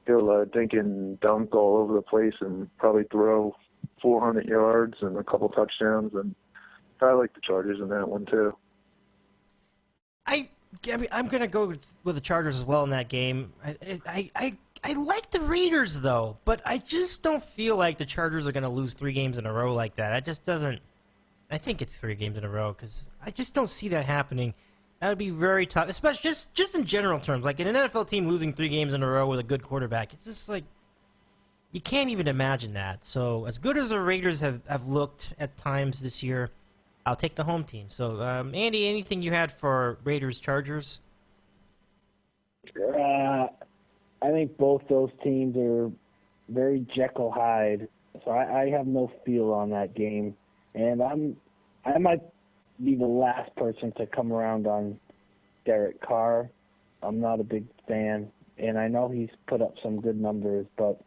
he'll dink and dunk all over the place and probably throw 400 yards and a couple touchdowns. And I like the Chargers in that one too. I mean, I'm gonna go with the Chargers as well in that game. I like the Raiders though, but I just don't feel like the Chargers are gonna lose 3 games in a row like that. It just doesn't. I think it's 3 games in a row because I just don't see that happening. That would be very tough, especially just in general terms. Like an NFL team losing 3 games in a row with a good quarterback, it's just like you can't even imagine that. So as good as the Raiders have looked at times this year, I'll take the home team. So Andy, anything you had for Raiders Chargers? I think both those teams are very Jekyll Hyde, so I have no feel on that game, and I might be the last person to come around on Derek Carr. I'm not a big fan, and I know he's put up some good numbers, but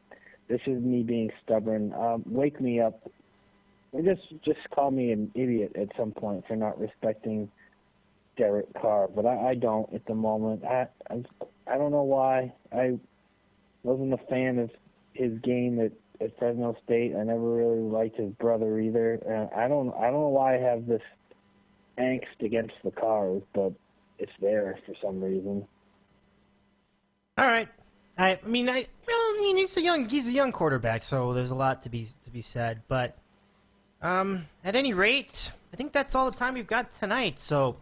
this is me being stubborn. Wake me up. Or just call me an idiot at some point for not respecting Derek Carr, but I don't at the moment. I don't know why. I wasn't a fan of his game at Fresno State. I never really liked his brother either. I don't know why I have this angst against the Carrs, but it's there for some reason. All right. I mean, he's a young quarterback, so there's a lot to be said. But at any rate, I think that's all the time we've got tonight. So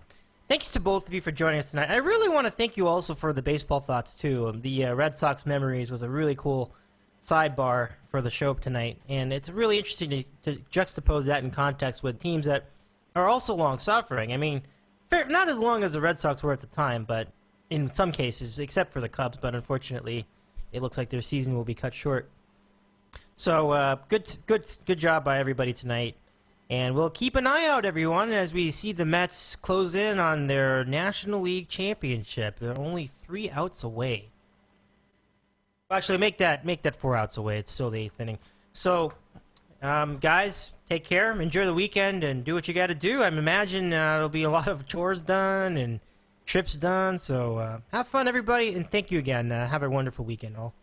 thanks to both of you for joining us tonight. I really want to thank you also for the baseball thoughts, too. The Red Sox memories was a really cool sidebar for the show tonight, and it's really interesting to juxtapose that in context with teams that are also long-suffering. I mean, not as long as the Red Sox were at the time, but in some cases, except for the Cubs, but unfortunately, it looks like their season will be cut short. So good job by everybody tonight. And we'll keep an eye out, everyone, as we see the Mets close in on their National League Championship. They're only 3 outs away. Actually, make that 4 outs away. It's still the 8th inning. So, guys, take care. Enjoy the weekend and do what you got to do. I imagine there'll be a lot of chores done and trips done. So have fun, everybody, and thank you again. Have a wonderful weekend, all.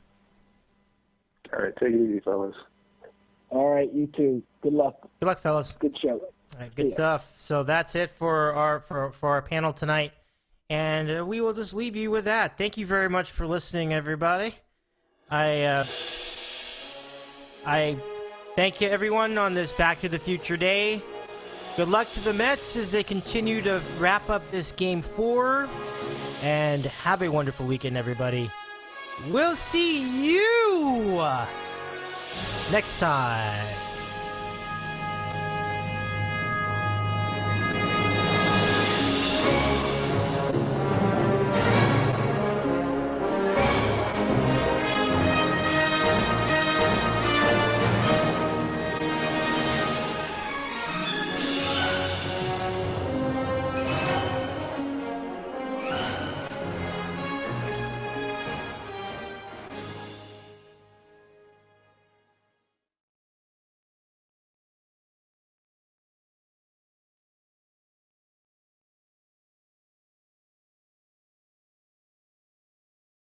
All right, take it easy, fellas. All right, you too. Good luck. Good luck, fellas. Good show. All right, good stuff. So that's it for our panel tonight, and we will just leave you with that. Thank you very much for listening, everybody. I thank you, everyone, on this Back to the Future day. Good luck to the Mets as they continue to wrap up this Game 4, and have a wonderful weekend, everybody. We'll see you next time.